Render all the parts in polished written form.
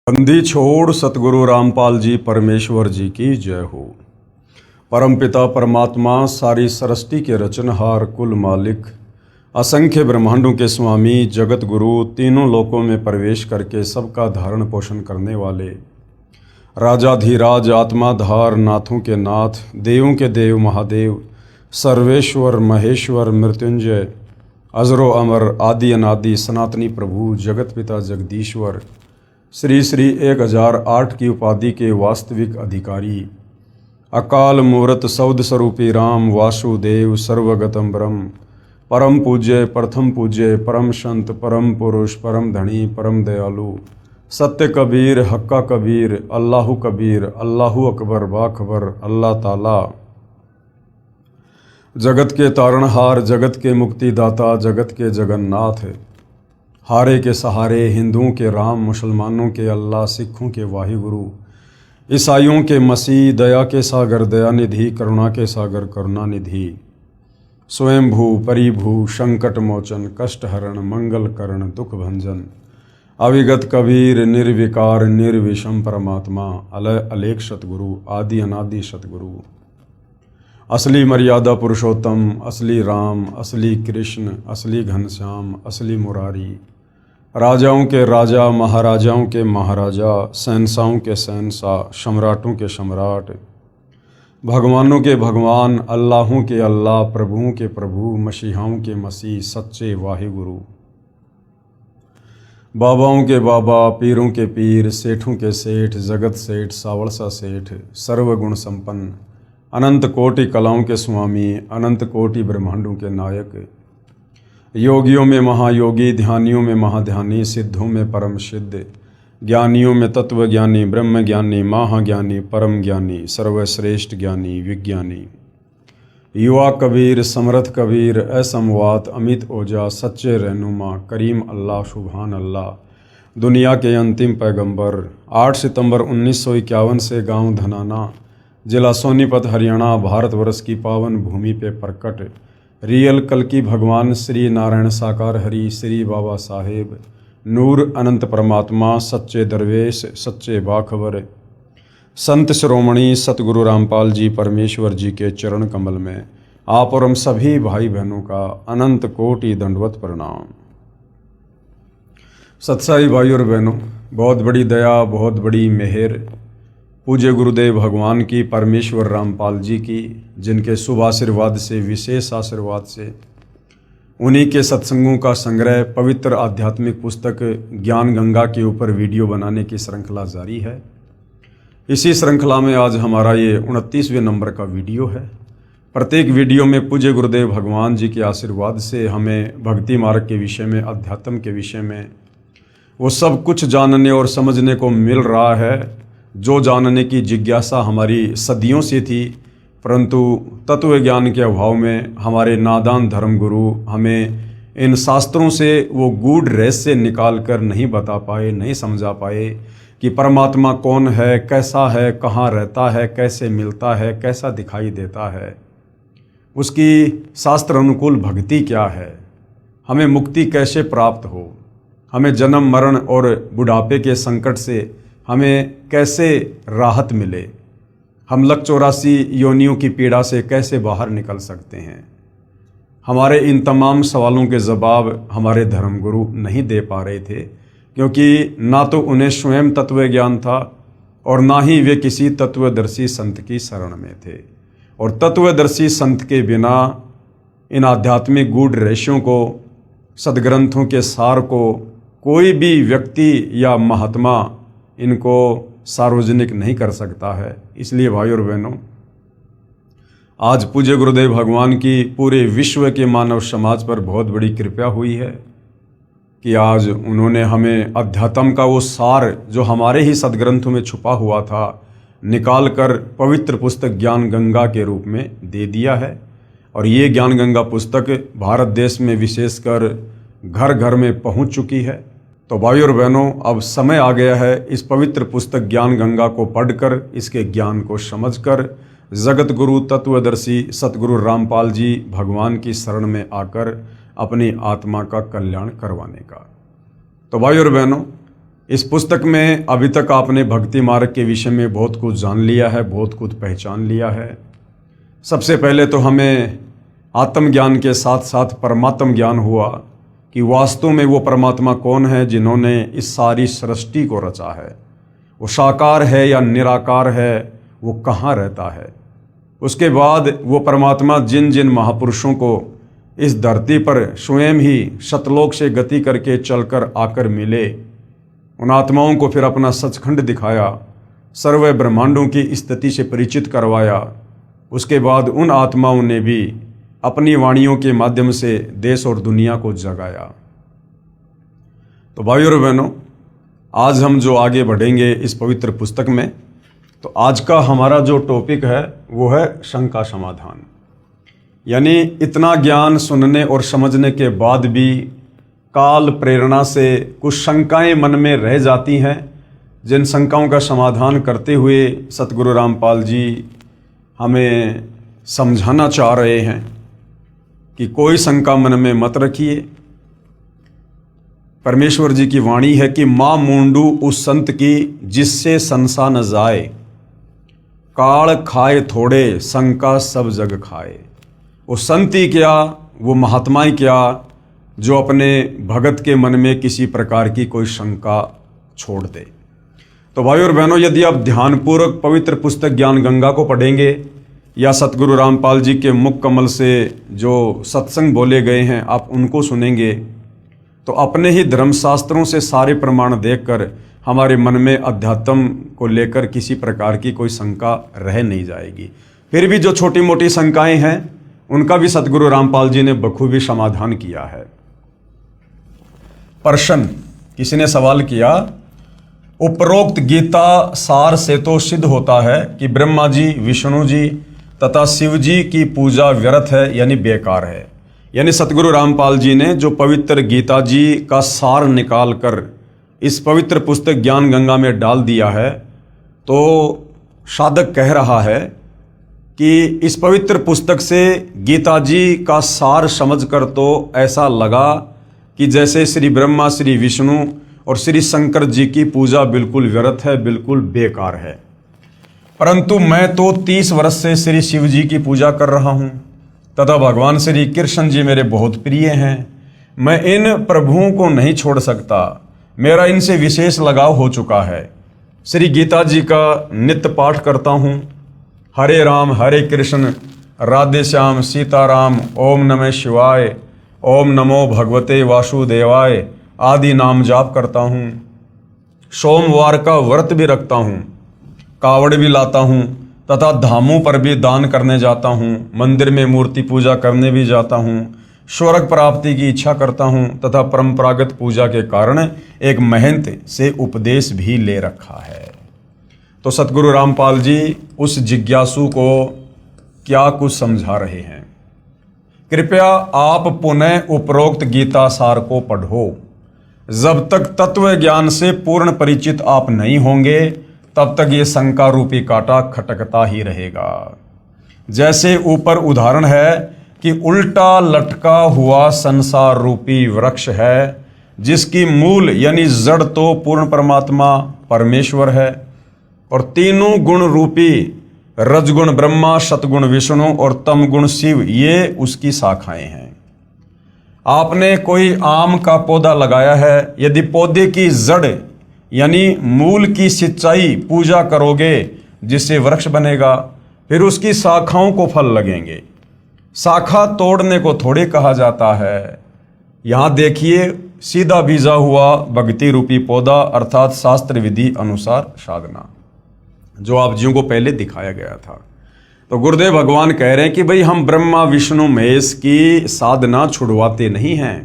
बंदी छोड़ सतगुरु रामपाल जी परमेश्वर जी की जय हो। परमपिता परमात्मा सारी सृष्टि के रचनहार कुल मालिक असंख्य ब्रह्मांडों के स्वामी जगत गुरु तीनों लोकों में प्रवेश करके सबका धारण पोषण करने वाले राजाधिराज आत्माधार नाथों के नाथ देवों के देव महादेव सर्वेश्वर महेश्वर मृत्युंजय अजरो अमर आदि अनादि सनातनी प्रभु जगत पिता जगदीश्वर श्री श्री 1008 की उपाधि के वास्तविक अधिकारी अकाल मूर्त सौद स्वरूपी राम वासुदेव सर्वगतम ब्रह्म परम पूज्य प्रथम पूज्य परम संत परम पुरुष परम धनी परम दयालु सत्य कबीर हक्का कबीर अल्लाहु कबीर अल्लाहु अकबर बाखबर अल्लाह ताला जगत के तारणहार जगत के मुक्तिदाता जगत के जगन्नाथ हारे के सहारे हिंदुओं के राम मुसलमानों के अल्लाह सिखों के वाहिगुरु ईसाइयों के मसीह दया के सागर दयानिधि करुणा के सागर करुणानिधि स्वयंभू परिभू संकट मोचन कष्ट हरण मंगल करण दुख भंजन अविगत कबीर निर्विकार निर्विषम परमात्मा अलय अलेख सतगुरु आदि अनादि सतगुरु असली मर्यादा पुरुषोत्तम असली राम असली कृष्ण असली घनश्याम असली मुरारी राजाओं के राजा महाराजाओं के महाराजा शहंशाहों के शहंशाह सम्राटों के सम्राट भगवानों के भगवान अल्लाहों के अल्लाह प्रभुओं के प्रभु मसीहाओं के मसीह सच्चे वाहिगुरु बाबाओं के बाबा पीरों के पीर सेठों के सेठ जगत सेठ सावड़सा सेठ सर्वगुण संपन्न अनंत कोटि कलाओं के स्वामी अनंत कोटि ब्रह्मांडों के नायक योगियों में महायोगी ध्यानियों में महाध्यानी सिद्धों में परम सिद्ध ज्ञानियों में तत्व ज्ञानी ब्रह्म ज्ञानी महाज्ञानी परम ज्ञानी सर्वश्रेष्ठ ज्ञानी विज्ञानी युवा कबीर समर्थ कबीर असमवात अमित ओजा सच्चे रहनुमा करीम अल्लाह सुभान अल्लाह दुनिया के अंतिम पैगंबर 8 सितंबर 1951 से गांव धनाना जिला सोनीपत हरियाणा भारतवर्ष की पावन भूमि पे प्रकट रियल कल्कि भगवान श्री नारायण साकार हरि श्री बाबा साहेब नूर अनंत परमात्मा सच्चे दरवेश सच्चे बाखबर संत शिरोमणि सतगुरु रामपाल जी परमेश्वर जी के चरण कमल में आप और हम सभी भाई बहनों का अनंत कोटि दंडवत प्रणाम। सत्साई भाई और बहनों, बहुत बड़ी दया बहुत बड़ी मेहर पूज्य गुरुदेव भगवान की परमेश्वर रामपाल जी की, जिनके शुभ आशीर्वाद से विशेष आशीर्वाद से उन्हीं के सत्संगों का संग्रह पवित्र आध्यात्मिक पुस्तक ज्ञान गंगा के ऊपर वीडियो बनाने की श्रृंखला जारी है। इसी श्रृंखला में आज हमारा ये 29वें नंबर का वीडियो है। प्रत्येक वीडियो में पूज्य गुरुदेव भगवान जी के आशीर्वाद से हमें भक्ति मार्ग के विषय में अध्यात्म के विषय में वो सब कुछ जानने और समझने को मिल रहा है जो जानने की जिज्ञासा हमारी सदियों से थी, परंतु तत्व ज्ञान के अभाव में हमारे नादान धर्मगुरु हमें इन शास्त्रों से वो गूढ़ रहस्य निकाल कर नहीं बता पाए, नहीं समझा पाए कि परमात्मा कौन है, कैसा है, कहाँ रहता है, कैसे मिलता है, कैसा दिखाई देता है, उसकी शास्त्र अनुकूल भक्ति क्या है, हमें मुक्ति कैसे प्राप्त हो, हमें जन्म मरण और बुढ़ापे के संकट से हमें कैसे राहत मिले, हम लक 84 योनियों की पीड़ा से कैसे बाहर निकल सकते हैं। हमारे इन तमाम सवालों के जवाब हमारे धर्मगुरु नहीं दे पा रहे थे, क्योंकि ना तो उन्हें स्वयं तत्व ज्ञान था और ना ही वे किसी तत्वदर्शी संत की शरण में थे। और तत्वदर्शी संत के बिना इन आध्यात्मिक गूढ़ रहस्यों को, सदग्रंथों के सार को कोई भी व्यक्ति या महात्मा इनको सार्वजनिक नहीं कर सकता है। इसलिए भाई और बहनों, आज पूज्य गुरुदेव भगवान की पूरे विश्व के मानव समाज पर बहुत बड़ी कृपा हुई है कि आज उन्होंने हमें अध्यात्म का वो सार जो हमारे ही सदग्रंथों में छुपा हुआ था निकाल कर पवित्र पुस्तक ज्ञान गंगा के रूप में दे दिया है। और ये ज्ञान गंगा पुस्तक भारत देश में विशेषकर घर घर में पहुंच चुकी है। तो भाई और बहनों, अब समय आ गया है इस पवित्र पुस्तक ज्ञान गंगा को पढ़कर, इसके ज्ञान को समझकर जगत गुरु तत्वदर्शी सतगुरु रामपाल जी भगवान की शरण में आकर अपनी आत्मा का कल्याण करवाने का। तो भाई और बहनों, इस पुस्तक में अभी तक आपने भक्ति मार्ग के विषय में बहुत कुछ जान लिया है, बहुत कुछ पहचान लिया है। सबसे पहले तो हमें आत्मज्ञान के साथ साथ परमात्म ज्ञान हुआ कि वास्तव में वो परमात्मा कौन है जिन्होंने इस सारी सृष्टि को रचा है। वो साकार है या निराकार है, वो कहाँ रहता है। उसके बाद वो परमात्मा जिन जिन महापुरुषों को इस धरती पर स्वयं ही सतलोक से गति करके चलकर आकर मिले, उन आत्माओं को फिर अपना सचखंड दिखाया, सर्व ब्रह्मांडों की स्थिति से परिचित करवाया। उसके बाद उन आत्माओं ने भी अपनी वाणियों के माध्यम से देश और दुनिया को जगाया। तो भाइयों और बहनों, आज हम जो आगे बढ़ेंगे इस पवित्र पुस्तक में, तो आज का हमारा जो टॉपिक है वो है शंका समाधान। यानी इतना ज्ञान सुनने और समझने के बाद भी काल प्रेरणा से कुछ शंकाएं मन में रह जाती हैं, जिन शंकाओं का समाधान करते हुए सतगुरु रामपाल जी हमें समझाना चाह रहे हैं कि कोई शंका मन में मत रखिए। परमेश्वर जी की वाणी है कि माँ मूंडू उस संत की जिससे संसा न जाए, काल खाए थोड़े शंका सब जग खाए। वो संत ही क्या, वो महात्माएं क्या, जो अपने भगत के मन में किसी प्रकार की कोई शंका छोड़ दे। तो भाई और बहनों, यदि आप ध्यानपूर्वक पवित्र पुस्तक ज्ञान गंगा को पढ़ेंगे या सतगुरु रामपाल जी के मुख कमल से जो सत्संग बोले गए हैं आप उनको सुनेंगे, तो अपने ही धर्मशास्त्रों से सारे प्रमाण देखकर हमारे मन में अध्यात्म को लेकर किसी प्रकार की कोई शंका रह नहीं जाएगी। फिर भी जो छोटी मोटी शंकाएं हैं उनका भी सतगुरु रामपाल जी ने बखूबी समाधान किया है। प्रश्न, किसी ने सवाल किया, उपरोक्त गीता सार से तो सिद्ध होता है कि ब्रह्मा जी, विष्णु जी तथा शिव जी की पूजा व्यर्थ है, यानी बेकार है। यानी सतगुरु रामपाल जी ने जो पवित्र गीता जी का सार निकाल कर इस पवित्र पुस्तक ज्ञान गंगा में डाल दिया है, तो साधक कह रहा है कि इस पवित्र पुस्तक से गीता जी का सार समझकर तो ऐसा लगा कि जैसे श्री ब्रह्मा, श्री विष्णु और श्री शंकर जी की पूजा बिल्कुल व्यर्थ है, बिल्कुल बेकार है। परंतु मैं तो 30 वर्ष से श्री शिव जी की पूजा कर रहा हूँ तथा भगवान श्री कृष्ण जी मेरे बहुत प्रिय हैं। मैं इन प्रभुओं को नहीं छोड़ सकता, मेरा इनसे विशेष लगाव हो चुका है। श्री गीता जी का नित्य पाठ करता हूँ। हरे राम हरे कृष्ण राधे श्याम सीताराम, ओम नमः शिवाय, ओम नमो भगवते वासुदेवाय आदि नाम जाप करता हूँ। सोमवार का व्रत भी रखता हूँ, कावड़ भी लाता हूँ तथा धामों पर भी दान करने जाता हूँ, मंदिर में मूर्ति पूजा करने भी जाता हूँ, स्वर्ग प्राप्ति की इच्छा करता हूँ तथा परंपरागत पूजा के कारण एक महंत से उपदेश भी ले रखा है। तो सतगुरु रामपाल जी उस जिज्ञासु को क्या कुछ समझा रहे हैं। कृपया आप पुनः उपरोक्त गीता सार को पढ़ो। जब तक तत्व ज्ञान से पूर्ण परिचित आप नहीं होंगे तब तक ये शंका रूपी कांटा खटकता ही रहेगा। जैसे ऊपर उदाहरण है कि उल्टा लटका हुआ संसार रूपी वृक्ष है, जिसकी मूल यानी जड़ तो पूर्ण परमात्मा परमेश्वर है और तीनों गुण रूपी रजगुण ब्रह्मा, सतगुण विष्णु और तमगुण शिव ये उसकी शाखाएं हैं। आपने कोई आम का पौधा लगाया है, यदि पौधे की जड़ यानी मूल की सिंचाई पूजा करोगे जिससे वृक्ष बनेगा, फिर उसकी शाखाओं को फल लगेंगे। शाखा तोड़ने को थोड़े कहा जाता है। यहाँ देखिए, सीधा बीजा हुआ भक्ति रूपी पौधा अर्थात शास्त्र विधि अनुसार साधना, जो आप जियों को पहले दिखाया गया था। तो गुरुदेव भगवान कह रहे हैं कि भाई हम ब्रह्मा विष्णु महेश की साधना छुड़वाते नहीं हैं,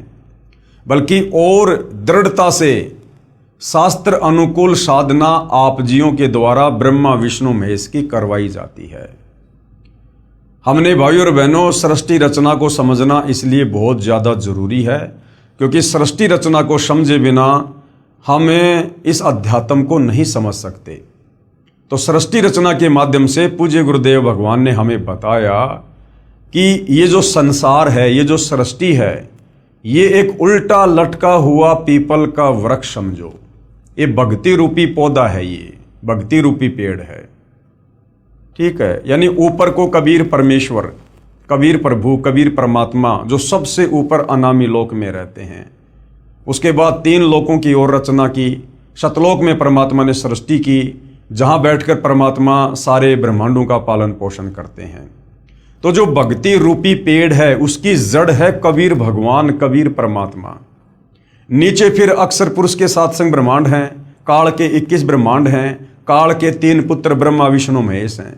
बल्कि और दृढ़ता से शास्त्र अनुकूल साधना आप जियों के द्वारा ब्रह्मा विष्णु महेश की करवाई जाती है। हमने भाइयों और बहनों सृष्टि रचना को समझना इसलिए बहुत ज़्यादा जरूरी है, क्योंकि सृष्टि रचना को समझे बिना हमें इस अध्यात्म को नहीं समझ सकते। तो सृष्टि रचना के माध्यम से पूज्य गुरुदेव भगवान ने हमें बताया कि ये जो संसार है, ये जो सृष्टि है, ये एक उल्टा लटका हुआ पीपल का वृक्ष समझो। ये भक्ति रूपी पौधा है, ये भक्ति रूपी पेड़ है। ठीक है, यानी ऊपर को कबीर परमेश्वर, कबीर प्रभु, कबीर परमात्मा जो सबसे ऊपर अनामी लोक में रहते हैं। उसके बाद 3 लोकों की ओर रचना की। शतलोक में परमात्मा ने सृष्टि की, जहां बैठकर परमात्मा सारे ब्रह्मांडों का पालन पोषण करते हैं। तो जो भक्ति रूपी पेड़ है उसकी जड़ है कबीर भगवान, कबीर परमात्मा। नीचे फिर अक्षर पुरुष के 7 संग ब्रह्मांड हैं, काल के 21 ब्रह्मांड हैं, काल के 3 पुत्र ब्रह्मा विष्णु महेश हैं।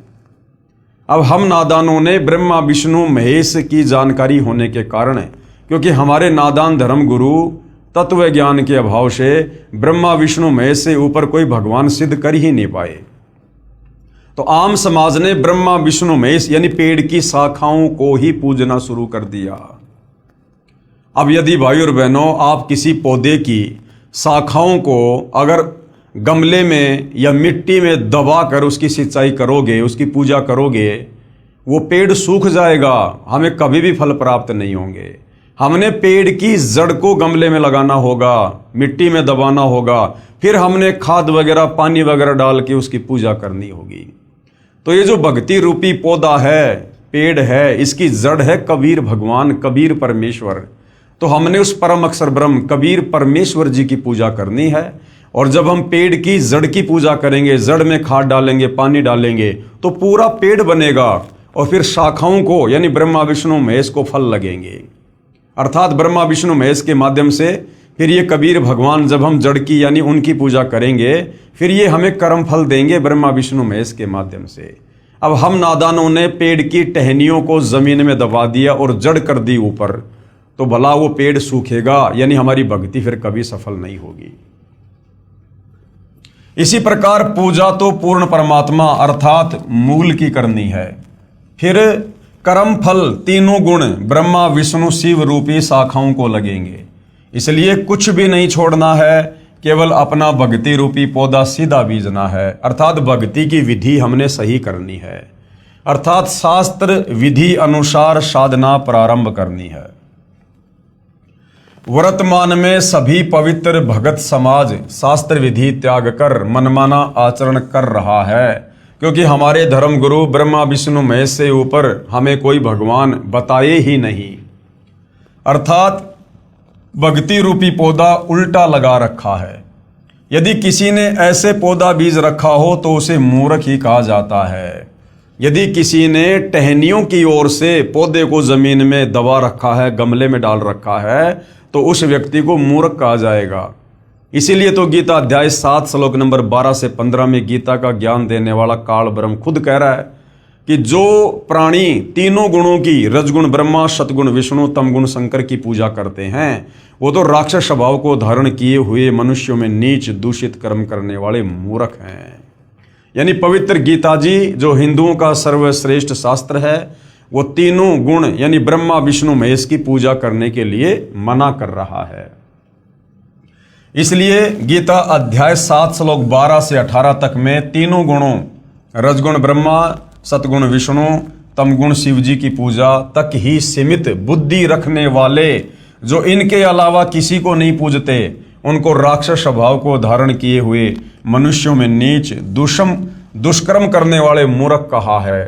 अब हम नादानों ने ब्रह्मा विष्णु महेश की जानकारी होने के कारण, क्योंकि हमारे नादान धर्म गुरु तत्व ज्ञान के अभाव से ब्रह्मा विष्णु महेश से ऊपर कोई भगवान सिद्ध कर ही नहीं पाए, तो आम समाज ने ब्रह्मा विष्णु महेश यानी पेड़ की शाखाओं को ही पूजना शुरू कर दिया। अब यदि भाई और बहनों आप किसी पौधे की शाखाओं को अगर गमले में या मिट्टी में दबाकर उसकी सिंचाई करोगे, उसकी पूजा करोगे, वो पेड़ सूख जाएगा, हमें कभी भी फल प्राप्त नहीं होंगे। हमने पेड़ की जड़ को गमले में लगाना होगा, मिट्टी में दबाना होगा, फिर हमने खाद वगैरह पानी वगैरह डाल के उसकी पूजा करनी होगी। तो ये जो भक्ति रूपी पौधा है, पेड़ है, इसकी जड़ है कबीर भगवान, कबीर परमेश्वर। तो हमने उस परम अक्षर ब्रह्म कबीर परमेश्वर जी की पूजा करनी है। और जब हम पेड़ की जड़ की पूजा करेंगे, जड़ में खाद डालेंगे, पानी डालेंगे, तो पूरा पेड़ बनेगा और फिर शाखाओं को यानी ब्रह्मा विष्णु महेश को फल लगेंगे। अर्थात ब्रह्मा विष्णु महेश के माध्यम से फिर ये कबीर भगवान जब हम जड़ की यानी उनकी पूजा करेंगे, फिर ये हमें कर्म फल देंगे ब्रह्मा विष्णु महेश के माध्यम से। अब हम नादानों ने पेड़ की टहनियों को जमीन में दबा दिया और जड़ कर दी ऊपर, तो भला वो पेड़ सूखेगा, यानी हमारी भक्ति फिर कभी सफल नहीं होगी। इसी प्रकार पूजा तो पूर्ण परमात्मा अर्थात मूल की करनी है। फिर कर्म फल तीनों गुण ब्रह्मा विष्णु शिव रूपी शाखाओं को लगेंगे। इसलिए कुछ भी नहीं छोड़ना है, केवल अपना भक्ति रूपी पौधा सीधा बीजना है। अर्थात भक्ति की विधि हमने सही करनी है, अर्थात शास्त्र विधि अनुसार साधना प्रारंभ करनी है। वर्तमान में सभी पवित्र भगत समाज शास्त्र विधि त्याग कर मनमाना आचरण कर रहा है, क्योंकि हमारे धर्म गुरु ब्रह्मा विष्णु महेश से ऊपर हमें कोई भगवान बताए ही नहीं। अर्थात भक्ति रूपी पौधा उल्टा लगा रखा है। यदि किसी ने ऐसे पौधा बीज रखा हो तो उसे मूर्ख ही कहा जाता है। यदि किसी ने टहनियों की ओर से पौधे को जमीन में दबा रखा है, गमले में डाल रखा है, तो उस व्यक्ति को मूर्ख कहा जाएगा। इसीलिए तो गीता अध्याय 7 श्लोक नंबर 12 से 15 में गीता का ज्ञान देने वाला काल ब्रह्म खुद कह रहा है कि जो प्राणी तीनों गुणों की रजगुण ब्रह्मा, सतगुण विष्णु, तमगुण शंकर की पूजा करते हैं, वो तो राक्षस स्वभाव को धारण किए हुए मनुष्यों में नीच दूषित कर्म करने वाले मूर्ख हैं। यानी पवित्र गीता जी जो हिंदुओं का सर्वश्रेष्ठ शास्त्र है, वो तीनों गुण यानी ब्रह्मा विष्णु महेश की पूजा करने के लिए मना कर रहा है। इसलिए गीता अध्याय 7 श्लोक 12 से 18 तक में तीनों गुणों रजगुण ब्रह्मा, सतगुण विष्णु, तमगुण शिव जी की पूजा तक ही सीमित बुद्धि रखने वाले, जो इनके अलावा किसी को नहीं पूजते, उनको राक्षस स्वभाव को धारण किए हुए मनुष्यों में नीच दुष्कर्म करने वाले मूर्ख कहा है,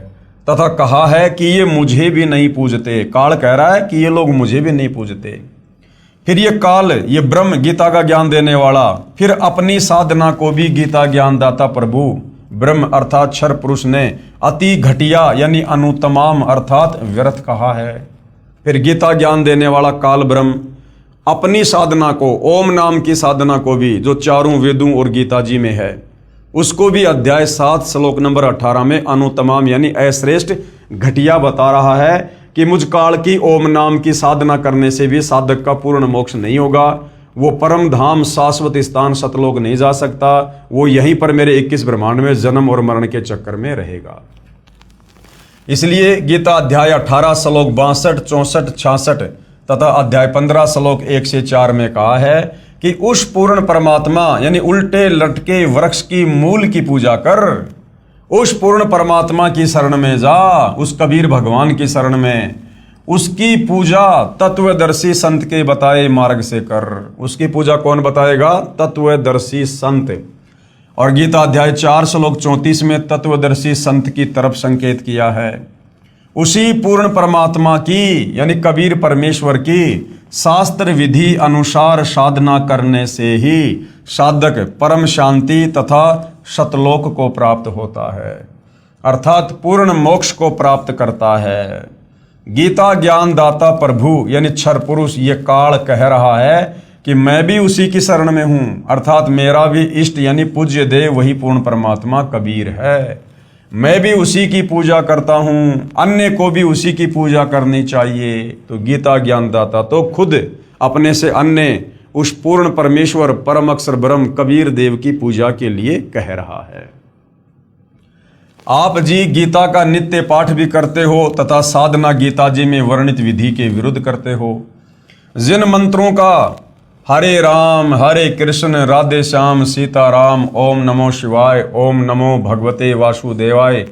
तथा कहा है कि ये मुझे भी नहीं पूजते। काल कह रहा है कि ये लोग मुझे भी नहीं पूजते। फिर ये काल, ये ब्रह्म गीता का ज्ञान देने वाला, फिर अपनी साधना को भी गीता ज्ञानदाता प्रभु ब्रह्म अर्थात क्षर पुरुष ने अति घटिया यानी अनुतमाम अर्थात व्यर्थ कहा है। फिर गीता ज्ञान देने वाला काल ब्रह्म अपनी साधना को, ओम नाम की साधना को भी, जो चारों वेदों और गीता जी में है, उसको भी अध्याय 7 श्लोक नंबर 18 में अनुतमाम यानी अश्रेष्ठ घटिया बता रहा है कि मुझ काल की ओम नाम की साधना करने से भी साधक का पूर्ण मोक्ष नहीं होगा, वो परम धाम शाश्वत स्थान सतलोक नहीं जा सकता, वो यहीं पर मेरे 21 ब्रह्मांड में जन्म और मरण के चक्कर में रहेगा। इसलिए गीता अध्याय 18 श्लोक 62, 64, 66 तथा अध्याय 15 श्लोक 1 से 4 में कहा है कि उस पूर्ण परमात्मा यानी उल्टे लटके वृक्ष की मूल की पूजा कर, उस पूर्ण परमात्मा की शरण में जा, उस कबीर भगवान की शरण में। उसकी पूजा तत्वदर्शी संत के बताए मार्ग से कर। उसकी पूजा कौन बताएगा? तत्वदर्शी संत। और गीता अध्याय 4 श्लोक 34 में तत्वदर्शी संत की तरफ संकेत किया है। उसी पूर्ण परमात्मा की यानी कबीर परमेश्वर की शास्त्र विधि अनुसार साधना करने से ही साधक परम शांति तथा सतलोक को प्राप्त होता है, अर्थात पूर्ण मोक्ष को प्राप्त करता है। गीता ज्ञान दाता प्रभु यानी क्षर पुरुष ये काल कह रहा है कि मैं भी उसी की शरण में हूं, अर्थात मेरा भी इष्ट यानी पूज्य देव वही पूर्ण परमात्मा कबीर है। मैं भी उसी की पूजा करता हूं, अन्य को भी उसी की पूजा करनी चाहिए। तो गीता ज्ञानदाता तो खुद अपने से अन्य उस पूर्ण परमेश्वर परम अक्षर ब्रह्म कबीर देव की पूजा के लिए कह रहा है। आप जी गीता का नित्य पाठ भी करते हो तथा साधना गीता जी में वर्णित विधि के विरुद्ध करते हो। जिन मंत्रों का हरे राम हरे कृष्ण राधे श्याम सीताराम ओम नमो शिवाय ओम नमो भगवते वासुदेवाय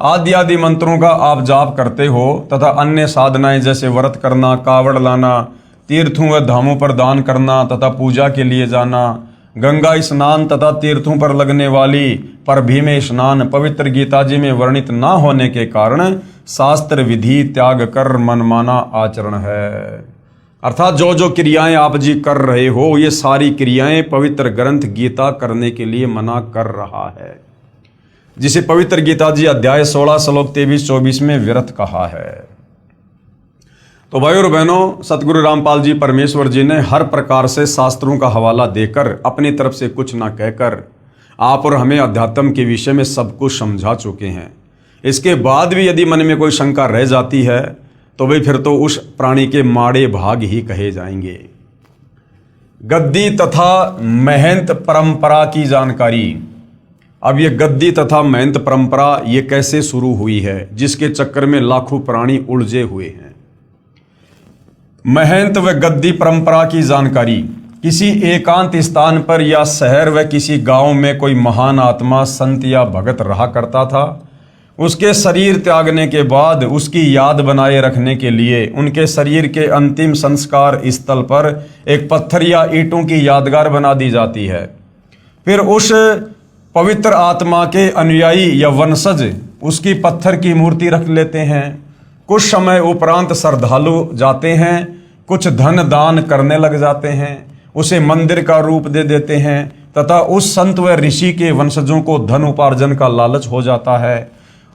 आदि आदि मंत्रों का आप जाप करते हो तथा अन्य साधनाएं जैसे व्रत करना, कावड़ लाना, तीर्थों व धामों पर दान करना तथा पूजा के लिए जाना, गंगा स्नान तथा तीर्थों पर लगने वाली परभी में स्नान पवित्र गीता जी में वर्णित न होने के कारण शास्त्र विधि त्याग कर मनमाना आचरण है। अर्थात जो जो क्रियाएं आप जी कर रहे हो ये सारी क्रियाएं पवित्र ग्रंथ गीता करने के लिए मना कर रहा है, जिसे पवित्र गीता जी अध्याय 16 श्लोक 23-24 में व्यर्थ कहा है। तो भाइयों और बहनों, सतगुरु रामपाल जी परमेश्वर जी ने हर प्रकार से शास्त्रों का हवाला देकर अपनी तरफ से कुछ ना कहकर आप और हमें अध्यात्म के विषय में सब कुछ समझा चुके हैं। इसके बाद भी यदि मन में कोई शंका रह जाती है तो भाई फिर तो उस प्राणी के माड़े भाग ही कहे जाएंगे। गद्दी तथा महंत परंपरा की जानकारी। अब ये गद्दी तथा महंत परंपरा ये कैसे शुरू हुई है, जिसके चक्कर में लाखों प्राणी उलझे हुए हैं। महंत व गद्दी परंपरा की जानकारी। किसी एकांत स्थान पर या शहर व किसी गांव में कोई महान आत्मा संत या भगत रहा करता था। उसके शरीर त्यागने के बाद उसकी याद बनाए रखने के लिए उनके शरीर के अंतिम संस्कार स्थल पर एक पत्थर या ईंटों की यादगार बना दी जाती है। फिर उस पवित्र आत्मा के अनुयायी या वंशज उसकी पत्थर की मूर्ति रख लेते हैं। कुछ समय उपरांत श्रद्धालु जाते हैं, कुछ धन दान करने लग जाते हैं, उसे मंदिर का रूप दे देते हैं तथा उस संत व ऋषि के वंशजों को धन उपार्जन का लालच हो जाता है।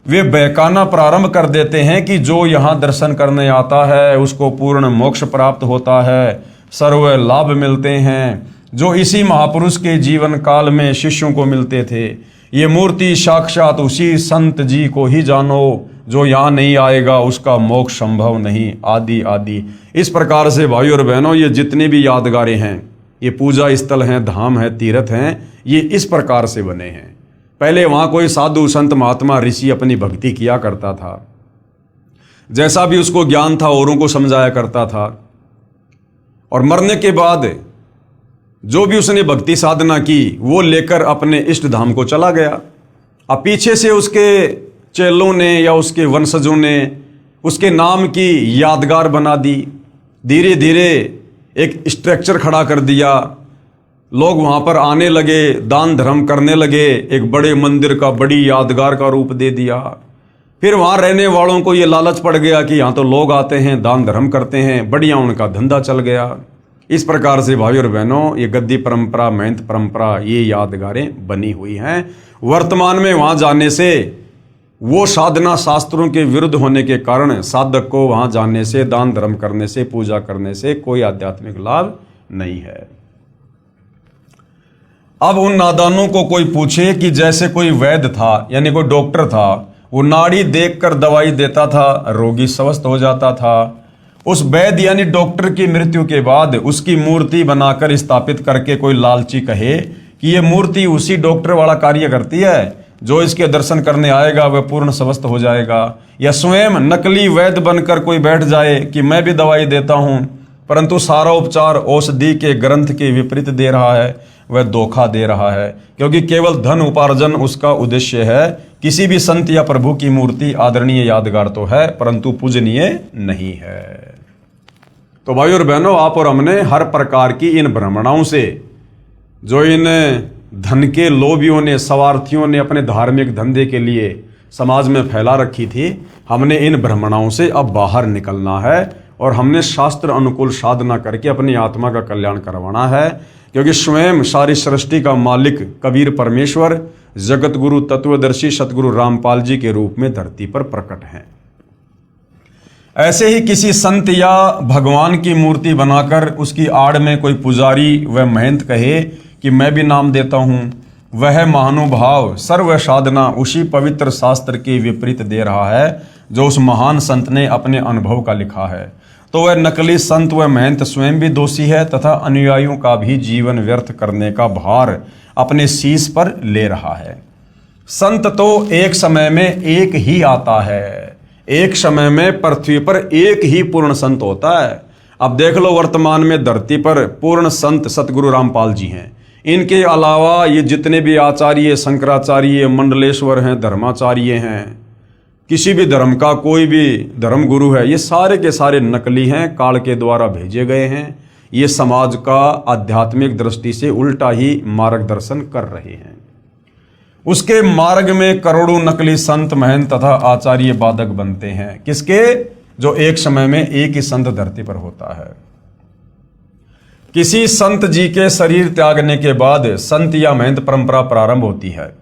वे बहकाना प्रारंभ कर देते हैं कि जो यहाँ दर्शन करने आता है उसको पूर्ण मोक्ष प्राप्त होता है, सर्व लाभ मिलते हैं, जो इसी महापुरुष के जीवन काल में शिष्यों को मिलते थे। ये मूर्ति साक्षात उसी संत जी को ही जानो, जो यहाँ नहीं आएगा उसका मोक्ष संभव नहीं, आदि आदि। इस प्रकार से भाइयों और बहनों, ये जितने भी यादगारें हैं, ये पूजा स्थल हैं, धाम हैं, तीर्थ हैं, ये इस प्रकार से बने हैं। पहले वहाँ कोई साधु संत महात्मा ऋषि अपनी भक्ति किया करता था, जैसा भी उसको ज्ञान था औरों को समझाया करता था, और मरने के बाद जो भी उसने भक्ति साधना की वो लेकर अपने इष्ट धाम को चला गया। अब पीछे से उसके चेलों ने या उसके वंशजों ने उसके नाम की यादगार बना दी। धीरे धीरे एक स्ट्रक्चर खड़ा कर दिया, लोग वहाँ पर आने लगे, दान धर्म करने लगे, एक बड़े मंदिर का बड़ी यादगार का रूप दे दिया। फिर वहाँ रहने वालों को ये लालच पड़ गया कि यहाँ तो लोग आते हैं, दान धर्म करते हैं, बढ़िया उनका धंधा चल गया। इस प्रकार से भाई और बहनों, ये गद्दी परंपरा, महंत परंपरा, ये यादगारें बनी हुई हैं। वर्तमान में वहाँ जाने से वो साधना शास्त्रों के विरुद्ध होने के कारण साधक को वहाँ जाने से, दान धर्म करने से, पूजा करने से कोई आध्यात्मिक लाभ नहीं है। अब उन नादानों को कोई पूछे कि जैसे कोई वैद्य था यानी कोई डॉक्टर था, वो नाड़ी देखकर दवाई देता था, रोगी स्वस्थ हो जाता था। उस वैद्य यानी डॉक्टर की मृत्यु के बाद उसकी मूर्ति बनाकर स्थापित करके कोई लालची कहे कि ये मूर्ति उसी डॉक्टर वाला कार्य करती है, जो इसके दर्शन करने आएगा वह पूर्ण स्वस्थ हो जाएगा। या स्वयं नकली वैद्य बनकर कोई बैठ जाए कि मैं भी दवाई देता हूँ, परंतु सारा उपचार औषधि के ग्रंथ के विपरीत दे रहा है, वह धोखा दे रहा है, क्योंकि केवल धन उपार्जन उसका उद्देश्य है। किसी भी संत या प्रभु की मूर्ति आदरणीय यादगार तो है, परंतु पूजनीय नहीं है। तो भाई और बहनों, आप और हमने हर प्रकार की इन भ्रमणाओं से, जो इन धन के लोभियों ने, स्वार्थियों ने अपने धार्मिक धंधे के लिए समाज में फैला रखी थी, हमने इन भ्रमणाओं से अब बाहर निकलना है और हमने शास्त्र अनुकूल साधना करके अपनी आत्मा का कल्याण करवाना है। क्योंकि स्वयं सारी सृष्टि का मालिक कबीर परमेश्वर जगत गुरु तत्वदर्शी सतगुरु रामपाल जी के रूप में धरती पर प्रकट हैं। ऐसे ही किसी संत या भगवान की मूर्ति बनाकर उसकी आड़ में कोई पुजारी व महंत कहे कि मैं भी नाम देता हूँ, वह महानुभाव सर्व साधना उसी पवित्र शास्त्र के विपरीत दे रहा है जो उस महान संत ने अपने अनुभव का लिखा है। तो वह नकली संत व महंत स्वयं भी दोषी है तथा अनुयायियों का भी जीवन व्यर्थ करने का भार अपने शीश पर ले रहा है। संत तो एक समय में एक ही आता है, एक समय में पृथ्वी पर एक ही पूर्ण संत होता है। अब देख लो, वर्तमान में धरती पर पूर्ण संत सतगुरु रामपाल जी हैं। इनके अलावा ये जितने भी आचार्य, शंकराचार्य, मंडलेश्वर हैं, धर्माचार्य हैं, किसी भी धर्म का कोई भी धर्म गुरु है, ये सारे के सारे नकली हैं, काल के द्वारा भेजे गए हैं। ये समाज का आध्यात्मिक दृष्टि से उल्टा ही मार्गदर्शन कर रहे हैं। उसके मार्ग में करोड़ों नकली संत, महंत तथा आचार्य बाधक बनते हैं। किसके? जो एक समय में एक ही संत धरती पर होता है। किसी संत जी के शरीर त्यागने के बाद संत या महंत परंपरा प्रारंभ होती है।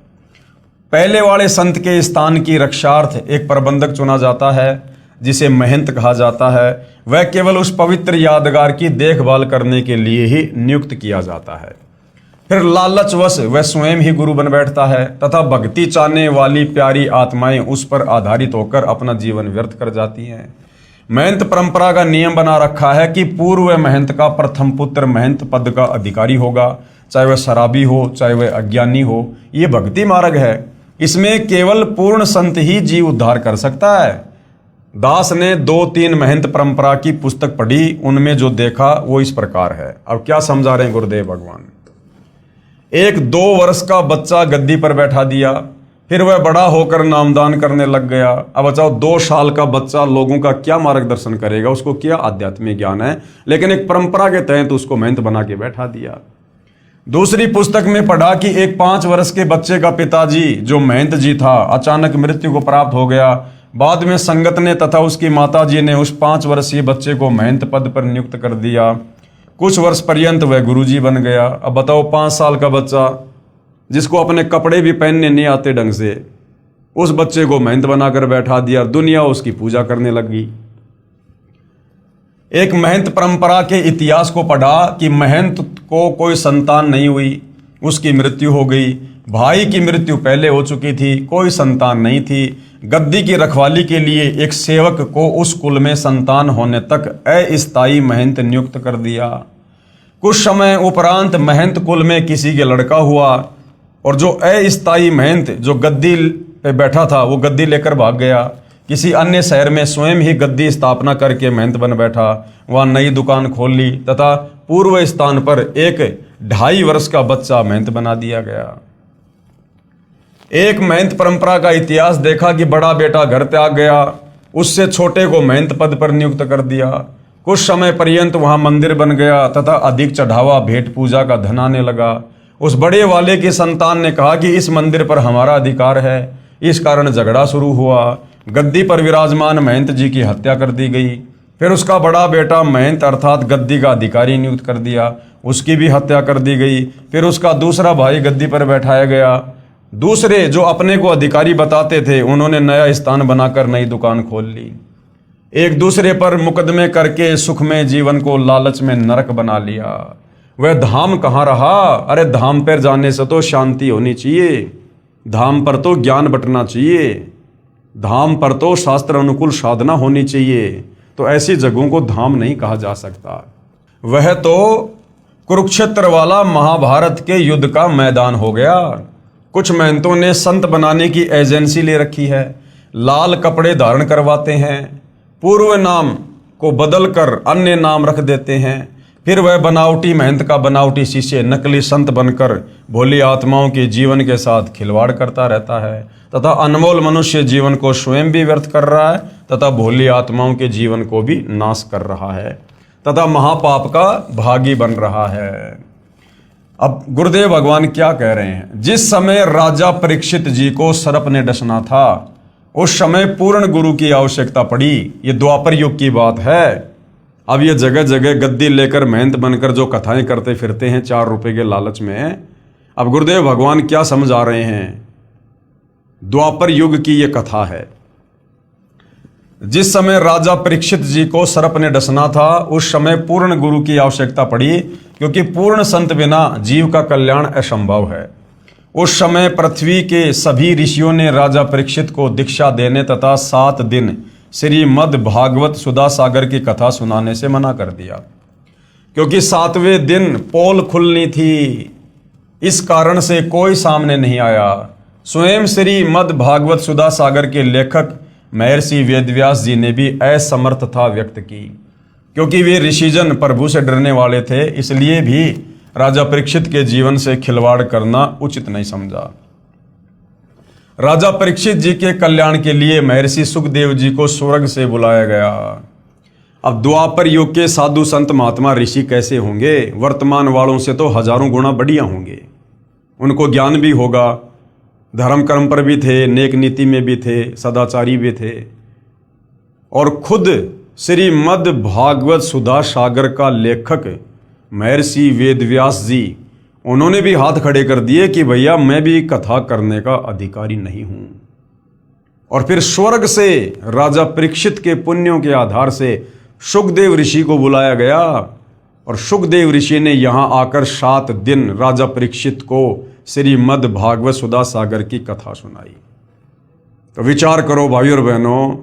पहले वाले संत के स्थान की रक्षार्थ एक प्रबंधक चुना जाता है, जिसे महंत कहा जाता है। वह केवल उस पवित्र यादगार की देखभाल करने के लिए ही नियुक्त किया जाता है। फिर लालचवश वह स्वयं ही गुरु बन बैठता है तथा भक्ति चाहने वाली प्यारी आत्माएं उस पर आधारित होकर अपना जीवन व्यर्थ कर जाती हैं। महंत परंपरा का नियम बना रखा है कि पूर्व महंत का प्रथम पुत्र महंत पद का अधिकारी होगा, चाहे वह शराबी हो, चाहे वह अज्ञानी हो। ये भक्ति मार्ग है, इसमें केवल पूर्ण संत ही जीव उद्धार कर सकता है। दास ने 2-3 महंत परंपरा की पुस्तक पढ़ी, उनमें जो देखा वो इस प्रकार है। अब क्या समझा रहे हैं गुरुदेव भगवान? एक 2 वर्ष का बच्चा गद्दी पर बैठा दिया, फिर वह बड़ा होकर नामदान करने लग गया। अब बताओ, 2 साल का बच्चा लोगों का क्या मार्गदर्शन करेगा? उसको क्या आध्यात्मिक ज्ञान है? लेकिन एक परंपरा के तहत उसको महंत बना के बैठा दिया। दूसरी पुस्तक में पढ़ा कि एक 5 वर्ष के बच्चे का पिताजी जो महंत जी था, अचानक मृत्यु को प्राप्त हो गया। बाद में संगत ने तथा उसकी माता जी ने उस 5 वर्षीय बच्चे को महंत पद पर नियुक्त कर दिया। कुछ वर्ष पर्यंत वह गुरुजी बन गया। अब बताओ, 5 साल का बच्चा जिसको अपने कपड़े भी पहनने नहीं आते ढंग से, उस बच्चे को महंत बनाकर बैठा दिया। दुनिया उसकी पूजा करने लगी। एक महंत परंपरा के इतिहास को पढ़ा कि महंत को कोई संतान नहीं हुई, उसकी मृत्यु हो गई। भाई की मृत्यु पहले हो चुकी थी, कोई संतान नहीं थी। गद्दी की रखवाली के लिए एक सेवक को उस कुल में संतान होने तक अस्थायी महंत नियुक्त कर दिया। कुछ समय उपरांत महंत कुल में किसी के लड़का हुआ और जो अस्थायी महंत जो गद्दी पे बैठा था, वो गद्दी लेकर भाग गया। किसी अन्य शहर में स्वयं ही गद्दी स्थापना करके महंत बन बैठा, वहां नई दुकान खोल ली तथा पूर्व स्थान पर एक 2.5 वर्ष का बच्चा महंत बना दिया गया। एक महंत परंपरा का इतिहास देखा कि बड़ा बेटा घर त्याग गया, उससे छोटे को महंत पद पर नियुक्त कर दिया। कुछ समय पर्यंत वहां मंदिर बन गया तथा अधिक चढ़ावा भेंट पूजा का धन आने लगा। उस बड़े वाले की संतान ने कहा कि इस मंदिर पर हमारा अधिकार है। इस कारण झगड़ा शुरू हुआ। गद्दी पर विराजमान महंत जी की हत्या कर दी गई। फिर उसका बड़ा बेटा महंत अर्थात गद्दी का अधिकारी नियुक्त कर दिया, उसकी भी हत्या कर दी गई। फिर उसका दूसरा भाई गद्दी पर बैठाया गया। दूसरे जो अपने को अधिकारी बताते थे, उन्होंने नया स्थान बनाकर नई दुकान खोल ली। एक दूसरे पर मुकदमे करके सुखमय जीवन को लालच में नरक बना लिया। वह धाम कहाँ रहा? अरे धाम पर जाने से तो शांति होनी चाहिए, धाम पर तो ज्ञान बंटना चाहिए, धाम पर तो शास्त्र अनुकूल साधना होनी चाहिए। तो ऐसी जगहों को धाम नहीं कहा जा सकता। वह तो कुरुक्षेत्र वाला महाभारत के युद्ध का मैदान हो गया। कुछ महंतों ने संत बनाने की एजेंसी ले रखी है, लाल कपड़े धारण करवाते हैं, पूर्व नाम को बदलकर अन्य नाम रख देते हैं, फिर वह बनावटी महंत का बनावटी शिष्य नकली संत बनकर भोली आत्माओं के जीवन के साथ खिलवाड़ करता रहता है तथा अनमोल मनुष्य जीवन को स्वयं भी व्यर्थ कर रहा है तथा भोली आत्माओं के जीवन को भी नाश कर रहा है तथा महापाप का भागी बन रहा है। अब गुरुदेव भगवान क्या कह रहे हैं? जिस समय राजा परीक्षित जी को सर्प ने डसना था उस समय पूर्ण गुरु की आवश्यकता पड़ी। ये द्वापर युग की बात है। अब ये जगह जगह गद्दी लेकर महंत बनकर जो कथाएं करते फिरते हैं 4 रुपए के लालच में, अब गुरुदेव भगवान क्या समझा रहे हैं? द्वापर युग की ये कथा है। जिस समय राजा परीक्षित जी को सर्प ने डसना था उस समय पूर्ण गुरु की आवश्यकता पड़ी, क्योंकि पूर्ण संत बिना जीव का कल्याण असंभव है। उस समय पृथ्वी के सभी ऋषियों ने राजा परीक्षित को दीक्षा देने तथा 7 दिन श्रीमद् भागवत सुधा सागर की कथा सुनाने से मना कर दिया, क्योंकि 7वें दिन पोल खुलनी थी। इस कारण से कोई सामने नहीं आया। स्वयं श्रीमद् भागवत सुधा सागर के लेखक महर्षि वेदव्यास जी ने भी असमर्थता व्यक्त की, क्योंकि वे ऋषिजन प्रभु से डरने वाले थे, इसलिए भी राजा परीक्षित के जीवन से खिलवाड़ करना उचित नहीं समझा। राजा परीक्षित जी के कल्याण के लिए महर्षि सुखदेव जी को स्वर्ग से बुलाया गया। अब द्वापर युग के साधु संत महात्मा ऋषि कैसे होंगे? वर्तमान वालों से तो हजारों गुना बढ़िया होंगे। उनको ज्ञान भी होगा, धर्म कर्म पर भी थे, नेक नीति में भी थे, सदाचारी भी थे, और खुद श्रीमद् भागवत सुधा सागर का लेखक महर्षि वेदव्यास जी, उन्होंने भी हाथ खड़े कर दिए कि भैया मैं भी कथा करने का अधिकारी नहीं हूं। और फिर स्वर्ग से राजा परीक्षित के पुण्यों के आधार से सुखदेव ऋषि को बुलाया गया, और सुखदेव ऋषि ने यहां आकर 7 दिन राजा परीक्षित को श्रीमद् भागवत सुधा सागर की कथा सुनाई। तो विचार करो भाइयों और बहनों,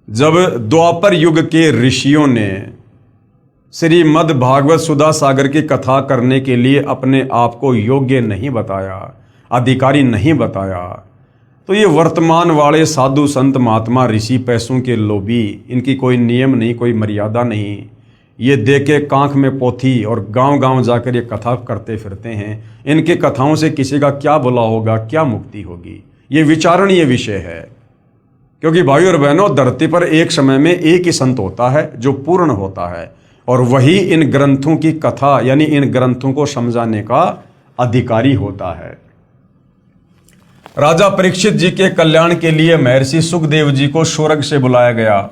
जब द्वापर युग के ऋषियों ने श्रीमद् भागवत सुधा सागर की कथा करने के लिए अपने आप को योग्य नहीं बताया, अधिकारी नहीं बताया, तो ये वर्तमान वाले साधु संत महात्मा ऋषि पैसों के लोभी, इनकी कोई नियम नहीं, कोई मर्यादा नहीं, ये देके कांख में पोथी और गांव गांव जाकर ये कथा करते फिरते हैं। इनके कथाओं से किसी का क्या भला होगा, क्या मुक्ति होगी? ये विचारणीय विषय है। क्योंकि भाइयों और बहनों, धरती पर एक समय में एक ही संत होता है जो पूर्ण होता है, और वही इन ग्रंथों की कथा यानी इन ग्रंथों को समझाने का अधिकारी होता है। राजा परीक्षित जी के कल्याण के लिए महर्षि सुखदेव जी को स्वर्ग से बुलाया गया,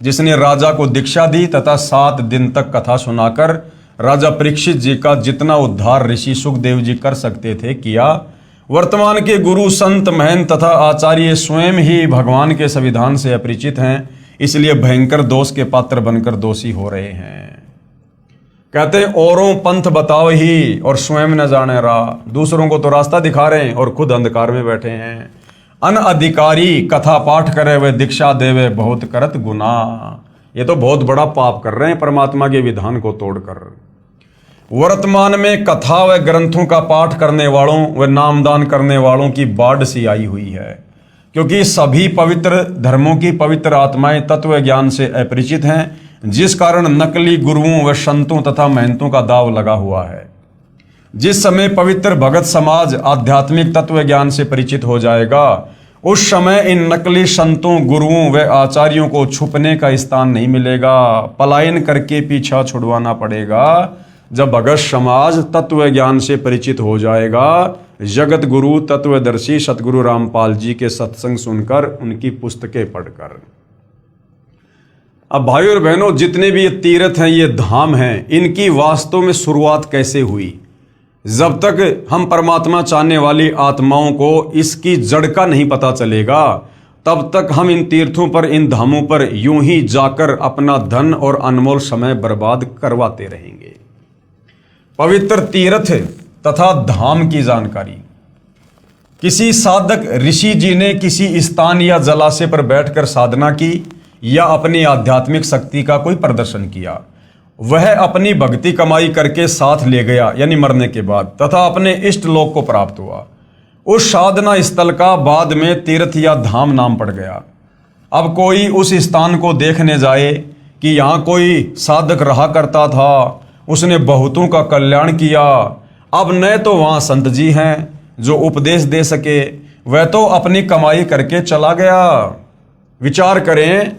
जिसने राजा को दीक्षा दी तथा 7 दिन तक कथा सुनाकर राजा परीक्षित जी का जितना उद्धार ऋषि सुखदेव जी कर सकते थे किया। वर्तमान के गुरु संत महंत तथा आचार्य स्वयं ही भगवान के संविधान से अपरिचित हैं, इसलिए भयंकर दोष के पात्र बनकर दोषी हो रहे हैं। कहते हैं औरों पंथ बताओ ही और स्वयं न जाने राह। दूसरों को तो रास्ता दिखा रहे हैं और खुद अंधकार में बैठे हैं। अनअधिकारी कथा पाठ करे वे दीक्षा देवे बहुत करत गुना। ये तो बहुत बड़ा पाप कर रहे हैं परमात्मा के विधान को तोड़कर। वर्तमान में कथा व ग्रंथों का पाठ करने वालों व नामदान करने वालों की बाढ़ सी आई हुई है, क्योंकि सभी पवित्र धर्मों की पवित्र आत्माएं तत्व ज्ञान से अपरिचित हैं, जिस कारण नकली गुरुओं व संतों तथा महंतों का दाव लगा हुआ है। जिस समय पवित्र भगत समाज आध्यात्मिक तत्व ज्ञान से परिचित हो जाएगा, उस समय इन नकली संतों गुरुओं व आचार्यों को छुपने का स्थान नहीं मिलेगा। पलायन करके पीछा छुड़वाना पड़ेगा। जब भगत समाज तत्व ज्ञान से परिचित हो जाएगा, जगत गुरु तत्वदर्शी सतगुरु रामपाल जी के सत्संग सुनकर, उनकी पुस्तकें पढ़कर। अब भाइयों और बहनों, जितने भी ये तीर्थ हैं, ये धाम हैं, इनकी वास्तव में शुरुआत कैसे हुई? जब तक हम परमात्मा चाहने वाली आत्माओं को इसकी जड़ का नहीं पता चलेगा, तब तक हम इन तीर्थों पर, इन धामों पर यूं ही जाकर अपना धन और अनमोल समय बर्बाद करवाते रहेंगे। पवित्र तीर्थ तथा धाम की जानकारी किसी साधक ऋषि जी ने किसी स्थान या जलाशय पर बैठकर साधना की या अपनी आध्यात्मिक शक्ति का कोई प्रदर्शन किया, वह अपनी भक्ति कमाई करके साथ ले गया यानी मरने के बाद, तथा अपने इष्ट लोक को प्राप्त हुआ। उस साधना स्थल का बाद में तीर्थ या धाम नाम पड़ गया। अब कोई उस स्थान को देखने जाए कि यहाँ कोई साधक रहा करता था उसने बहुतों का कल्याण किया। अब न तो वहाँ संत जी हैं जो उपदेश दे सके, वह तो अपनी कमाई करके चला गया। विचार करें,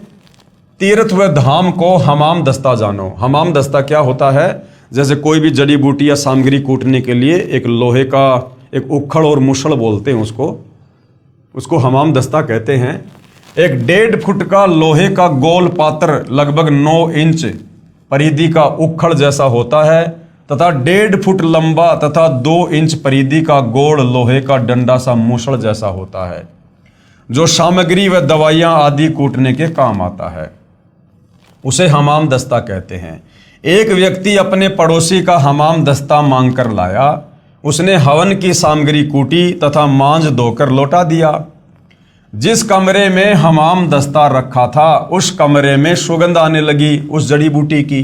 तीर्थ व धाम को हमाम दस्ता जानो। हमाम दस्ता क्या होता है? जैसे कोई भी जड़ी बूटी या सामग्री कूटने के लिए एक लोहे का एक उखड़ और मुसड़ बोलते हैं उसको हमाम दस्ता कहते हैं। एक 1.5 फुट का लोहे का गोल पात्र लगभग 9 इंच परिधि का उखड़ जैसा होता है तथा 1.5 फुट लंबा तथा 2 इंच परिधि का गोल लोहे का डंडा सा मुसड़ जैसा होता है, जो सामग्री व दवाइयां आदि कूटने के काम आता है। उसे हमाम दस्ता कहते हैं। एक व्यक्ति अपने पड़ोसी का हमाम दस्ता मांग कर लाया। उसने हवन की सामग्री कूटी तथा मांझ धोकर लौटा दिया। जिस कमरे में हमाम दस्ता रखा था उस कमरे में सुगंध आने लगी उस जड़ी बूटी की।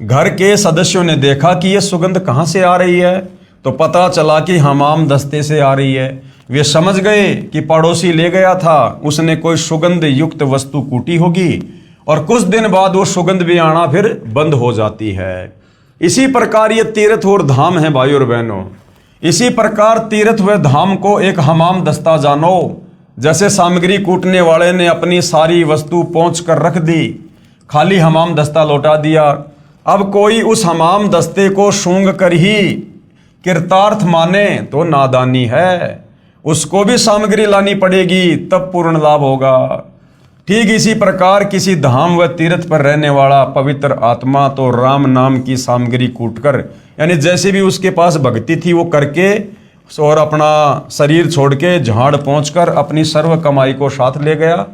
घर के सदस्यों ने देखा कि यह सुगंध कहाँ से आ रही है, तो पता चला कि हमाम दस्ते से आ रही है। वे समझ गए कि पड़ोसी ले गया था, उसने कोई सुगंध युक्त वस्तु कूटी होगी और कुछ दिन बाद वो सुगंध भी आना फिर बंद हो जाती है। इसी प्रकार ये तीर्थ और धाम है भाई और बहनों। इसी प्रकार तीर्थ व धाम को एक हमाम दस्ता जानो। जैसे सामग्री कूटने वाले ने अपनी सारी वस्तु पहुंच कर रख दी, खाली हमाम दस्ता लौटा दिया। अब कोई उस हमाम दस्ते को सूंघ कर ही कृतार्थ माने तो नादानी है। उसको भी सामग्री लानी पड़ेगी, तब पूर्ण लाभ होगा। ठीक इसी प्रकार किसी धाम व तीर्थ पर रहने वाला पवित्र आत्मा तो राम नाम की सामग्री कूटकर, यानी जैसे भी उसके पास भक्ति थी वो करके और अपना शरीर छोड़ के झाड़ पहुंचकर अपनी सर्व कमाई को साथ ले गया।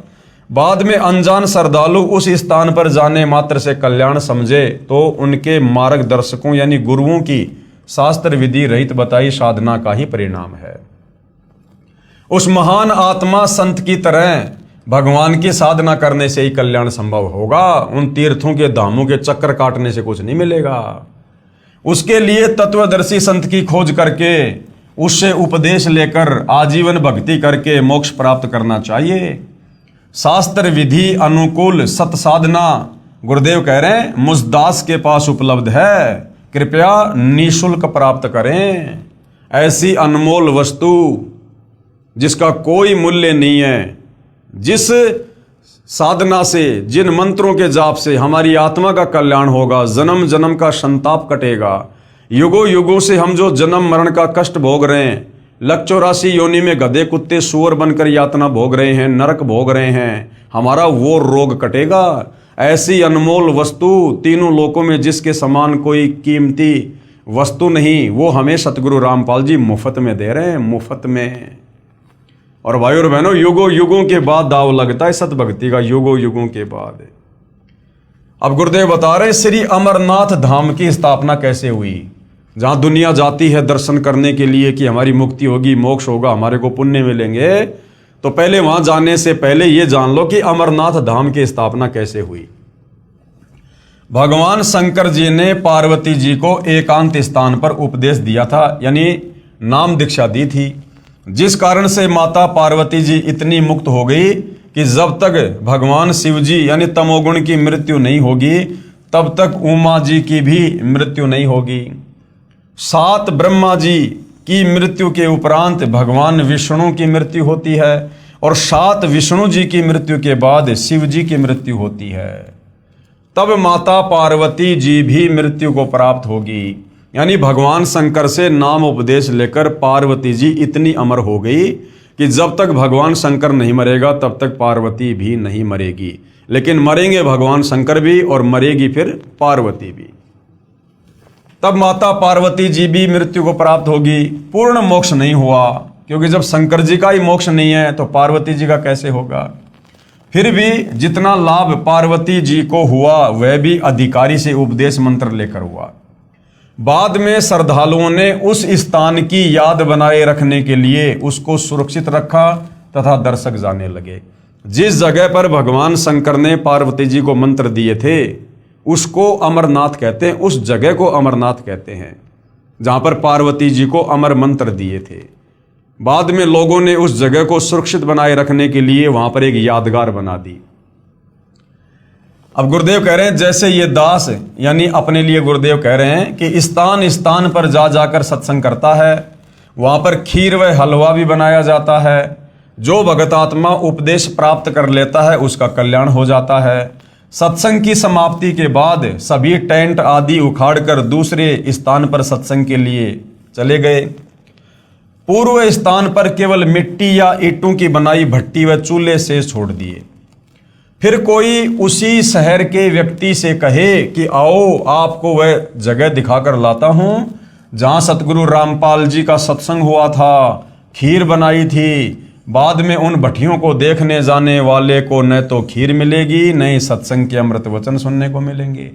बाद में अनजान श्रद्धालु उस स्थान पर जाने मात्र से कल्याण समझे तो उनके मार्गदर्शकों यानी गुरुओं की शास्त्र विधि रहित बताई साधना का ही परिणाम है। उस महान आत्मा संत की तरह भगवान की साधना करने से ही कल्याण संभव होगा। उन तीर्थों के धामों के चक्कर काटने से कुछ नहीं मिलेगा। उसके लिए तत्वदर्शी संत की खोज करके उससे उपदेश लेकर आजीवन भक्ति करके मोक्ष प्राप्त करना चाहिए। शास्त्र विधि अनुकूल सत साधना गुरुदेव कह रहे हैं मुझ दास के पास उपलब्ध है, कृपया निःशुल्क प्राप्त करें। ऐसी अनमोल वस्तु जिसका कोई मूल्य नहीं है, जिस साधना से जिन मंत्रों के जाप से हमारी आत्मा का कल्याण होगा, जन्म जन्म का संताप कटेगा। युगों युगों से हम जो जन्म मरण का कष्ट भोग रहे हैं, 184 योनि में गधे कुत्ते सूअर बनकर यातना भोग रहे हैं, नरक भोग रहे हैं, हमारा वो रोग कटेगा। ऐसी अनमोल वस्तु तीनों लोकों में जिसके समान कोई कीमती वस्तु नहीं, वो हमें सतगुरु रामपाल जी मुफ्त में दे रहे हैं, मुफ्त में। और भाई और बहनों, युगों युगों के बाद दाव लगता है सत भक्ति का, युगों युगों के बाद। अब गुरुदेव बता रहे श्री अमरनाथ धाम की स्थापना कैसे हुई, जहां दुनिया जाती है दर्शन करने के लिए कि हमारी मुक्ति होगी, मोक्ष होगा, हमारे को पुण्य मिलेंगे। तो पहले वहां जाने से पहले ये जान लो कि अमरनाथ धाम की स्थापना कैसे हुई। भगवान शंकर जी ने पार्वती जी को एकांत स्थान पर उपदेश दिया था, यानी नाम दीक्षा दी थी, जिस कारण से माता पार्वती जी इतनी मुक्त हो गई कि जब तक भगवान शिव जी यानी तमोगुण की मृत्यु नहीं होगी तब तक उमा जी की भी मृत्यु नहीं होगी। 7 ब्रह्मा जी की मृत्यु के उपरांत भगवान विष्णु की मृत्यु होती है और 7 विष्णु जी की मृत्यु के बाद शिव जी की मृत्यु होती है। तब माता पार्वती जी भी मृत्यु को प्राप्त होगी। यानी भगवान शंकर से नाम उपदेश लेकर पार्वती जी इतनी अमर हो गई कि जब तक भगवान शंकर नहीं मरेगा तब तक पार्वती भी नहीं मरेगी। लेकिन मरेंगे भगवान शंकर भी और मरेगी फिर पार्वती भी। तब माता पार्वती जी भी मृत्यु को प्राप्त होगी। पूर्ण मोक्ष नहीं हुआ, क्योंकि जब शंकर जी का ही मोक्ष नहीं है तो पार्वती जी का कैसे होगा। फिर भी जितना लाभ पार्वती जी को हुआ वह भी अधिकारी से उपदेश मंत्र लेकर हुआ। बाद में श्रद्धालुओं ने उस स्थान की याद बनाए रखने के लिए उसको सुरक्षित रखा तथा दर्शक जाने लगे। जिस जगह पर भगवान शंकर ने पार्वती जी को मंत्र दिए थे उसको अमरनाथ कहते हैं, उस जगह को अमरनाथ कहते हैं जहां पर पार्वती जी को अमर मंत्र दिए थे। बाद में लोगों ने उस जगह को सुरक्षित बनाए रखने के लिए वहां पर एक यादगार बना दी। अब गुरुदेव कह रहे हैं जैसे ये दास, यानी अपने लिए गुरुदेव कह रहे हैं कि स्थान स्थान पर जा जाकर सत्संग करता है, वहां पर खीर व हलवा भी बनाया जाता है। जो भगत आत्मा उपदेश प्राप्त कर लेता है उसका कल्याण हो जाता है। सत्संग की समाप्ति के बाद सभी टेंट आदि उखाड़कर दूसरे स्थान पर सत्संग के लिए चले गए। पूर्व स्थान पर केवल मिट्टी या ईंटों की बनाई भट्टी व चूल्हे से छोड़ दिए। फिर कोई उसी शहर के व्यक्ति से कहे कि आओ आपको वह जगह दिखाकर लाता हूं जहां सतगुरु रामपाल जी का सत्संग हुआ था, खीर बनाई थी। बाद में उन भट्टियों को देखने जाने वाले को न तो खीर मिलेगी, न ही सत्संग के अमृत वचन सुनने को मिलेंगे,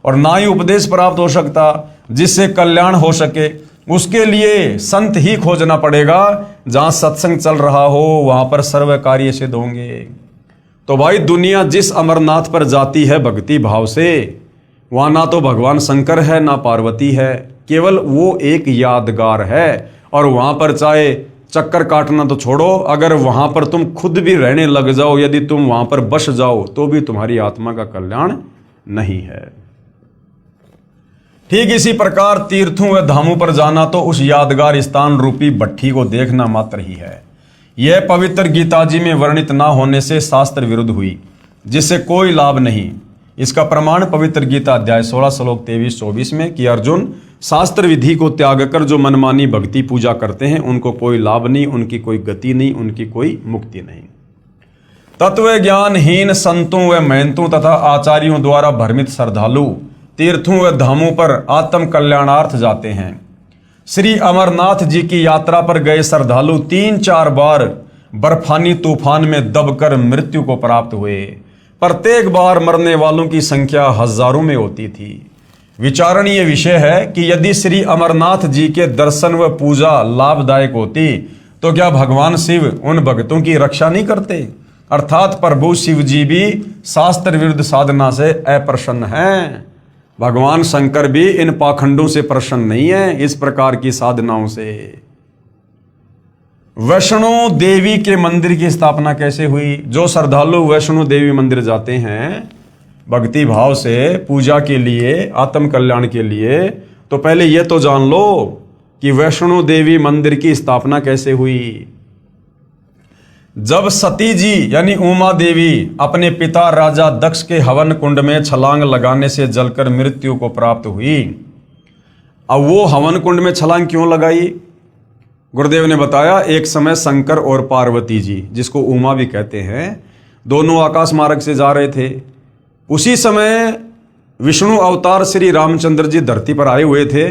और ना ही उपदेश प्राप्त हो सकता जिससे कल्याण हो सके। उसके लिए संत ही खोजना पड़ेगा। जहां सत्संग चल रहा हो वहां पर सर्व कार्य सिद्ध होंगे। तो भाई दुनिया जिस अमरनाथ पर जाती है भक्ति भाव से, वहां ना तो भगवान शंकर है ना पार्वती है, केवल वो एक यादगार है। और वहां पर चाहे चक्कर काटना तो छोड़ो, अगर वहां पर तुम खुद भी रहने लग जाओ, यदि तुम वहां पर बस जाओ तो भी तुम्हारी आत्मा का कल्याण नहीं है। ठीक इसी प्रकार तीर्थों व धामों पर जाना तो उस यादगार स्थान रूपी भट्ठी को देखना मात्र ही है। यह पवित्र गीता जी में वर्णित ना होने से शास्त्र विरुद्ध हुई, जिससे कोई लाभ नहीं। इसका प्रमाण पवित्र गीता अध्याय 16 श्लोक 23-24 में कि अर्जुन, शास्त्र विधि को त्याग कर जो मनमानी भक्ति पूजा करते हैं उनको कोई लाभ नहीं, उनकी कोई गति नहीं, उनकी कोई मुक्ति नहीं। तत्व ज्ञानहीन संतों व महंतों तथा आचार्यों द्वारा भ्रमित श्रद्धालु तीर्थों व धामों पर आत्म कल्याणार्थ जाते हैं। श्री अमरनाथ जी की यात्रा पर गए श्रद्धालु 3-4 बार बर्फानी तूफान में दबकर मृत्यु को प्राप्त हुए। प्रत्येक बार मरने वालों की संख्या हजारों में होती थी। विचारणीय विषय है कि यदि श्री अमरनाथ जी के दर्शन व पूजा लाभदायक होती तो क्या भगवान शिव उन भक्तों की रक्षा नहीं करते? अर्थात प्रभु शिव जी भी शास्त्र विरुद्ध साधना से अप्रसन्न हैं। भगवान शंकर भी इन पाखंडों से प्रसन्न नहीं है, इस प्रकार की साधनाओं से। वैष्णो देवी के मंदिर की स्थापना कैसे हुई? जो श्रद्धालु वैष्णो देवी मंदिर जाते हैं भक्ति भाव से पूजा के लिए, आत्म कल्याण के लिए, तो पहले यह तो जान लो कि वैष्णो देवी मंदिर की स्थापना कैसे हुई। जब सती जी यानी उमा देवी अपने पिता राजा दक्ष के हवन कुंड में छलांग लगाने से जलकर मृत्यु को प्राप्त हुई। अब वो हवन कुंड में छलांग क्यों लगाई? गुरुदेव ने बताया, एक समय शंकर और पार्वती जी, जिसको उमा भी कहते हैं, दोनों आकाश मार्ग से जा रहे थे। उसी समय विष्णु अवतार श्री रामचंद्र जी धरती पर आए हुए थे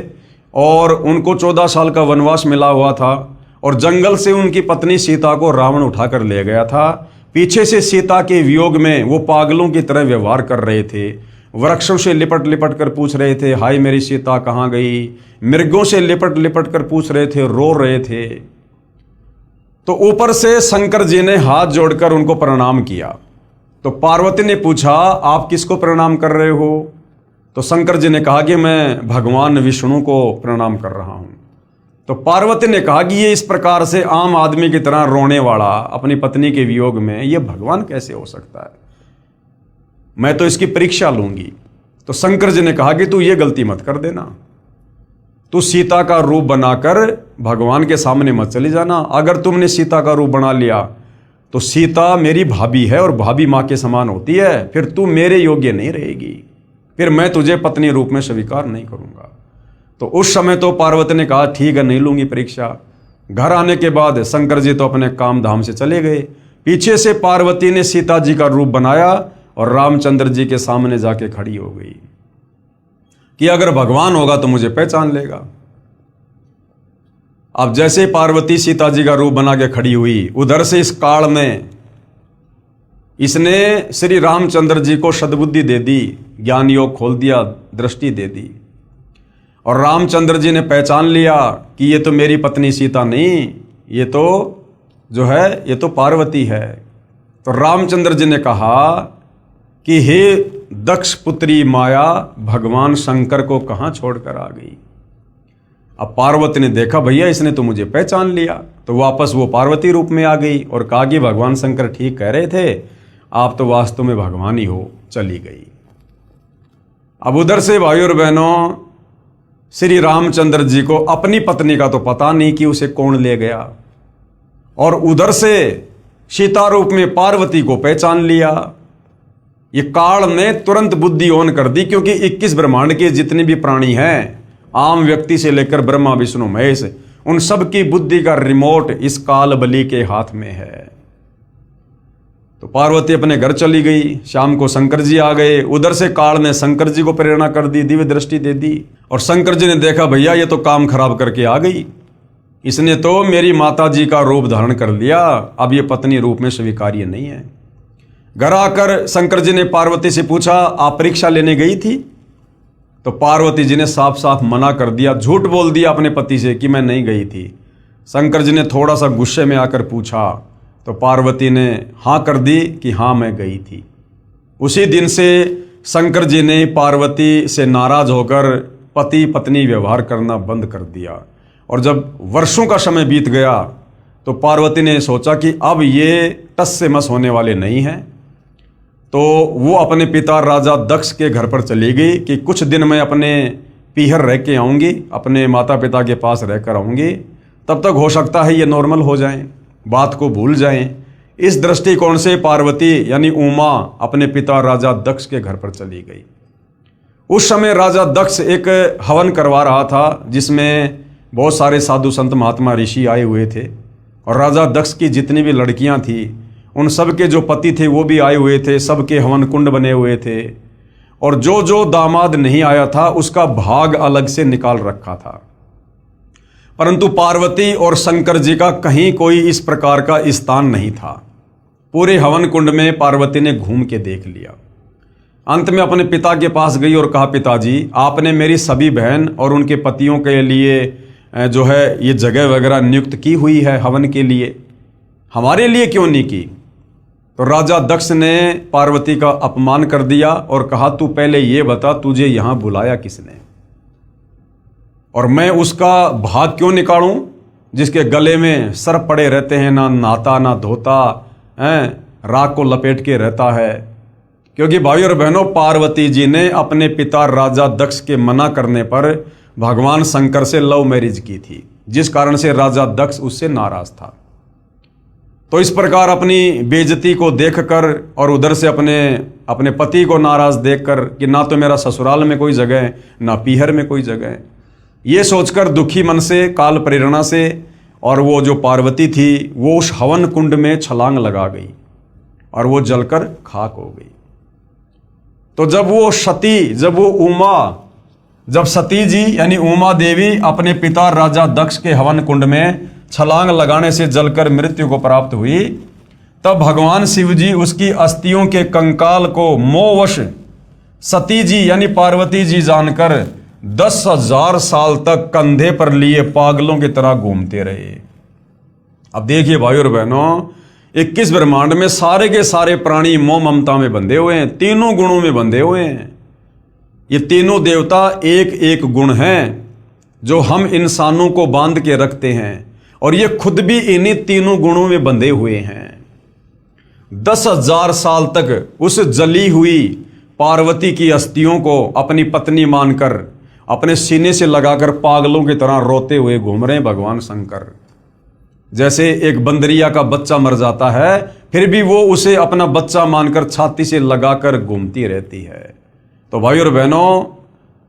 और उनको 14 साल का वनवास मिला हुआ था, और जंगल से उनकी पत्नी सीता को रावण उठाकर ले गया था। पीछे से सीता के वियोग में वो पागलों की तरह व्यवहार कर रहे थे। वृक्षों से लिपट लिपट कर पूछ रहे थे, हाय मेरी सीता कहाँ गई? मृगों से लिपट लिपट कर पूछ रहे थे, रो रहे थे। तो ऊपर से शंकर जी ने हाथ जोड़कर उनको प्रणाम किया। तो पार्वती ने पूछा, आप किसको प्रणाम कर रहे हो? तो शंकर जी ने कहा कि मैं भगवान विष्णु को प्रणाम कर रहा हूं। तो पार्वती ने कहा कि ये इस प्रकार से आम आदमी की तरह रोने वाला अपनी पत्नी के वियोग में, ये भगवान कैसे हो सकता है? मैं तो इसकी परीक्षा लूंगी। तो शंकर जी ने कहा कि तू ये गलती मत कर देना, तू सीता का रूप बनाकर भगवान के सामने मत चली जाना। अगर तुमने सीता का रूप बना लिया तो सीता मेरी भाभी है और भाभी माँ के समान होती है, फिर तू मेरे योग्य नहीं रहेगी, फिर मैं तुझे पत्नी रूप में स्वीकार नहीं करूंगा। तो उस समय तो पार्वती ने कहा ठीक है, नहीं लूंगी परीक्षा। घर आने के बाद शंकर जी तो अपने काम धाम से चले गए। पीछे से पार्वती ने सीता जी का रूप बनाया और रामचंद्र जी के सामने जाके खड़ी हो गई कि अगर भगवान होगा तो मुझे पहचान लेगा। अब जैसे पार्वती सीता जी का रूप बना के खड़ी हुई, उधर से इस काल में इसने श्री रामचंद्र जी को सद्बुद्धि दे दी, ज्ञान योग खोल दिया, दृष्टि दे दी, और रामचंद्र जी ने पहचान लिया कि ये तो मेरी पत्नी सीता नहीं, ये तो जो है ये तो पार्वती है। तो रामचंद्र जी ने कहा कि हे दक्ष पुत्री माया, भगवान शंकर को कहाँ छोड़कर आ गई? अब पार्वती ने देखा भैया इसने तो मुझे पहचान लिया, तो वापस वो पार्वती रूप में आ गई और कहा कि भगवान शंकर ठीक कह रहे थे, आप तो वास्तव में भगवान ही हो। चली गई। अब उधर से भाई और बहनों, श्री रामचंद्र जी को अपनी पत्नी का तो पता नहीं कि उसे कौन ले गया, और उधर से सीता रूप में पार्वती को पहचान लिया। ये काल ने तुरंत बुद्धि ऑन कर दी, क्योंकि 21 ब्रह्मांड के जितने भी प्राणी हैं, आम व्यक्ति से लेकर ब्रह्मा विष्णु महेश, उन सब की बुद्धि का रिमोट इस काल बलि के हाथ में है। तो पार्वती अपने घर चली गई, शाम को शंकर जी आ गए। उधर से काल ने शंकर जी को प्रेरणा कर दी, दिव्य दृष्टि दे दी, और शंकर जी ने देखा भैया ये तो काम खराब करके आ गई, इसने तो मेरी माता जी का रूप धारण कर लिया, अब ये पत्नी रूप में स्वीकार्य नहीं है। घर आकर शंकर जी ने पार्वती से पूछा, आप परीक्षा लेने गई थी? तो पार्वती जी ने साफ साफ मना कर दिया, झूठ बोल दिया अपने पति से कि मैं नहीं गई थी। शंकर जी ने थोड़ा सा गुस्से में आकर पूछा, तो पार्वती ने हाँ कर दी कि हाँ मैं गई थी। उसी दिन से शंकर जी ने पार्वती से नाराज होकर पति पत्नी व्यवहार करना बंद कर दिया। और जब वर्षों का समय बीत गया तो पार्वती ने सोचा कि अब ये टस से मस होने वाले नहीं हैं, तो वो अपने पिता राजा दक्ष के घर पर चली गई कि कुछ दिन मैं अपने पीहर रह के आऊँगी, अपने माता पिता के पास रहकर आऊँगी, तब तक हो सकता है ये नॉर्मल हो जाएं, बात को भूल जाएं। इस दृष्टिकोण से पार्वती यानी उमा अपने पिता राजा दक्ष के घर पर चली गई। उस समय राजा दक्ष एक हवन करवा रहा था, जिसमें बहुत सारे साधु संत महात्मा ऋषि आए हुए थे, और राजा दक्ष की जितनी भी लड़कियां थी उन सब के जो पति थे वो भी आए हुए थे, सबके हवन कुंड बने हुए थे, और जो जो दामाद नहीं आया था उसका भाग अलग से निकाल रखा था। परंतु पार्वती और शंकर जी का कहीं कोई इस प्रकार का स्थान नहीं था। पूरे हवन कुंड में पार्वती ने घूम के देख लिया। अंत में अपने पिता के पास गई और कहा, पिताजी आपने मेरी सभी बहन और उनके पतियों के लिए जो है ये जगह वगैरह नियुक्त की हुई है हवन के लिए, हमारे लिए क्यों नहीं की? तो राजा दक्ष ने पार्वती का अपमान कर दिया और कहा, तू पहले ये बता तुझे यहां बुलाया किसने, और मैं उसका भाग क्यों निकालूं जिसके गले में सर्प पड़े रहते हैं, ना नहाता ना धोता, राख को लपेट के रहता है। क्योंकि भाई और बहनों, पार्वती जी ने अपने पिता राजा दक्ष के मना करने पर भगवान शंकर से लव मैरिज की थी, जिस कारण से राजा दक्ष उससे नाराज था। तो इस प्रकार अपनी बेइज्जती को देखकर और उधर से अपने पति को नाराज देखकर कि ना तो मेरा ससुराल में कोई जगह है, ना पीहर में कोई जगह है, ये सोचकर दुखी मन से काल प्रेरणा से और वो जो पार्वती थी वो उस हवन कुंड में छलांग लगा गई और वो जलकर खाक हो गई। तो जब सती जी यानी उमा देवी अपने पिता राजा दक्ष के हवन कुंड में छलांग लगाने से जलकर मृत्यु को प्राप्त हुई, तब भगवान शिव जी उसकी अस्थियों के कंकाल को मोहवश सती जी यानी पार्वती जी जानकर 10,000 साल तक कंधे पर लिए पागलों की तरह घूमते रहे। अब देखिए भाई और बहनों, 21 ब्रह्मांड में सारे के सारे प्राणी मोह ममता में बंधे हुए हैं, तीनों गुणों में बंधे हुए हैं। ये तीनों देवता एक एक गुण हैं जो हम इंसानों को बांध के रखते हैं, और ये खुद भी इन्हीं तीनों गुणों में बंधे हुए हैं। 10,000 साल तक उस जली हुई पार्वती की अस्थियों को अपनी पत्नी मानकर अपने सीने से लगाकर पागलों की तरह रोते हुए घूम रहे हैं भगवान शंकर। जैसे एक बंदरिया का बच्चा मर जाता है फिर भी वो उसे अपना बच्चा मानकर छाती से लगाकर घूमती रहती है। तो भाई और बहनों,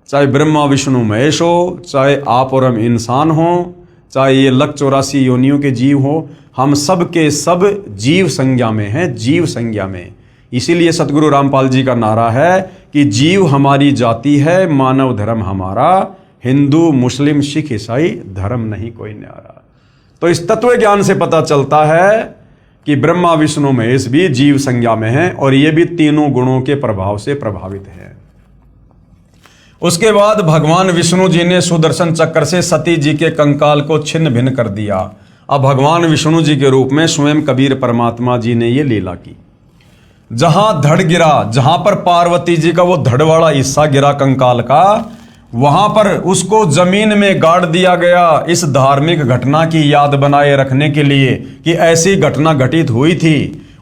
चाहे ब्रह्मा विष्णु महेश हो, चाहे आप और हम इंसान हो, चाहे ये 184 योनियों के जीव हो, हम सब के सब जीव संज्ञा में हैं, जीव संज्ञा में। इसीलिए सतगुरु रामपाल जी का नारा है कि जीव हमारी जाति है, मानव धर्म हमारा, हिंदू मुस्लिम सिख ईसाई धर्म नहीं कोई न्यारा। तो इस तत्व ज्ञान से पता चलता है कि ब्रह्मा विष्णु महेश भी जीव संज्ञा में हैं और ये भी तीनों गुणों के प्रभाव से प्रभावित हैं। उसके बाद भगवान विष्णु जी ने सुदर्शन चक्र से सती जी के कंकाल को छिन्न भिन्न कर दिया। अब भगवान विष्णु जी के रूप में स्वयं कबीर परमात्मा जी ने ये लीला की। जहां धड़ गिरा, जहां पर पार्वती जी का वो धड़ वाला हिस्सा गिरा कंकाल का, वहां पर उसको जमीन में गाड़ दिया गया इस धार्मिक घटना की याद बनाए रखने के लिए कि ऐसी घटना घटित हुई थी।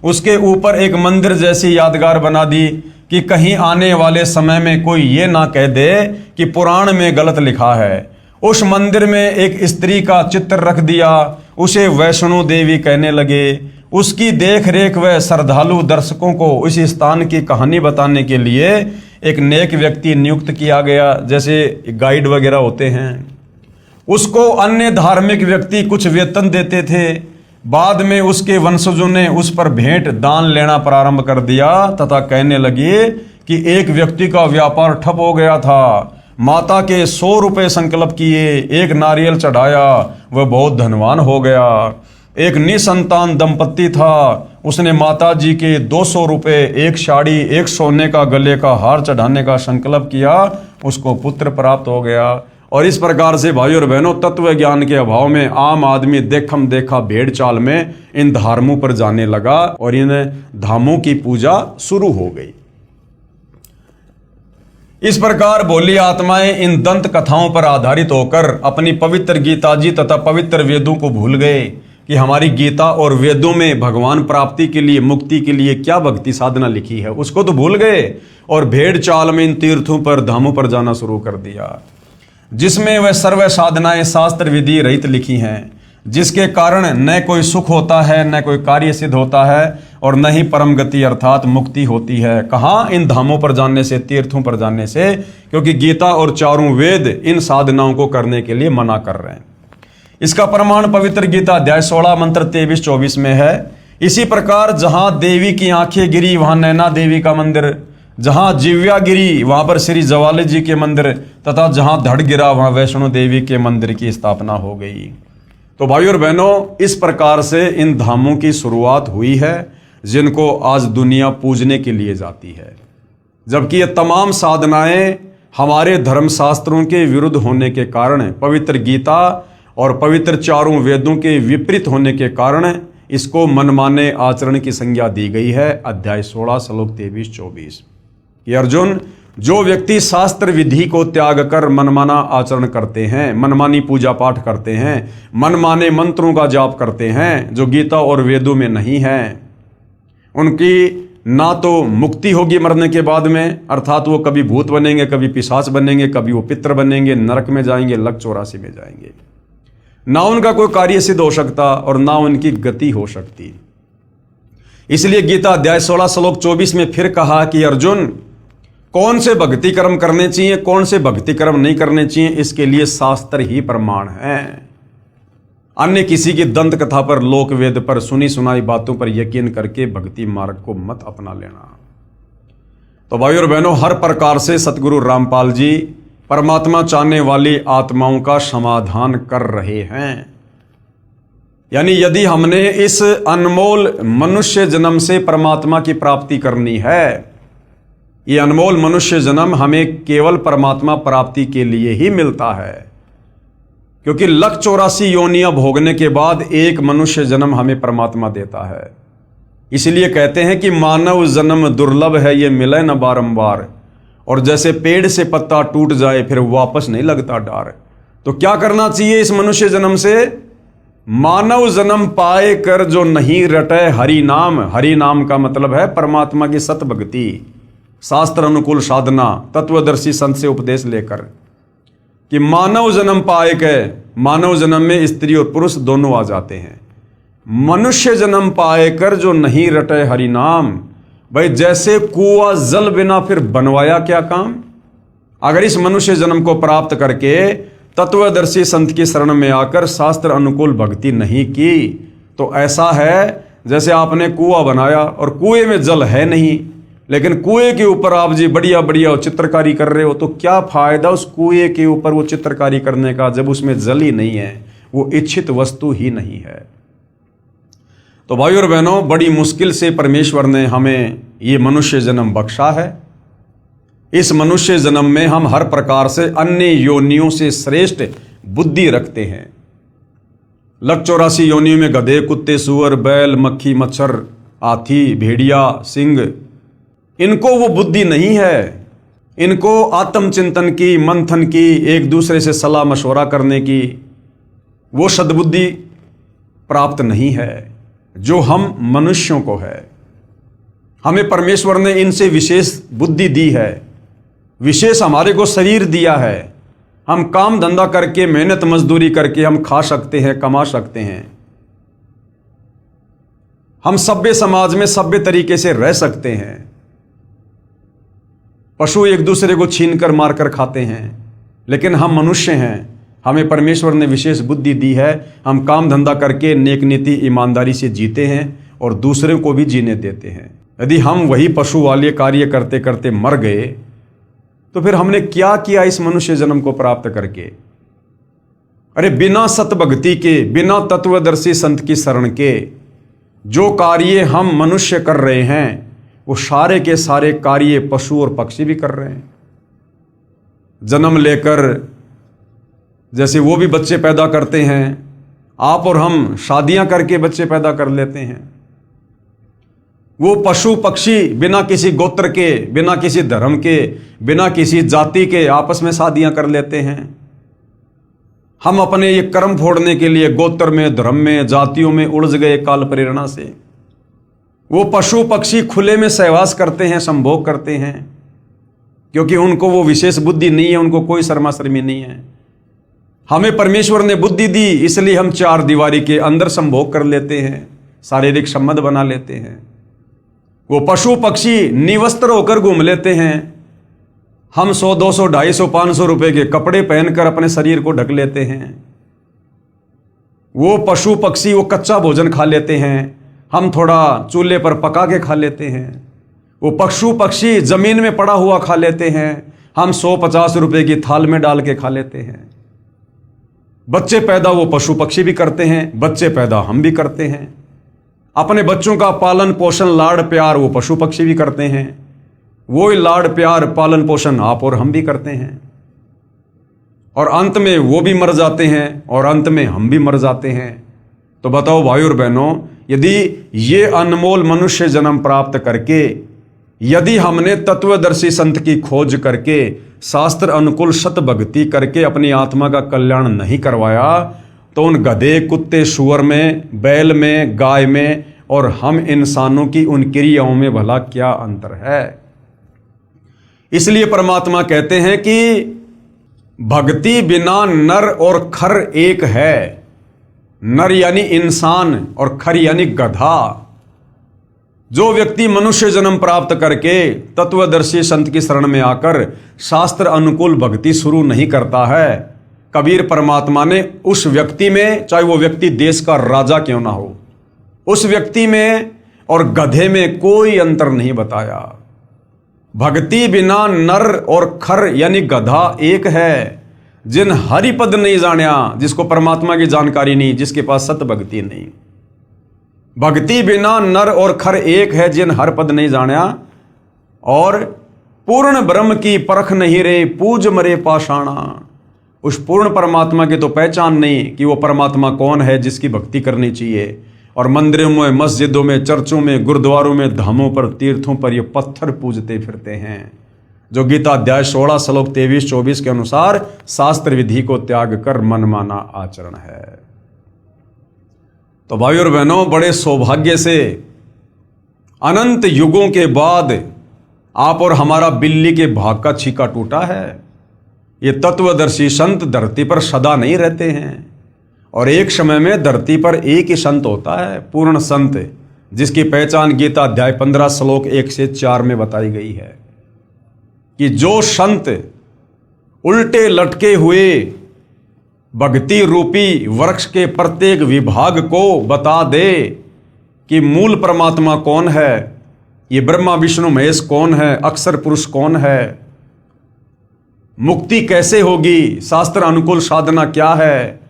उसके ऊपर एक मंदिर जैसी यादगार बना दी कि कहीं आने वाले समय में कोई ये ना कह दे कि पुराण में गलत लिखा है। उस मंदिर में एक स्त्री का चित्र रख दिया, उसे वैष्णो देवी कहने लगे। उसकी देख रेख व श्रद्धालु दर्शकों को उस स्थान की कहानी बताने के लिए एक नेक व्यक्ति नियुक्त किया गया, जैसे गाइड वगैरह होते हैं। उसको अन्य धार्मिक व्यक्ति कुछ वेतन देते थे। बाद में उसके वंशजों ने उस पर भेंट दान लेना प्रारंभ कर दिया तथा कहने लगे कि एक व्यक्ति का व्यापार ठप हो गया था। माता के 100 रुपये संकल्प किए, एक नारियल चढ़ाया, वह बहुत धनवान हो गया। एक निसंतान दंपत्ति था, उसने माता जी के 200 रुपये, एक साड़ी, एक सोने का गले का हार चढ़ाने का संकल्प किया, उसको पुत्र प्राप्त हो गया। और इस प्रकार से भाइयों और बहनों, तत्व ज्ञान के अभाव में आम आदमी देखम देखा भेड़ चाल में इन धर्मों पर जाने लगा और इन धामों की पूजा शुरू हो गई। इस प्रकार भोली आत्माएं इन दंत कथाओं पर आधारित होकर अपनी पवित्र गीता जी तथा पवित्र वेदों को भूल गए कि हमारी गीता और वेदों में भगवान प्राप्ति के लिए, मुक्ति के लिए क्या भक्ति साधना लिखी है, उसको तो भूल गए और भेड़ चाल में इन तीर्थों पर, धामों पर जाना शुरू कर दिया, जिसमें वह सर्व साधनाएं शास्त्र विधि रहित लिखी हैं, जिसके कारण न कोई सुख होता है, न कोई कार्य सिद्ध होता है और न ही परम गति अर्थात मुक्ति होती है। कहाँ? इन धामों पर जाने से, तीर्थों पर जाने से, क्योंकि गीता और चारों वेद इन साधनाओं को करने के लिए मना कर रहे हैं। इसका प्रमाण पवित्र गीता अध्याय 16 मंत्र 23-24 में है। इसी प्रकार जहां देवी की आंखें गिरी वहां नैना देवी का मंदिर, जहां जिव्या गिरी वहां पर श्री जवाली जी के मंदिर तथा जहां धड़ गिरा वहां वैष्णो देवी के मंदिर की स्थापना हो गई। तो भाइयों और बहनों, इस प्रकार से इन धामों की शुरुआत हुई है जिनको आज दुनिया पूजने के लिए जाती है, जबकि ये तमाम साधनाएं हमारे धर्मशास्त्रों के विरुद्ध होने के कारण, पवित्र गीता और पवित्र चारों वेदों के विपरीत होने के कारण इसको मनमाने आचरण की संज्ञा दी गई है। अध्याय 16 श्लोक 23-24 कि अर्जुन, जो व्यक्ति शास्त्र विधि को त्याग कर मनमाना आचरण करते हैं, मनमानी पूजा पाठ करते हैं, मनमाने मंत्रों का जाप करते हैं जो गीता और वेदों में नहीं है, उनकी ना तो मुक्ति होगी मरने के बाद में, अर्थात वो कभी भूत बनेंगे, कभी पिशाच बनेंगे, कभी वो पितर बनेंगे, नरक में जाएंगे, लक 84 में जाएंगे। ना उनका कोई कार्य सिद्ध हो सकता और ना उनकी गति हो सकती। इसलिए गीता अध्याय 16 श्लोक 24 में फिर कहा कि अर्जुन, कौन से भक्ति कर्म करने चाहिए, कौन से भक्ति कर्म नहीं करने चाहिए, इसके लिए शास्त्र ही प्रमाण है। अन्य किसी की दंत कथा पर, लोक वेद पर, सुनी सुनाई बातों पर यकीन करके भक्ति मार्ग को मत अपना लेना। तो भाइयों और बहनों, हर प्रकार से सतगुरु रामपाल जी परमात्मा चाहने वाली आत्माओं का समाधान कर रहे हैं। यानी यदि हमने इस अनमोल मनुष्य जन्म से परमात्मा की प्राप्ति करनी है, ये अनमोल मनुष्य जन्म हमें केवल परमात्मा प्राप्ति के लिए ही मिलता है, क्योंकि लक 84 योनियां भोगने के बाद एक मनुष्य जन्म हमें परमात्मा देता है। इसलिए कहते हैं कि मानव जन्म दुर्लभ है, ये मिले न बारंबार, और जैसे पेड़ से पत्ता टूट जाए फिर वापस नहीं लगता डार। तो क्या करना चाहिए इस मनुष्य जन्म से? मानव जन्म पाए कर जो नहीं रटे हरि नाम। हरि नाम का मतलब है परमात्मा की सत भक्ति, शास्त्र अनुकूल साधना, तत्वदर्शी संत से उपदेश लेकर, कि मानव जन्म पाए के, मानव जन्म में स्त्री और पुरुष दोनों आ जाते हैं। मनुष्य जन्म पाए कर जो नहीं रटे हरि नाम। भाई जैसे कुआं जल बिना फिर बनवाया क्या काम। अगर इस मनुष्य जन्म को प्राप्त करके तत्वदर्शी संत की शरण में आकर शास्त्र अनुकूल भक्ति नहीं की तो ऐसा है जैसे आपने कुआं बनाया और कुएं में जल है नहीं, लेकिन कुएं के ऊपर आप जी बढ़िया बढ़िया चित्रकारी कर रहे हो, तो क्या फायदा उस कुएं के ऊपर वो चित्रकारी करने का जब उसमें जल ही नहीं है, वो इच्छित वस्तु ही नहीं है। तो भाइयों और बहनों, बड़ी मुश्किल से परमेश्वर ने हमें ये मनुष्य जन्म बख्शा है। इस मनुष्य जन्म में हम हर प्रकार से अन्य योनियों से श्रेष्ठ बुद्धि रखते हैं। लक 84 योनियों में गधे, कुत्ते, सुअर, बैल, मक्खी, मच्छर, हाथी, भेड़िया, सिंह, इनको वो बुद्धि नहीं है। इनको आत्मचिंतन की, मंथन की, एक दूसरे से सलाह मशवरा करने की वो सद्बुद्धि प्राप्त नहीं है जो हम मनुष्यों को है। हमें परमेश्वर ने इनसे विशेष बुद्धि दी है, विशेष हमारे को शरीर दिया है। हम काम धंधा करके, मेहनत मजदूरी करके हम खा सकते हैं, कमा सकते हैं। हम सभ्य समाज में सभ्य तरीके से रह सकते हैं। पशु एक दूसरे को छीन कर मार कर खाते हैं, लेकिन हम मनुष्य हैं, हमें परमेश्वर ने विशेष बुद्धि दी है। हम काम धंधा करके नेक नीति ईमानदारी से जीते हैं और दूसरों को भी जीने देते हैं। यदि हम वही पशु वाले कार्य करते करते मर गए तो फिर हमने क्या किया इस मनुष्य जन्म को प्राप्त करके? अरे बिना सतभक्ति के, बिना तत्वदर्शी संत की शरण के जो कार्य हम मनुष्य कर रहे हैं वो सारे के सारे कार्य पशु और पक्षी भी कर रहे हैं। जन्म लेकर जैसे वो भी बच्चे पैदा करते हैं, आप और हम शादियां करके बच्चे पैदा कर लेते हैं। वो पशु पक्षी बिना किसी गोत्र के, बिना किसी धर्म के, बिना किसी जाति के आपस में शादियां कर लेते हैं। हम अपने ये कर्म फोड़ने के लिए गोत्र में, धर्म में, जातियों में उलझ गए काल प्रेरणा से। वो पशु पक्षी खुले में सहवास करते हैं, संभोग करते हैं, क्योंकि उनको वो विशेष बुद्धि नहीं है, उनको कोई शर्मा शर्मी नहीं है। हमें परमेश्वर ने बुद्धि दी, इसलिए हम चार दीवारी के अंदर संभोग कर लेते हैं, शारीरिक संबंध बना लेते हैं। वो पशु पक्षी निवस्त्र होकर घूम लेते हैं। हम 100, 200, 250, 500 रुपए के कपड़े पहनकर अपने शरीर को ढक लेते हैं। वो पशु पक्षी वो कच्चा भोजन खा लेते हैं, हम थोड़ा चूल्हे पर पका के खा लेते हैं। वो पशु पक्षी जमीन में पड़ा हुआ खा लेते हैं, हम 100-50 रुपए की थाल में डाल के खा लेते हैं। बच्चे पैदा वो पशु पक्षी भी करते हैं, बच्चे पैदा हम भी करते हैं। अपने बच्चों का पालन पोषण, लाड़ प्यार वो पशु पक्षी भी करते हैं। वो लाड़ प्यार पालन पोषण आप और हम भी करते हैं, और अंत में वो भी मर जाते हैं और अंत में हम भी मर जाते हैं। तो बताओ भाई और बहनों, यदि ये अनमोल मनुष्य जन्म प्राप्त करके, यदि हमने तत्वदर्शी संत की खोज करके, शास्त्र अनुकूल सत भक्ति करके अपनी आत्मा का कल्याण नहीं करवाया, तो उन गधे, कुत्ते, सुअर में, बैल में, गाय में और हम इंसानों की उन क्रियाओं में भला क्या अंतर है? इसलिए परमात्मा कहते हैं कि भक्ति बिना नर और खर एक है। नर यानी इंसान और खर यानी गधा। जो व्यक्ति मनुष्य जन्म प्राप्त करके तत्वदर्शी संत की शरण में आकर शास्त्र अनुकूल भक्ति शुरू नहीं करता है, कबीर परमात्मा ने उस व्यक्ति में, चाहे वो व्यक्ति देश का राजा क्यों ना हो, उस व्यक्ति में और गधे में कोई अंतर नहीं बताया। भक्ति बिना नर और खर यानी गधा एक है। जिन हरिपद नहीं जानिया, जिसको परमात्मा की जानकारी नहीं, जिसके पास सत भक्ति नहीं। भक्ति बिना नर और खर एक है, जिन हरिपद नहीं जानिया, और पूर्ण ब्रह्म की परख नहीं रे, पूज मरे पाषाणा। उस पूर्ण परमात्मा की तो पहचान नहीं कि वो परमात्मा कौन है जिसकी भक्ति करनी चाहिए। और मंदिरों में, मस्जिदों में, चर्चों में, गुरुद्वारों में, धामों पर, तीर्थों पर ये पत्थर पूजते फिरते हैं, जो गीता अध्याय 16 श्लोक 23-24 के अनुसार शास्त्र विधि को त्याग कर मनमाना आचरण है। तो भाई और बहनों, बड़े सौभाग्य से अनंत युगों के बाद आप और हमारा बिल्ली के भाग का छीका टूटा है। ये तत्वदर्शी संत धरती पर सदा नहीं रहते हैं, और एक समय में धरती पर एक ही संत होता है, पूर्ण संत, जिसकी पहचान गीता अध्याय 15 श्लोक 1 से 4 में बताई गई है कि जो संत उल्टे लटके हुए भक्ति रूपी वृक्ष के प्रत्येक विभाग को बता दे कि मूल परमात्मा कौन है, ये ब्रह्मा विष्णु महेश कौन है, अक्षर पुरुष कौन है, मुक्ति कैसे होगी, शास्त्र अनुकूल साधना क्या है,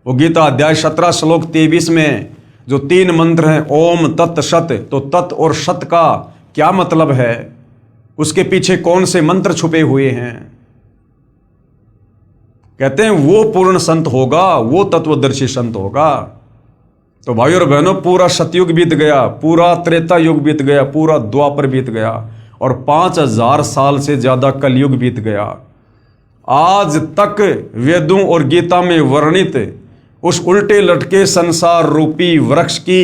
वो गीता अध्याय 17 श्लोक 23 में जो 3 मंत्र हैं, ओम तत् सत, तो तत् और सत का क्या मतलब है, उसके पीछे कौन से मंत्र छुपे हुए हैं। कहते हैं वो पूर्ण संत होगा, वो तत्वदर्शी संत होगा। तो भाई और बहनों, पूरा सतयुग बीत गया, पूरा त्रेता युग बीत गया, पूरा द्वापर बीत गया, और 5000 साल से ज्यादा कलयुग बीत गया। आज तक वेदों और गीता में वर्णित उस उल्टे लटके संसार रूपी वृक्ष की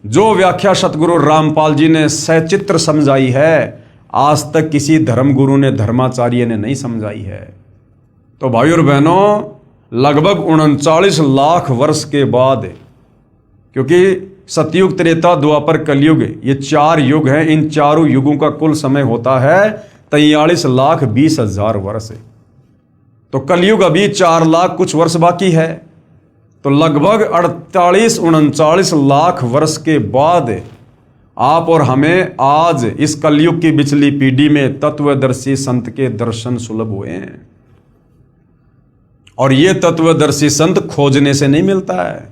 जो व्याख्या सतगुरु रामपाल जी ने सचित्र समझाई है, आज तक किसी धर्मगुरु ने, धर्माचार्य ने नहीं समझाई है। तो भाई और बहनों, लगभग 39 लाख वर्ष के बाद, क्योंकि सतयुग, त्रेता, द्वापर, कलयुग, ये 4 युग हैं, इन चारों युगों का कुल समय होता है 43,20,000 वर्ष। तो कलयुग अभी 4 लाख कुछ वर्ष बाकी है। तो लगभग 38-39 लाख वर्ष के बाद आप और हमें आज इस कलयुग की पिछली पीढ़ी में तत्वदर्शी संत के दर्शन सुलभ हुए हैं। और ये तत्वदर्शी संत खोजने से नहीं मिलता है।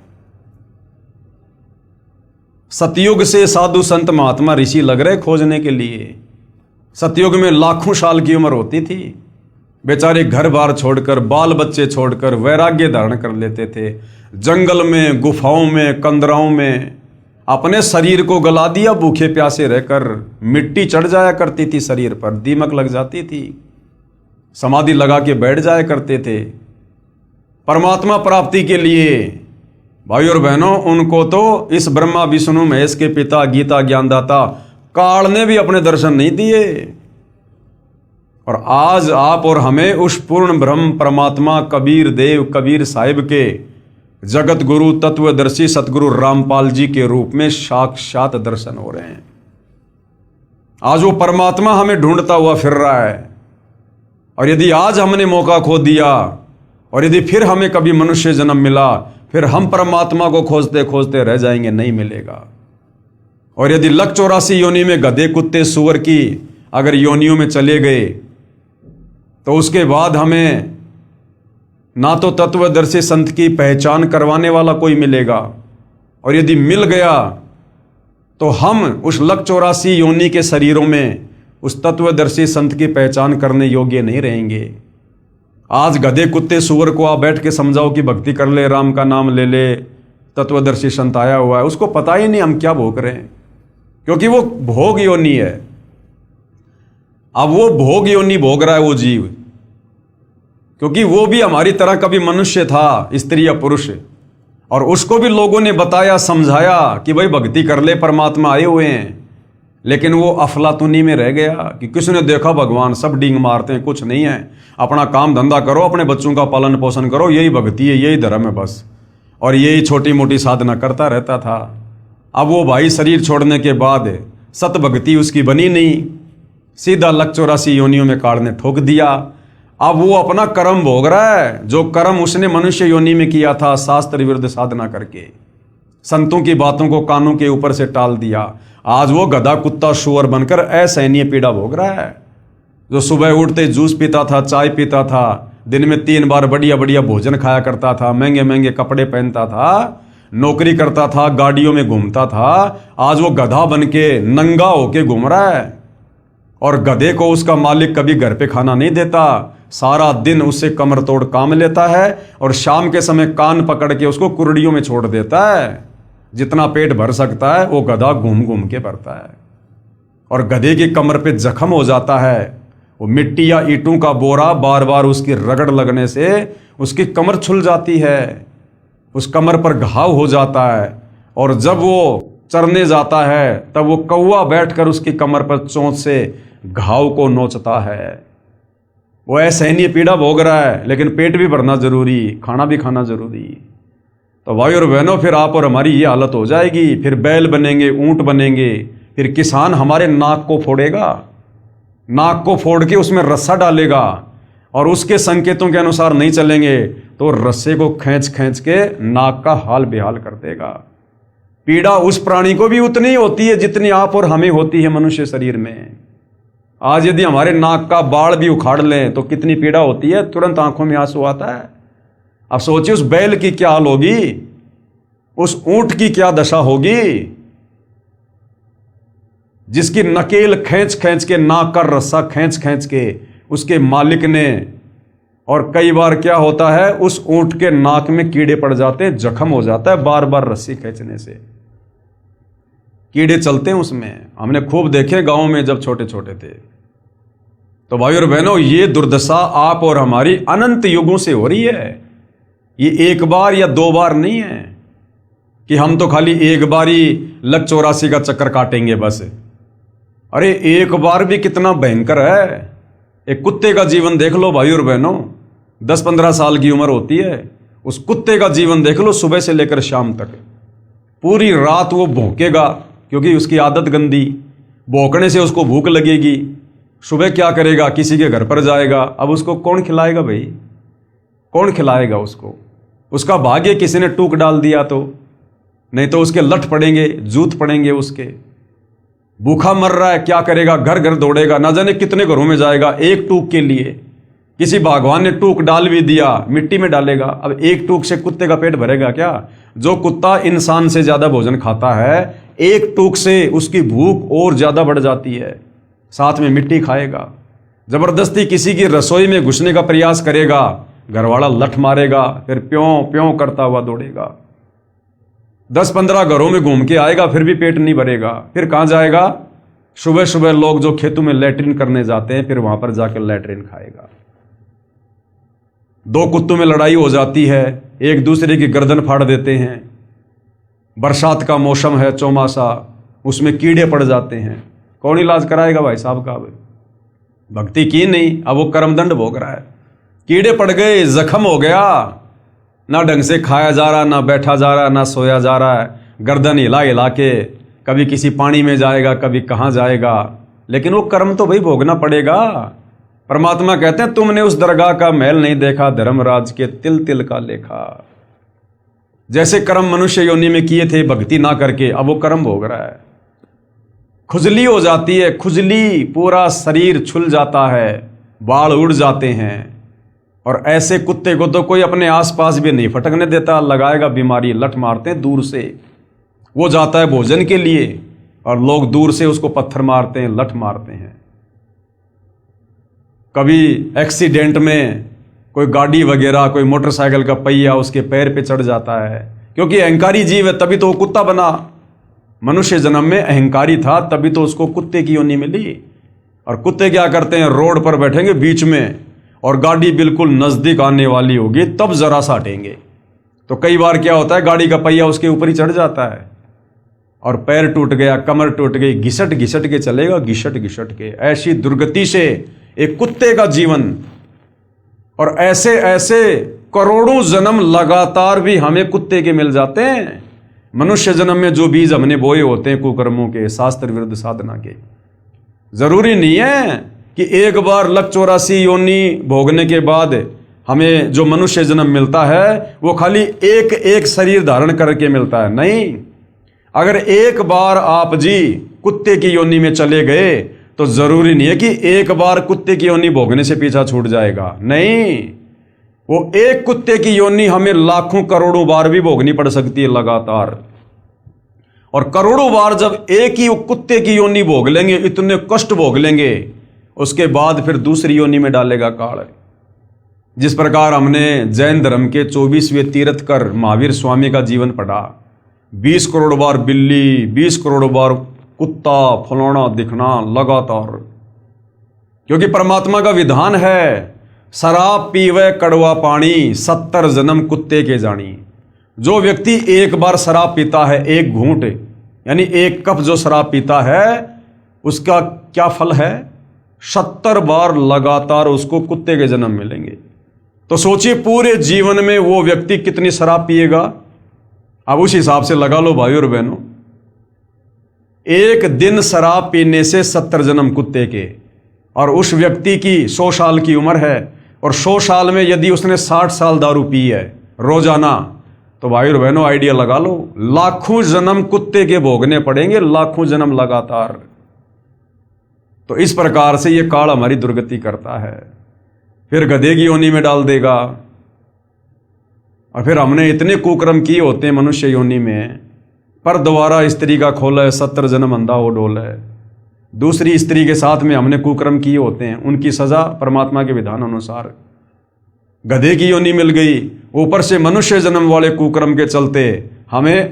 सतयुग से साधु संत महात्मा ऋषि लग रहे खोजने के लिए। सतयुग में लाखों साल की उम्र होती थी, बेचारे घर बार छोड़कर, बाल बच्चे छोड़कर वैराग्य धारण कर लेते थे। जंगल में, गुफाओं में, कंदराओं में अपने शरीर को गला दिया, भूखे प्यासे रहकर। मिट्टी चढ़ जाया करती थी शरीर पर, दीमक लग जाती थी, समाधि लगा के बैठ जाया करते थे। परमात्मा प्राप्ति के लिए भाई और बहनों, उनको तो इस ब्रह्मा विष्णु महेश के पिता, गीता ज्ञानदाता काल ने भी अपने दर्शन नहीं दिए। और आज आप और हमें उस पूर्ण ब्रह्म परमात्मा कबीर देव, कबीर साहिब के जगत गुरु तत्वदर्शी सतगुरु रामपाल जी के रूप में साक्षात दर्शन हो रहे हैं। आज वो परमात्मा हमें ढूंढता हुआ फिर रहा है। और यदि आज हमने मौका खो दिया, और यदि फिर हमें कभी मनुष्य जन्म मिला, फिर हम परमात्मा को खोजते खोजते रह जाएंगे, नहीं मिलेगा। और यदि 184 योनि में गधे, कुत्ते, सुअर की अगर योनियों में चले गए, तो उसके बाद हमें ना तो तत्वदर्शी संत की पहचान करवाने वाला कोई मिलेगा, और यदि मिल गया तो हम उस 184 योनि के शरीरों में उस तत्वदर्शी संत की पहचान करने योग्य नहीं रहेंगे। आज गधे, कुत्ते, सुअर को आप बैठ के समझाओ कि भक्ति कर ले, राम का नाम ले ले, तत्वदर्शी संत आया हुआ है, उसको पता ही नहीं हम क्या भोग रहे हैं, क्योंकि वो भोग योनि है। अब वो भोग योनि भोग रहा है वो जीव, क्योंकि वो भी हमारी तरह कभी मनुष्य था, स्त्री या पुरुष, और उसको भी लोगों ने बताया, समझाया कि भाई भक्ति कर ले, परमात्मा आए हुए हैं। लेकिन वो अफलातुनी में रह गया कि किसने देखा भगवान, सब डींग मारते हैं, कुछ नहीं है, अपना काम धंधा करो, अपने बच्चों का पालन पोषण करो, यही भक्ति है, यही धर्म है बस। और यही छोटी मोटी साधना करता रहता था। अब वो भाई शरीर छोड़ने के बाद सत भक्ति उसकी बनी नहीं, सीधा 184 योनियों में काल ने ठोक दिया। अब वो अपना कर्म भोग रहा है, जो कर्म उसने मनुष्य योनि में किया था, शास्त्र विरुद्ध साधना करके, संतों की बातों को कानों के ऊपर से टाल दिया। आज वो गधा, कुत्ता, सुअर बनकर असहनीय पीड़ा भोग रहा है। जो सुबह उठते जूस पीता था, चाय पीता था, दिन में 3 बार बढ़िया बढ़िया भोजन खाया करता था, महंगे महंगे कपड़े पहनता था, नौकरी करता था, गाड़ियों में घूमता था, आज वो गधा बन के नंगा होके घूम रहा है। और गधे को उसका मालिक कभी घर पे खाना नहीं देता, सारा दिन उससे कमर तोड़ काम लेता है, और शाम के समय कान पकड़ के उसको कुर्डियों में छोड़ देता है। जितना पेट भर सकता है वो गधा घूम घूम के भरता है। और गधे की कमर पे जख्म हो जाता है, वो मिट्टी या ईंटों का बोरा बार बार उसकी रगड़ लगने से उसकी कमर छुल जाती है, उस कमर पर घाव हो जाता है। और जब वो चरने जाता है तब वो कौवा बैठकर उसकी कमर पर चोंच से घाव को नोचता है। वो असहनीय पीड़ा भोग रहा है, लेकिन पेट भी भरना जरूरी, खाना भी खाना जरूरी। तो भाई और बहनों, फिर आप और हमारी ये हालत हो जाएगी। फिर बैल बनेंगे, ऊंट बनेंगे, फिर किसान हमारे नाक को फोड़ेगा, नाक को फोड़ के उसमें रस्सा डालेगा, और उसके संकेतों के अनुसार नहीं चलेंगे तो रस्से को खींच खींच के नाक का हाल बेहाल कर देगा। पीड़ा उस प्राणी को भी उतनी होती है जितनी आप और हमें होती है मनुष्य शरीर में। आज यदि हमारे नाक का बाल भी उखाड़ लें तो कितनी पीड़ा होती है, तुरंत आंखों में आंसू आता है। अब सोचिए उस बैल की क्या हाल होगी, उस ऊंट की क्या दशा होगी, जिसकी नकेल खींच खींच के, नाक का रस्सा खींच खींच के उसके मालिक ने। और कई बार क्या होता है, उस ऊंट के नाक में कीड़े पड़ जाते हैं, जख्म हो जाता है बार बार रस्सी खींचने से, कीड़े चलते हैं उसमें। हमने खूब देखे गांव में जब छोटे छोटे थे। तो भाई और बहनों, ये दुर्दशा आप और हमारी अनंत युगों से हो रही है। ये एक बार या 2 बार नहीं है कि हम तो खाली एक बारी लक 84 का चक्कर काटेंगे बस। अरे एक बार भी कितना भयंकर है। एक कुत्ते का जीवन देख लो भाई और बहनों, 10-15 साल की उम्र होती है, उस कुत्ते का जीवन देख लो, सुबह से लेकर शाम तक पूरी रात वो भौंकेगा क्योंकि उसकी आदत गंदी, भौंकने से उसको भूख लगेगी। सुबह क्या करेगा, किसी के घर पर जाएगा। अब उसको कौन खिलाएगा भाई, कौन खिलाएगा उसको? उसका भाग्य किसी ने टूक डाल दिया तो, नहीं तो उसके लठ पड़ेंगे, जूत पड़ेंगे उसके। भूखा मर रहा है, क्या करेगा? घर घर दौड़ेगा, ना जाने कितने घरों में जाएगा एक टूक के लिए। किसी भगवान ने टूक डाल भी दिया, मिट्टी में डालेगा। अब एक टूक से कुत्ते का पेट भरेगा क्या? जो कुत्ता इंसान से ज्यादा भोजन खाता है, एक टूक से उसकी भूख और ज्यादा बढ़ जाती है, साथ में मिट्टी खाएगा। जबरदस्ती किसी की रसोई में घुसने का प्रयास करेगा, घरवाला लठ मारेगा, फिर प्यों प्यों करता हुआ दौड़ेगा। 10-15 घरों में घूम के आएगा, फिर भी पेट नहीं भरेगा। फिर कहां जाएगा? सुबह सुबह लोग जो खेतों में लैट्रिन करने जाते हैं, फिर वहां पर जाकर लैट्रिन खाएगा। 2 कुत्तों में लड़ाई हो जाती है, एक दूसरे की गर्दन फाड़ देते हैं। बरसात का मौसम है, चौमासा, उसमें कीड़े पड़ जाते हैं। कौन इलाज कराएगा भाई साहब का? भक्ति की नहीं, अब वो कर्मदंड भोग रहा है। कीड़े पड़ गए, जख्म हो गया, ना ढंग से खाया जा रहा, ना बैठा जा रहा, ना सोया जा रहा है, गर्दन हिला हिला के कभी किसी पानी में जाएगा, कभी कहाँ जाएगा। लेकिन वो कर्म तो भाई भोगना पड़ेगा। परमात्मा कहते हैं, तुमने उस दरगाह का महल नहीं देखा, धर्मराज के तिल तिल का लेखा। जैसे कर्म मनुष्य योनि में किए थे भक्ति ना करके, अब वो कर्म भोग रहा है। खुजली हो जाती है, खुजली, पूरा शरीर छुल जाता है, बाल उड़ जाते हैं। और ऐसे कुत्ते को तो कोई अपने आसपास भी नहीं फटकने देता, लगाएगा बीमारी, लठ मारते हैं दूर से। वो जाता है भोजन के लिए और लोग दूर से उसको पत्थर मारते हैं, लठ मारते हैं। कभी एक्सीडेंट में कोई गाड़ी वगैरह, कोई मोटरसाइकिल का पहिया उसके पैर पे चढ़ जाता है, क्योंकि अहंकारी जीव है, तभी तो वो कुत्ता बना। मनुष्य जन्म में अहंकारी था, तभी तो उसको कुत्ते की योनि मिली। और कुत्ते क्या करते हैं? रोड पर बैठेंगे बीच में, और गाड़ी बिल्कुल नजदीक आने वाली होगी तब जरा सा हटेंगे। तो कई बार क्या होता है, गाड़ी का पहिया उसके ऊपर ही चढ़ जाता है और पैर टूट गया, कमर टूट गई, घिसट घिसट के चलेगा, घिसट घिसट के। ऐसी दुर्गति से एक कुत्ते का जीवन। और ऐसे ऐसे करोड़ों जन्म लगातार भी हमें कुत्ते के मिल जाते हैं। मनुष्य जन्म में जो बीज हमने बोए होते हैं कुकर्मों के, शास्त्र विरुद्ध साधना के, जरूरी नहीं है कि एक बार लक 84 योनि भोगने के बाद हमें जो मनुष्य जन्म मिलता है वो खाली एक एक शरीर धारण करके मिलता है। नहीं, अगर एक बार आप जी कुत्ते की योनि में चले गए तो जरूरी नहीं है कि एक बार कुत्ते की योनि भोगने से पीछा छूट जाएगा। नहीं, वो एक कुत्ते की योनि हमें लाखों करोड़ों बार भी भोगनी पड़ सकती है लगातार। और करोड़ों बार जब एक ही कुत्ते की योनि भोग लेंगे, इतने कष्ट भोग लेंगे, उसके बाद फिर दूसरी योनि में डालेगा काल। जिस प्रकार हमने जैन धर्म के 24वें तीर्थकर महावीर स्वामी का जीवन पढ़ा, 20 करोड़ बार बिल्ली, 20 करोड़ बार कुत्ता फलाना दिखना लगातार, क्योंकि परमात्मा का विधान है, शराब पीवे कड़वा पानी, 70 जन्म कुत्ते के जानी। जो व्यक्ति एक बार शराब पीता है, एक घूंट यानी एक कप जो शराब पीता है, उसका क्या फल है? 70 बार लगातार उसको कुत्ते के जन्म मिलेंगे। तो सोचिए पूरे जीवन में वो व्यक्ति कितनी शराब पिएगा। अब उस हिसाब से लगा लो भाई और बहनों, एक दिन शराब पीने से 70 जन्म कुत्ते के। और उस व्यक्ति की 100 साल की उम्र है, और 100 साल में यदि उसने 60 साल दारू पी है रोजाना, तो भाई और बहनों आइडिया लगा लो, लाखों जन्म कुत्ते के भोगने पड़ेंगे, लाखों जन्म लगातार। तो इस प्रकार से ये काल हमारी दुर्गति करता है। फिर गधे की योनि में डाल देगा। और फिर हमने इतने कुकर्म किए होते हैं मनुष्य योनि में, पर दोबारा स्त्री का खोला है, 70 जन्म अंधा हो डोल है। दूसरी स्त्री के साथ में हमने कुकर्म किए होते हैं, उनकी सजा परमात्मा के विधान अनुसार गधे की योनि मिल गई। ऊपर से मनुष्य जन्म वाले कुकर्म के चलते हमें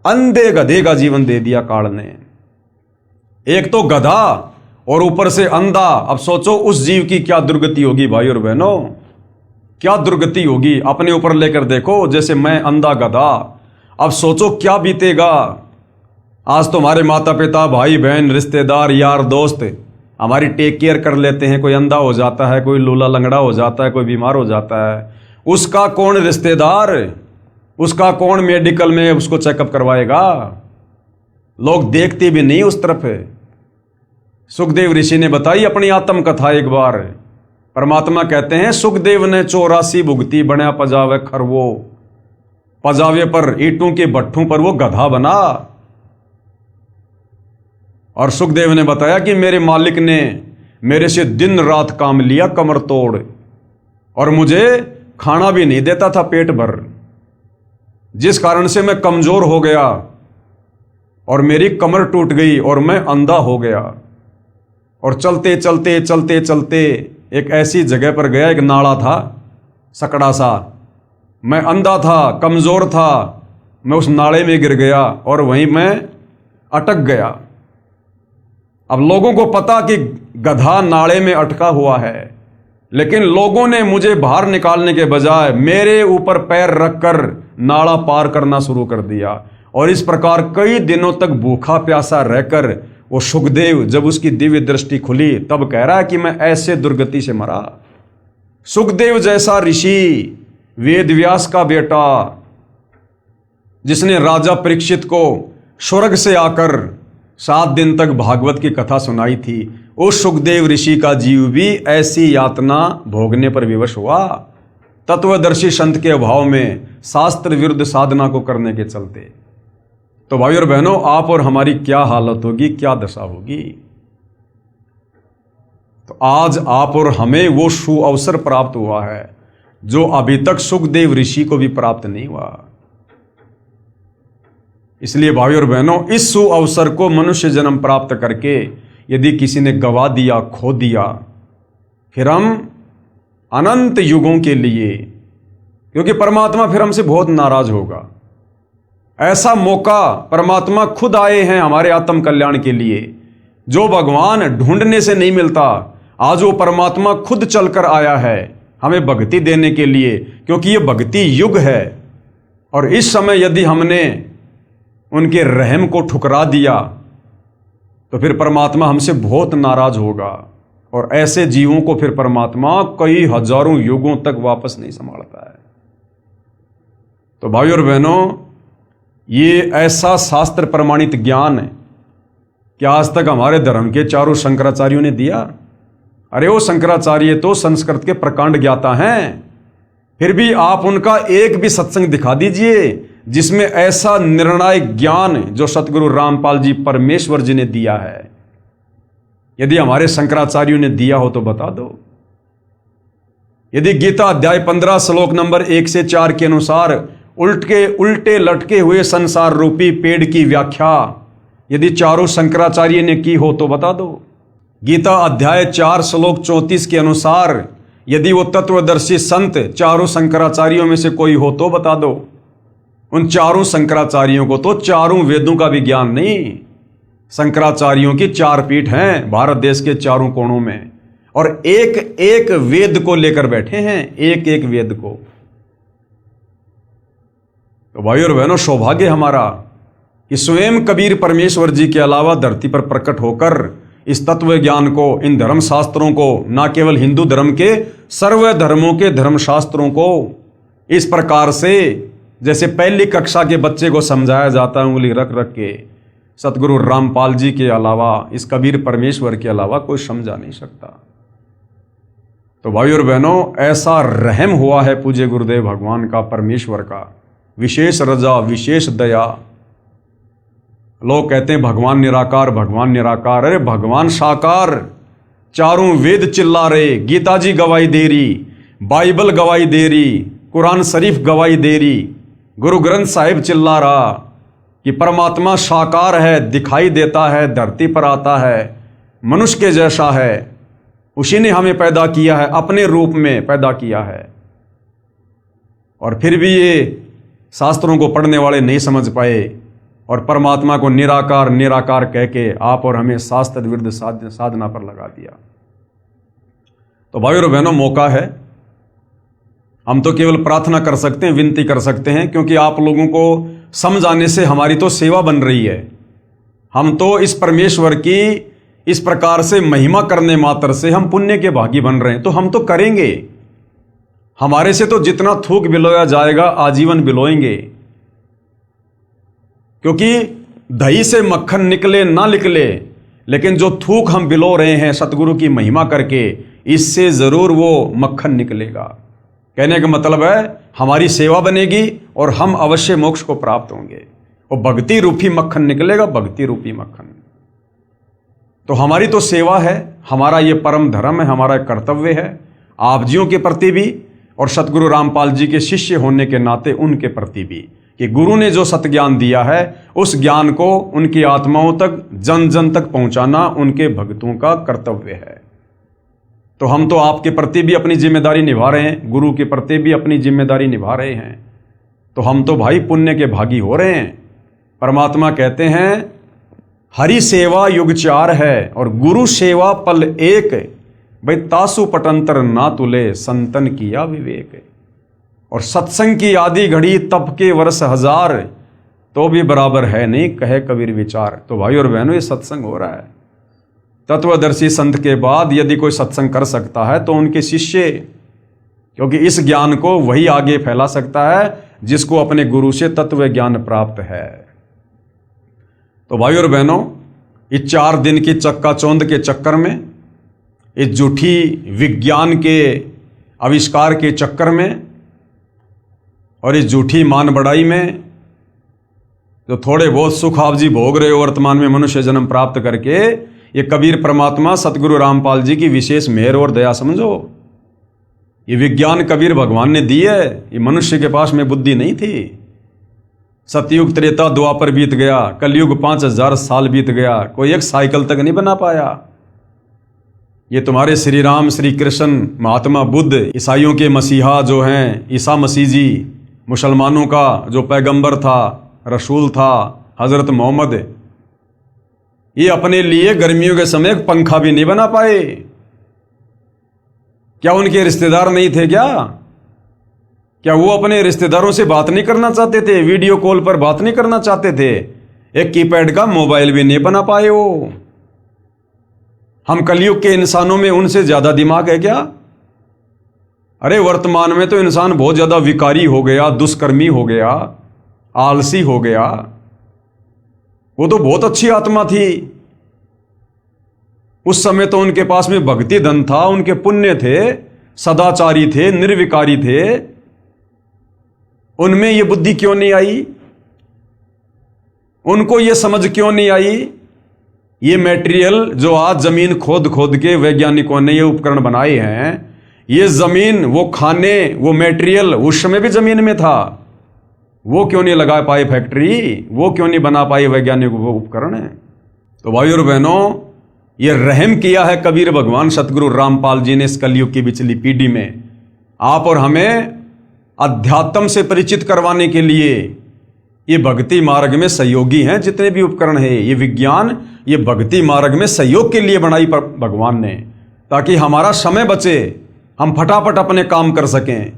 अंधे गधे का जीवन दे दिया काल ने। एक तो गधा और ऊपर से अंधा। अब सोचो उस जीव की क्या दुर्गति होगी भाई और बहनों, क्या दुर्गति होगी। अपने ऊपर लेकर देखो, जैसे मैं अंधा गधा, अब सोचो क्या बीतेगा। आज तो हमारे माता पिता, भाई बहन, रिश्तेदार, यार दोस्त हमारी टेक केयर कर लेते हैं। कोई अंधा हो जाता है, कोई लूला लंगड़ा हो जाता है, कोई बीमार हो जाता है, उसका कौन रिश्तेदार, उसका कौन मेडिकल में उसको चेकअप करवाएगा? लोग देखते भी नहीं उस तरफ है। सुखदेव ऋषि ने बताई अपनी आत्मकथा एक बार। परमात्मा कहते हैं, सुखदेव ने 84 भुगती बना पजावे खरवो, पजावे पर ईंटों के भट्ठों पर वो गधा बना। और सुखदेव ने बताया कि मेरे मालिक ने मेरे से दिन रात काम लिया कमर तोड़, और मुझे खाना भी नहीं देता था पेट भर, जिस कारण से मैं कमजोर हो गया और मेरी कमर टूट गई और मैं अंधा हो गया। और चलते चलते चलते चलते एक ऐसी जगह पर गया, एक नाला था सकड़ा सा, मैं अंधा था, कमजोर था, मैं उस नाले में गिर गया और वहीं मैं अटक गया। अब लोगों को पता कि गधा नाले में अटका हुआ है, लेकिन लोगों ने मुझे बाहर निकालने के बजाय मेरे ऊपर पैर रखकर नाला पार करना शुरू कर दिया। और इस प्रकार कई दिनों तक भूखा प्यासा रहकर वो सुखदेव, जब उसकी दिव्य दृष्टि खुली, तब कह रहा है कि मैं ऐसे दुर्गति से मरा। सुखदेव जैसा ऋषि, वेद व्यास का बेटा, जिसने राजा परीक्षित को स्वर्ग से आकर 7 दिन तक भागवत की कथा सुनाई थी, उस सुखदेव ऋषि का जीव भी ऐसी यातना भोगने पर विवश हुआ, तत्वदर्शी संत के अभाव में, शास्त्र विरुद्ध साधना को करने के चलते। तो भाई और बहनों, आप और हमारी क्या हालत होगी, क्या दशा होगी? तो आज आप और हमें वो सुअवसर प्राप्त हुआ है जो अभी तक सुखदेव ऋषि को भी प्राप्त नहीं हुआ। इसलिए भाई और बहनों, इस सुअवसर को मनुष्य जन्म प्राप्त करके यदि किसी ने गवा दिया, खो दिया, फिर हम अनंत युगों के लिए, क्योंकि परमात्मा फिर हमसे बहुत नाराज होगा। ऐसा मौका परमात्मा खुद आए हैं हमारे आत्म कल्याण के लिए, जो भगवान ढूंढने से नहीं मिलता। आज वो परमात्मा खुद चलकर आया है हमें भक्ति देने के लिए, क्योंकि ये भक्ति युग है। और इस समय यदि हमने उनके रहम को ठुकरा दिया तो फिर परमात्मा हमसे बहुत नाराज होगा, और ऐसे जीवों को फिर परमात्मा कई हजारों युगों तक वापस नहीं संभालता है। तो भाई और बहनों, ये ऐसा शास्त्र प्रमाणित ज्ञान है कि आज तक हमारे धर्म के चारों शंकराचार्यों ने दिया। अरे वो शंकराचार्य तो संस्कृत के प्रकांड ज्ञाता हैं, फिर भी आप उनका एक भी सत्संग दिखा दीजिए जिसमें ऐसा निर्णायक ज्ञान जो सतगुरु रामपाल जी परमेश्वर जी ने दिया है। यदि हमारे शंकराचार्यों ने दिया हो तो बता दो। यदि गीता अध्याय 15 श्लोक नंबर 1 से 4 के अनुसार उल्टे लटके हुए संसार रूपी पेड़ की व्याख्या यदि चारों शंकराचार्य ने की हो तो बता दो। गीता अध्याय 4 श्लोक 34 के अनुसार यदि वो तत्वदर्शी संत चारों शंकराचार्यों में से कोई हो तो बता दो। उन चारों शंकराचार्यों को तो चारों वेदों का भी ज्ञान नहीं। शंकराचार्यों की 4 पीठ हैं भारत देश के चारों कोणों में, और एक एक वेद को लेकर बैठे हैं, एक एक वेद को। तो भाई और बहनों, सौभाग्य हमारा कि स्वयं कबीर परमेश्वर जी के अलावा धरती पर प्रकट होकर इस तत्व ज्ञान को, इन धर्म शास्त्रों को, ना केवल हिंदू धर्म के, सर्व धर्मों के धर्म शास्त्रों को इस प्रकार से जैसे पहली कक्षा के बच्चे को समझाया जाता है उंगली रख रख के, सतगुरु रामपाल जी के अलावा, इस कबीर परमेश्वर के अलावा कोई समझा नहीं सकता। तो भाई और बहनों, ऐसा रहम हुआ है पूज्य गुरुदेव भगवान का, परमेश्वर का, विशेष रजा, विशेष दया। लोग कहते हैं भगवान निराकार, भगवान निराकार। अरे भगवान साकार, चारों वेद चिल्ला रहे, गीता जी गवाही दे रही, बाइबल गवाही दे रही, कुरान शरीफ गवाही दे रही, गुरु ग्रंथ साहिब चिल्ला रहा कि परमात्मा साकार है, दिखाई देता है, धरती पर आता है, मनुष्य के जैसा है, उसी ने हमें पैदा किया है, अपने रूप में पैदा किया है। और फिर भी ये शास्त्रों को पढ़ने वाले नहीं समझ पाए और परमात्मा को निराकार निराकार कह के आप और हमें शास्त्र विरुद्ध साधना पर लगा दिया। तो भाई और बहनों, मौका है, हम तो केवल प्रार्थना कर सकते हैं, विनती कर सकते हैं, क्योंकि आप लोगों को समझाने से हमारी तो सेवा बन रही है। हम तो इस परमेश्वर की इस प्रकार से महिमा करने मात्र से हम पुण्य के भागी बन रहे हैं, तो हम तो करेंगे। हमारे से तो जितना थूक बिलोया जाएगा आजीवन बिलोएंगे, क्योंकि दही से मक्खन निकले ना निकले, लेकिन जो थूक हम बिलो रहे हैं सतगुरु की महिमा करके, इससे जरूर वो मक्खन निकलेगा। कहने का मतलब है हमारी सेवा बनेगी और हम अवश्य मोक्ष को प्राप्त होंगे। वो भक्ति रूपी मक्खन निकलेगा, भक्ति रूपी मक्खन। तो हमारी तो सेवा है, हमारा ये परम धर्म है, हमारा कर्तव्य है आप जियों के प्रति भी और सतगुरु रामपाल जी के शिष्य होने के नाते उनके प्रति भी, कि गुरु ने जो सतज्ञान दिया है उस ज्ञान को उनकी आत्माओं तक, जन जन तक पहुंचाना उनके भक्तों का कर्तव्य है। तो हम तो आपके प्रति भी अपनी जिम्मेदारी निभा रहे हैं, गुरु के प्रति भी अपनी जिम्मेदारी निभा रहे हैं, तो हम तो भाई पुण्य के भागी हो रहे हैं। परमात्मा कहते हैं हरि सेवा युग 4 है और गुरु सेवा पल 1, भाई तासु पटंतर ना तुले संतन किया विवेक। और सत्संग की आदि घड़ी तप के वर्ष 1000, तो भी बराबर है नहीं कहे कबीर विचार। तो भाई और बहनों, ये सत्संग हो रहा है। तत्वदर्शी संत के बाद यदि कोई सत्संग कर सकता है तो उनके शिष्य, क्योंकि इस ज्ञान को वही आगे फैला सकता है जिसको अपने गुरु से तत्व ज्ञान प्राप्त है। तो भाई और बहनों, इस 4 दिन की चक्काचौंध के चक्कर में, इस झूठी विज्ञान के आविष्कार के चक्कर में और इस झूठी मान बढ़ाई में जो थोड़े बहुत सुख आप जी भोग रहे हो वर्तमान में मनुष्य जन्म प्राप्त करके, ये कबीर परमात्मा सतगुरु रामपाल जी की विशेष मेहर और दया समझो। ये विज्ञान कबीर भगवान ने दी है, ये मनुष्य के पास में बुद्धि नहीं थी। सतयुग त्रेता द्वापर बीत गया, कलयुग 5000 साल बीत गया, कोई एक साइकिल तक नहीं बना पाया। ये तुम्हारे श्री राम, श्री कृष्ण, महात्मा बुद्ध, ईसाइयों के मसीहा जो हैं ईसा मसीह जी, मुसलमानों का जो पैगंबर था, रसूल था हजरत मोहम्मद, ये अपने लिए गर्मियों के समय पंखा भी नहीं बना पाए। क्या उनके रिश्तेदार नहीं थे क्या वो अपने रिश्तेदारों से बात नहीं करना चाहते थे? वीडियो कॉल पर बात नहीं करना चाहते थे? एक कीपैड का मोबाइल भी नहीं बना पाए वो। हम कलयुग के इंसानों में उनसे ज्यादा दिमाग है क्या? अरे वर्तमान में तो इंसान बहुत ज्यादा विकारी हो गया, दुष्कर्मी हो गया, आलसी हो गया। वो तो बहुत अच्छी आत्मा थी। उस समय तो उनके पास में भक्ति धन था, उनके पुण्य थे, सदाचारी थे, निर्विकारी थे। उनमें ये बुद्धि क्यों नहीं आई? उनको ये समझ क्यों नहीं आई? ये मटेरियल जो आज जमीन खोद खोद के वैज्ञानिकों ने ये उपकरण बनाए हैं, ये जमीन, वो खाने, वो मटेरियल उस समय भी जमीन में था। वो क्यों नहीं लगा पाए फैक्ट्री? वो क्यों नहीं बना पाए वैज्ञानिक उपकरण? तो भाई और बहनों, ये रहम किया है कबीर भगवान सतगुरु रामपाल जी ने इस कलयुग की पिछली पीढ़ी में आप और हमें अध्यात्म से परिचित करवाने के लिए। ये भक्ति मार्ग में सहयोगी हैं जितने भी उपकरण हैं। ये विज्ञान, ये भक्ति मार्ग में सहयोग के लिए बनाई भगवान ने, ताकि हमारा समय बचे, हम फटाफट अपने काम कर सकें।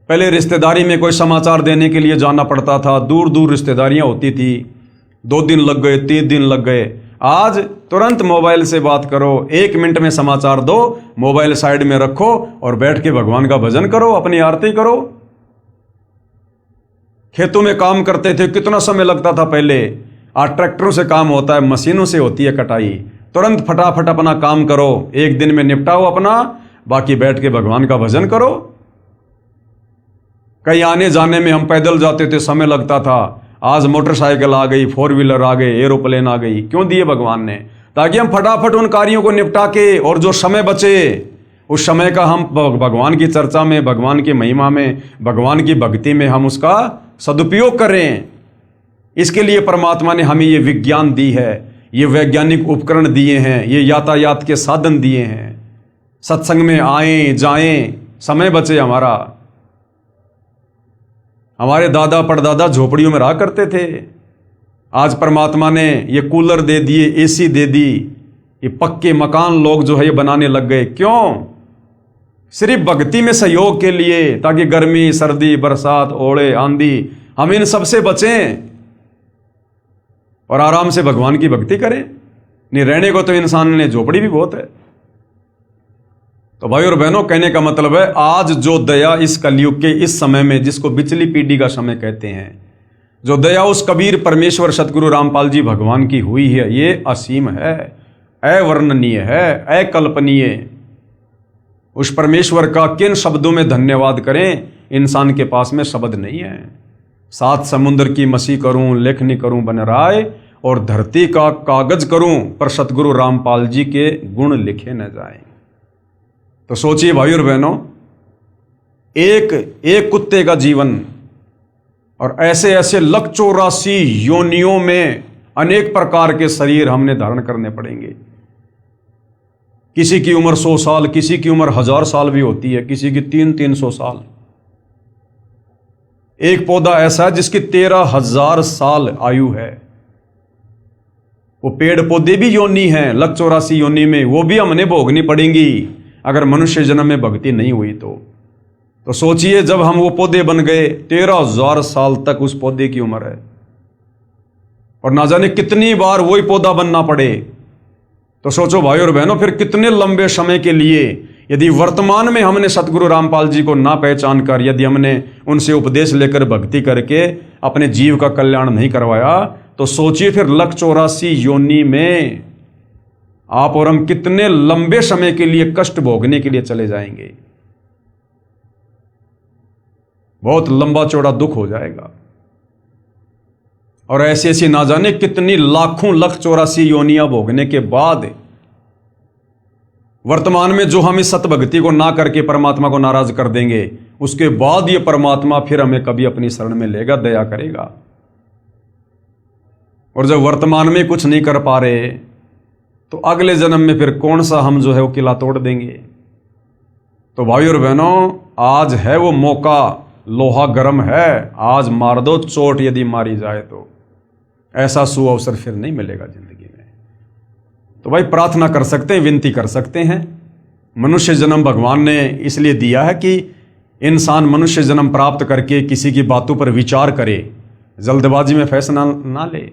पहले रिश्तेदारी में कोई समाचार देने के लिए जाना पड़ता था, दूर दूर रिश्तेदारियां होती थी, 2 दिन लग गए, 3 दिन लग गए। आज तुरंत मोबाइल से बात करो, 1 मिनट में समाचार दो, मोबाइल साइड में रखो और बैठ के भगवान का भजन करो, अपनी आरती करो। खेतों में काम करते थे, कितना समय लगता था पहले। आज ट्रैक्टरों से काम होता है, मशीनों से होती है कटाई। तुरंत फटाफट अपना काम करो, 1 दिन में निपटाओ अपना, बाकी बैठ के भगवान का भजन करो। कहीं आने जाने में हम पैदल जाते थे, समय लगता था। आज मोटरसाइकिल आ गई, 4 व्हीलर आ गए, एरोप्लेन आ गई। क्यों दिए भगवान ने? ताकि हम फटाफट उन कार्यों को निपटा के, और जो समय बचे उस समय का हम भगवान की चर्चा में, भगवान की महिमा में, भगवान की भक्ति में हम उसका सदुपयोग करें। इसके लिए परमात्मा ने हमें ये विज्ञान दी है, ये वैज्ञानिक उपकरण दिए हैं, ये यातायात के साधन दिए हैं। सत्संग में आएं जाएं, समय बचे हमारा। हमारे दादा परदादा झोपड़ियों में रहा करते थे। आज परमात्मा ने ये कूलर दे दिए, एसी दे दी, ये पक्के मकान लोग जो है ये बनाने लग गए। क्यों? सिर्फ भक्ति में सहयोग के लिए, ताकि गर्मी, सर्दी, बरसात, ओले, आंधी, हम इन सबसे बचें। और आराम से भगवान की भक्ति करें। नहीं रहने को तो इंसान ने झोपड़ी भी बहुत है। तो भाई और बहनों, कहने का मतलब है आज जो दया इस कलयुग के इस समय में, जिसको बिचली पीढ़ी का समय कहते हैं, जो दया उस कबीर परमेश्वर सतगुरु रामपाल जी भगवान की हुई है, ये असीम है, अवर्णनीय है, अकल्पनीय। उस परमेश्वर का किन शब्दों में धन्यवाद करें, इंसान के पास में शब्द नहीं है। सात समुद्र की मसी करूं, लेखनी करूं बन राय, और धरती का कागज करूं, पर सतगुरु रामपाल जी के गुण लिखे न जाएं। तो सोचिए भाई और बहनों, एक कुत्ते का जीवन और ऐसे ऐसे 184 योनियों में अनेक प्रकार के शरीर हमने धारण करने पड़ेंगे। किसी की उम्र 100 साल, किसी की उम्र 1000 साल भी होती है, किसी की 300-300 साल। एक पौधा ऐसा है जिसकी 13,000 साल आयु है। वो पेड़ पौधे भी योनि हैं 184 योनि में, वो भी हमने भोगनी पड़ेंगी अगर मनुष्य जन्म में भक्ति नहीं हुई तो सोचिए, जब हम वो पौधे बन गए, 13,000 साल तक उस पौधे की उम्र है, और ना जाने कितनी बार वही पौधा बनना पड़े। तो सोचो भाई और बहनों, फिर कितने लंबे समय के लिए, यदि वर्तमान में हमने सतगुरु रामपाल जी को ना पहचान कर, यदि हमने उनसे उपदेश लेकर भक्ति करके अपने जीव का कल्याण नहीं करवाया, तो सोचिए फिर 184 योनि में आप और हम कितने लंबे समय के लिए कष्ट भोगने के लिए चले जाएंगे। बहुत लंबा चौड़ा दुख हो जाएगा। और ऐसी ऐसी ना जाने कितनी लाखों 184 योनियां भोगने के बाद वर्तमान में जो हम इस सतभक्ति को ना करके परमात्मा को नाराज कर देंगे, उसके बाद ये परमात्मा फिर हमें कभी अपनी शरण में लेगा, दया करेगा। और जब वर्तमान में कुछ नहीं कर पा रहे, तो अगले जन्म में फिर कौन सा हम जो है वो किला तोड़ देंगे। तो भाई और बहनों, आज है वो मौका, लोहा गर्म है, आज मार दो चोट, यदि मारी जाए तो ऐसा सुअवसर फिर नहीं मिलेगा जिंदगी में। तो भाई प्रार्थना कर सकते हैं, विनती कर सकते हैं। मनुष्य जन्म भगवान ने इसलिए दिया है कि इंसान मनुष्य जन्म प्राप्त करके किसी की बातों पर विचार करे, जल्दबाजी में फैसला ना ले।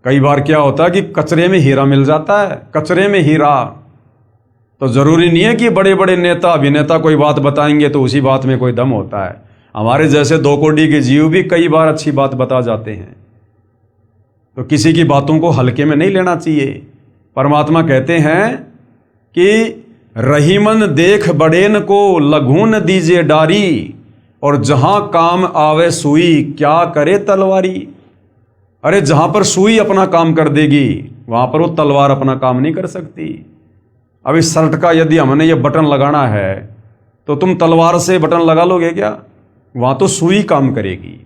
कई बार क्या होता है कि कचरे में हीरा मिल जाता है, कचरे में हीरा। तो जरूरी नहीं है कि बड़े बड़े नेता अभिनेता कोई बात बताएंगे तो उसी बात में कोई दम होता है। हमारे जैसे 2 कोड़ी के जीव भी कई बार अच्छी बात बता जाते हैं। तो किसी की बातों को हल्के में नहीं लेना चाहिए। परमात्मा कहते हैं कि रहीमन देख बड़ेन को लघून दीजिए डारी, और जहां काम आवे सुई क्या करे तलवारी। अरे जहां पर सुई अपना काम कर देगी, वहां पर वो तलवार अपना काम नहीं कर सकती। अब इस शर्ट का यदि हमने ये बटन लगाना है, तो तुम तलवार से बटन लगा लोगे क्या? वहां तो सुई काम करेगी।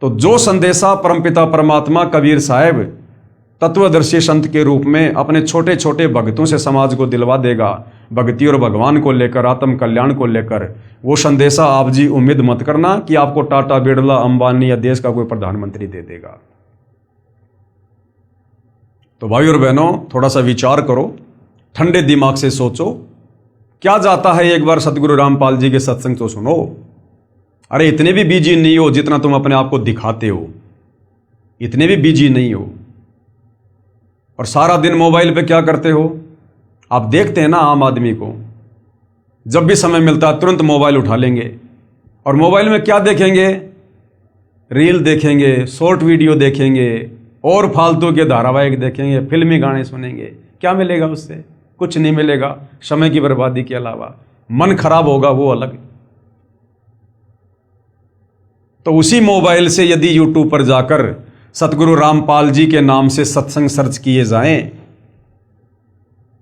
तो जो संदेशा परमपिता परमात्मा कबीर साहब तत्वदर्शी संत के रूप में अपने छोटे छोटे भक्तों से समाज को दिलवा देगा, भक्ति और भगवान को लेकर, आत्म कल्याण को लेकर, वो संदेशा आप जी उम्मीद मत करना कि आपको टाटा, बिरला, अंबानी या देश का कोई प्रधानमंत्री दे देगा। तो भाई और बहनों, थोड़ा सा विचार करो, ठंडे दिमाग से सोचो, क्या जाता है एक बार सतगुरु रामपाल जी के सत्संग तो सुनो। अरे इतने भी बिजी नहीं हो जितना तुम अपने आप को दिखाते हो, इतने भी बिजी नहीं हो। और सारा दिन मोबाइल पे क्या करते हो? आप देखते हैं ना, आम आदमी को जब भी समय मिलता है तुरंत मोबाइल उठा लेंगे, और मोबाइल में क्या देखेंगे? रील देखेंगे, शॉर्ट वीडियो देखेंगे, और फालतू के धारावाहिक देखेंगे, फिल्मी गाने सुनेंगे। क्या मिलेगा उससे? कुछ नहीं मिलेगा, समय की बर्बादी के अलावा। मन खराब होगा वो अलग। तो उसी मोबाइल से यदि यूट्यूब पर जाकर सतगुरु रामपाल जी के नाम से सत्संग सर्च किए जाएं,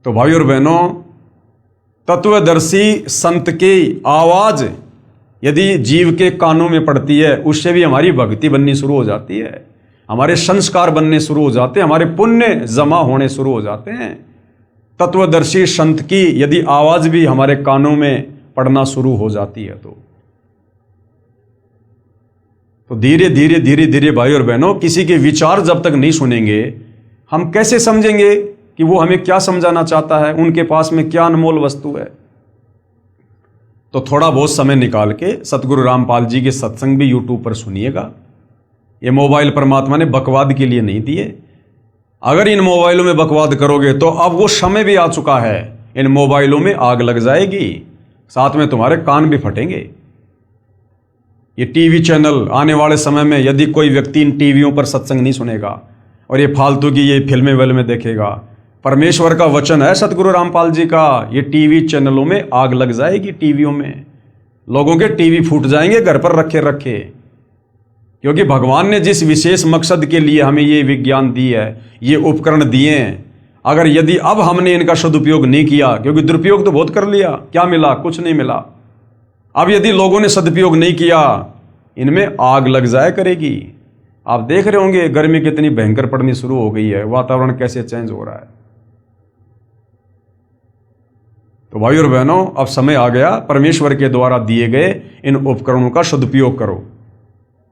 तो भाई और बहनों, तत्वदर्शी संत की आवाज यदि जीव के कानों में पड़ती है, उससे भी हमारी भक्ति बननी शुरू हो जाती है, हमारे संस्कार बनने शुरू हो जाते हैं, हमारे पुण्य जमा होने शुरू हो जाते हैं। तत्वदर्शी संत की यदि आवाज भी हमारे कानों में पड़ना शुरू हो जाती है, तो धीरे धीरे धीरे धीरे भाई और बहनों, किसी के विचार जब तक नहीं सुनेंगे, हम कैसे समझेंगे कि वो हमें क्या समझाना चाहता है, उनके पास में क्या अनमोल वस्तु है। तो थोड़ा बहुत समय निकाल के सतगुरु रामपाल जी के सत्संग भी यूट्यूब पर सुनिएगा, ये मोबाइल परमात्मा ने बकवाद के लिए नहीं दिए। अगर इन मोबाइलों में बकवाद करोगे तो अब वो समय भी आ चुका है, इन मोबाइलों में आग लग जाएगी, साथ में तुम्हारे कान भी फटेंगे। ये टीवी चैनल आने वाले समय में यदि कोई व्यक्ति इन टीवियों पर सत्संग नहीं सुनेगा और ये फालतू की ये फिल्में विल्में देखेगा, परमेश्वर का वचन है सतगुरु रामपाल जी का, ये टीवी चैनलों में आग लग जाएगी। टीवियों में लोगों के टीवी फूट जाएंगे घर पर रखे रखे, क्योंकि भगवान ने जिस विशेष मकसद के लिए हमें ये विज्ञान दी है, ये उपकरण दिए हैं, अगर यदि अब हमने इनका सदुपयोग नहीं किया, क्योंकि दुरुपयोग तो बहुत कर लिया, क्या मिला? कुछ नहीं मिला। अब यदि लोगों ने सदुपयोग नहीं किया, इनमें आग लग जाया करेगी। आप देख रहे होंगे गर्मी कितनी भयंकर पड़नी शुरू हो गई है, वातावरण कैसे चेंज हो रहा है। तो भाई और बहनों, अब समय आ गया, परमेश्वर के द्वारा दिए गए इन उपकरणों का सदुपयोग करो।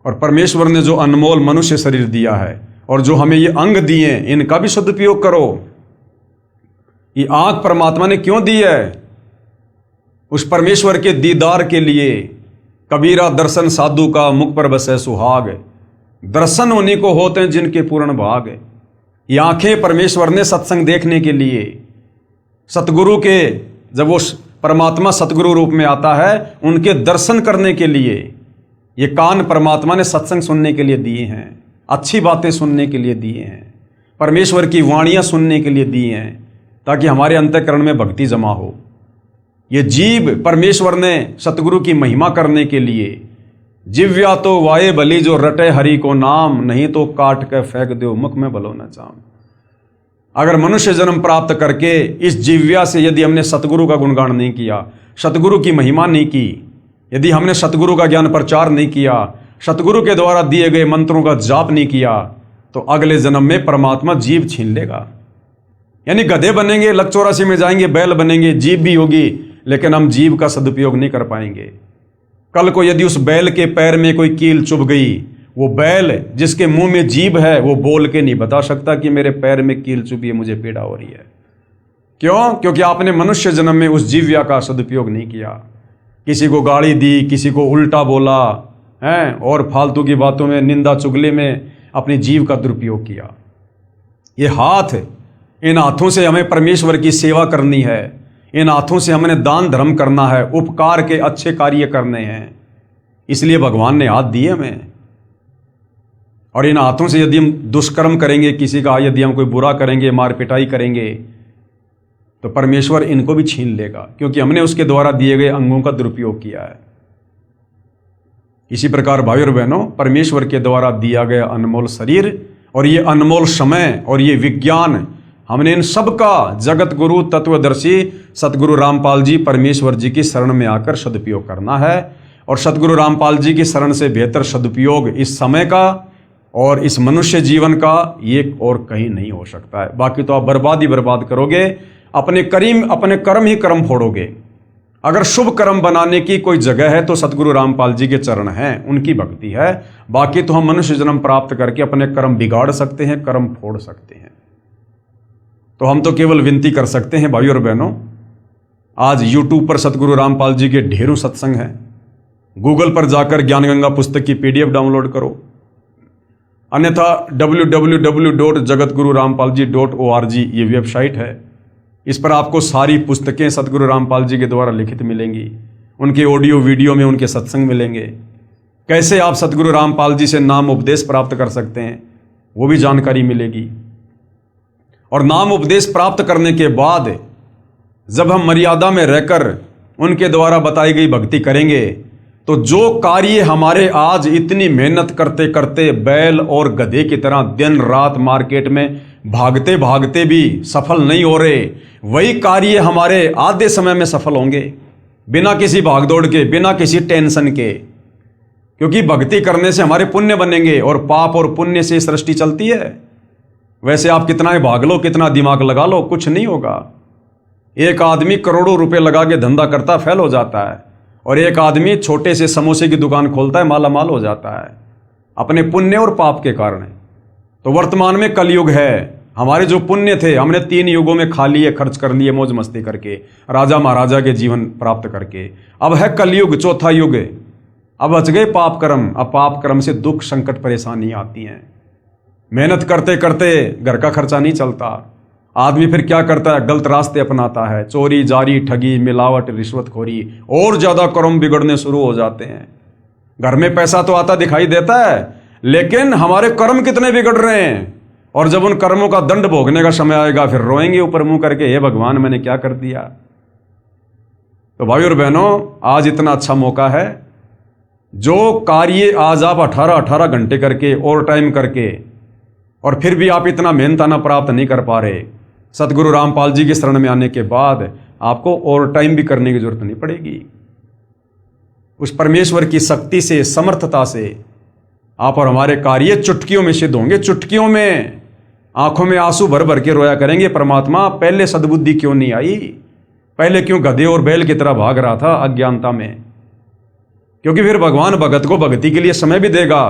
और परमेश्वर ने जो अनमोल मनुष्य शरीर दिया है और जो हमें ये अंग दिए, इनका भी सदुपयोग करो। ये आंख परमात्मा ने क्यों दी है? उस परमेश्वर के दीदार के लिए। कबीरा दर्शन साधु का, मुख पर बसे सुहाग, दर्शन उन्हीं को होते हैं जिनके पूर्ण भाग। ये आंखें परमेश्वर ने सत्संग देखने के लिए, सतगुरु के, जब वो परमात्मा सतगुरु रूप में आता है, उनके दर्शन करने के लिए। ये कान परमात्मा ने सत्संग सुनने के लिए दिए हैं, अच्छी बातें सुनने के लिए दिए हैं, परमेश्वर की वाणियां सुनने के लिए दिए हैं, ताकि हमारे अंतःकरण में भक्ति जमा हो। ये जीव परमेश्वर ने सतगुरु की महिमा करने के लिए। जिव्या तो वाये भली जो रटे हरि को नाम, नहीं तो काट के फेंक दो मुख में भलो न चाम। अगर मनुष्य जन्म प्राप्त करके इस जिव्या से यदि हमने सतगुरु का गुणगान नहीं किया, सतगुरु की महिमा नहीं की, यदि हमने सतगुरु का ज्ञान प्रचार नहीं किया, सतगुरु के द्वारा दिए गए मंत्रों का जाप नहीं किया, तो अगले जन्म में परमात्मा जीव छीन लेगा। यानी गधे बनेंगे, लक 84 में जाएंगे, बैल बनेंगे, जीव भी होगी, लेकिन हम जीव का सदुपयोग नहीं कर पाएंगे। कल को यदि उस बैल के पैर में कोई कील चुभ गई, वो बैल जिसके मुंह में जीभ है, वो बोल के नहीं बता सकता कि मेरे पैर में कील चुभी है, मुझे पीड़ा हो रही है। क्यों? क्योंकि आपने मनुष्य जन्म में उस जीव्या का सदुपयोग नहीं किया। किसी को गाली दी, किसी को उल्टा बोला है, और फालतू की बातों में, निंदा चुगली में अपनी जीव का दुरुपयोग किया। ये हाथ, इन हाथों से हमें परमेश्वर की सेवा करनी है, इन हाथों से हमने दान धर्म करना है, उपकार के अच्छे कार्य करने हैं, इसलिए भगवान ने हाथ दिए हमें। और इन हाथों से यदि हम दुष्कर्म करेंगे, किसी का यदि हम कोई बुरा करेंगे, मार पिटाई करेंगे, तो परमेश्वर इनको भी छीन लेगा, क्योंकि हमने उसके द्वारा दिए गए अंगों का दुरुपयोग किया है। इसी प्रकार भाई और बहनों, परमेश्वर के द्वारा दिया गया अनमोल शरीर और ये अनमोल समय और ये विज्ञान, हमने इन सब का जगत गुरु तत्वदर्शी सतगुरु रामपाल जी परमेश्वर जी की शरण में आकर सदुपयोग करना है। और सतगुरु रामपाल जी की शरण से बेहतर सदुपयोग इस समय का और इस मनुष्य जीवन का ये और कहीं नहीं हो सकता है। बाकी तो आप बर्बाद ही बर्बाद करोगे, अपने कर्म ही कर्म फोड़ोगे। अगर शुभ कर्म बनाने की कोई जगह है तो सतगुरु रामपाल जी के चरण हैं, उनकी भक्ति है। बाकी तो हम मनुष्य जन्म प्राप्त करके अपने कर्म बिगाड़ सकते हैं, कर्म फोड़ सकते हैं। तो हम तो केवल विनती कर सकते हैं भाई और बहनों, आज YouTube पर सतगुरु रामपाल जी के ढेरों सत्संग हैं। गूगल पर जाकर ज्ञानगंगा पुस्तक की PDF डाउनलोड करो, अन्यथा www.jagatgururampalji.org ये वेबसाइट है। इस पर आपको सारी पुस्तकें सतगुरु रामपाल जी के द्वारा लिखित मिलेंगी, उनके ऑडियो वीडियो में उनके सत्संग मिलेंगे। कैसे आप सतगुरु रामपाल जी से नाम उपदेश प्राप्त कर सकते हैं, वो भी जानकारी मिलेगी। और नाम उपदेश प्राप्त करने के बाद जब हम मर्यादा में रहकर उनके द्वारा बताई गई भक्ति करेंगे, तो जो कार्य हमारे आज इतनी मेहनत करते करते बैल और गधे की तरह दिन रात मार्केट में भागते भागते भी सफल नहीं हो रहे, वही कार्य हमारे आधे समय में सफल होंगे, बिना किसी भागदौड़ के, बिना किसी टेंशन के। क्योंकि भक्ति करने से हमारे पुण्य बनेंगे और पाप और पुण्य से सृष्टि चलती है। वैसे आप कितना ही भाग लो, कितना दिमाग लगा लो, कुछ नहीं होगा। एक आदमी करोड़ों रुपए लगा के धंधा करता, फेल हो जाता है, और एक आदमी छोटे से समोसे की दुकान खोलता है, माला माल हो जाता है, अपने पुण्य और पाप के कारण। तो वर्तमान में कलयुग है। हमारे जो पुण्य थे हमने 3 युगों में खा लिए, खर्च कर लिए, मौज मस्ती करके, राजा महाराजा के जीवन प्राप्त करके। अब है कलयुग, चौथा युग। अब बच गए पाप कर्म। अब पाप कर्म से दुख संकट परेशानी आती हैं। मेहनत करते करते घर का खर्चा नहीं चलता। आदमी फिर क्या करता है, गलत रास्ते अपनाता है, चोरी जारी ठगी मिलावट रिश्वतखोरी, और ज्यादा कर्म बिगड़ने शुरू हो जाते हैं। घर में पैसा तो आता दिखाई देता है, लेकिन हमारे कर्म कितने बिगड़ रहे हैं। और जब उन कर्मों का दंड भोगने का समय आएगा, फिर रोएंगे ऊपर मुंह करके, हे भगवान मैंने क्या कर दिया। तो भाई और बहनों, आज इतना अच्छा मौका है, जो कार्य आज आप 18-18 घंटे करके ओवर टाइम करके और फिर भी आप इतना मेहनताना प्राप्त नहीं कर पा रहे, सतगुरु रामपाल जी की शरण में आने के बाद आपको ओवर टाइम भी करने की जरूरत नहीं पड़ेगी। उस परमेश्वर की शक्ति से, समर्थता से आप और हमारे कार्य चुटकियों में सिद्ध होंगे। चुटकियों में आंखों में आंसू भर भर के रोया करेंगे, परमात्मा पहले सद्बुद्धि क्यों नहीं आई, पहले क्यों गधे और बैल की तरह भाग रहा था अज्ञानता में। क्योंकि फिर भगवान भगत को भक्ति के लिए समय भी देगा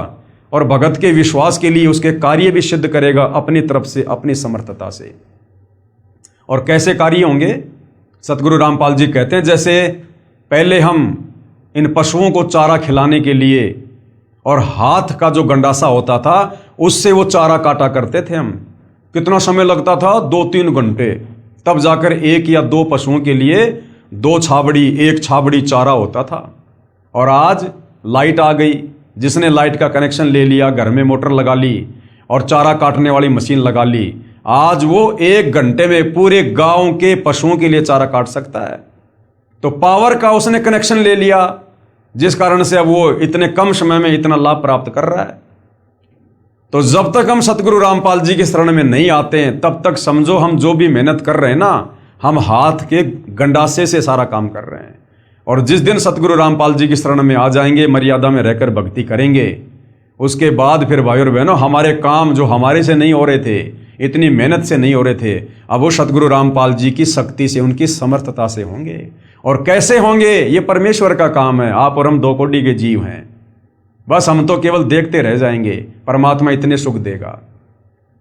और भगत के विश्वास के लिए उसके कार्य भी सिद्ध करेगा अपनी तरफ से, अपनी समर्थता से। और कैसे कार्य होंगे, सतगुरु रामपाल जी कहते हैं, जैसे पहले हम इन पशुओं को चारा खिलाने के लिए और हाथ का जो गंडासा होता था उससे वो चारा काटा करते थे हम। कितना समय लगता था, 2-3 घंटे, तब जाकर 1 या 2 पशुओं के लिए 2 छाबड़ी 1 छाबड़ी चारा होता था। और आज लाइट आ गई, जिसने लाइट का कनेक्शन ले लिया, घर में मोटर लगा ली और चारा काटने वाली मशीन लगा ली, आज वो 1 घंटे में पूरे गांव के पशुओं के लिए चारा काट सकता है। तो पावर का उसने कनेक्शन ले लिया, जिस कारण से अब वो इतने कम समय में इतना लाभ प्राप्त कर रहा है। तो जब तक हम सतगुरु रामपाल जी की शरण में नहीं आते हैं, तब तक समझो हम जो भी मेहनत कर रहे हैं ना, हम हाथ के गंडासे से सारा काम कर रहे हैं। और जिस दिन सतगुरु रामपाल जी की शरण में आ जाएंगे, मर्यादा में रहकर भक्ति करेंगे, उसके बाद फिर भाई और बहनों, हमारे काम जो हमारे से नहीं हो रहे थे, इतनी मेहनत से नहीं हो रहे थे, अब वो सतगुरु रामपाल जी की शक्ति से, उनकी समर्थता से होंगे। और कैसे होंगे, ये परमेश्वर का काम है। आप और हम 2 कोटि के जीव हैं, बस हम तो केवल देखते रह जाएंगे। परमात्मा इतने सुख देगा,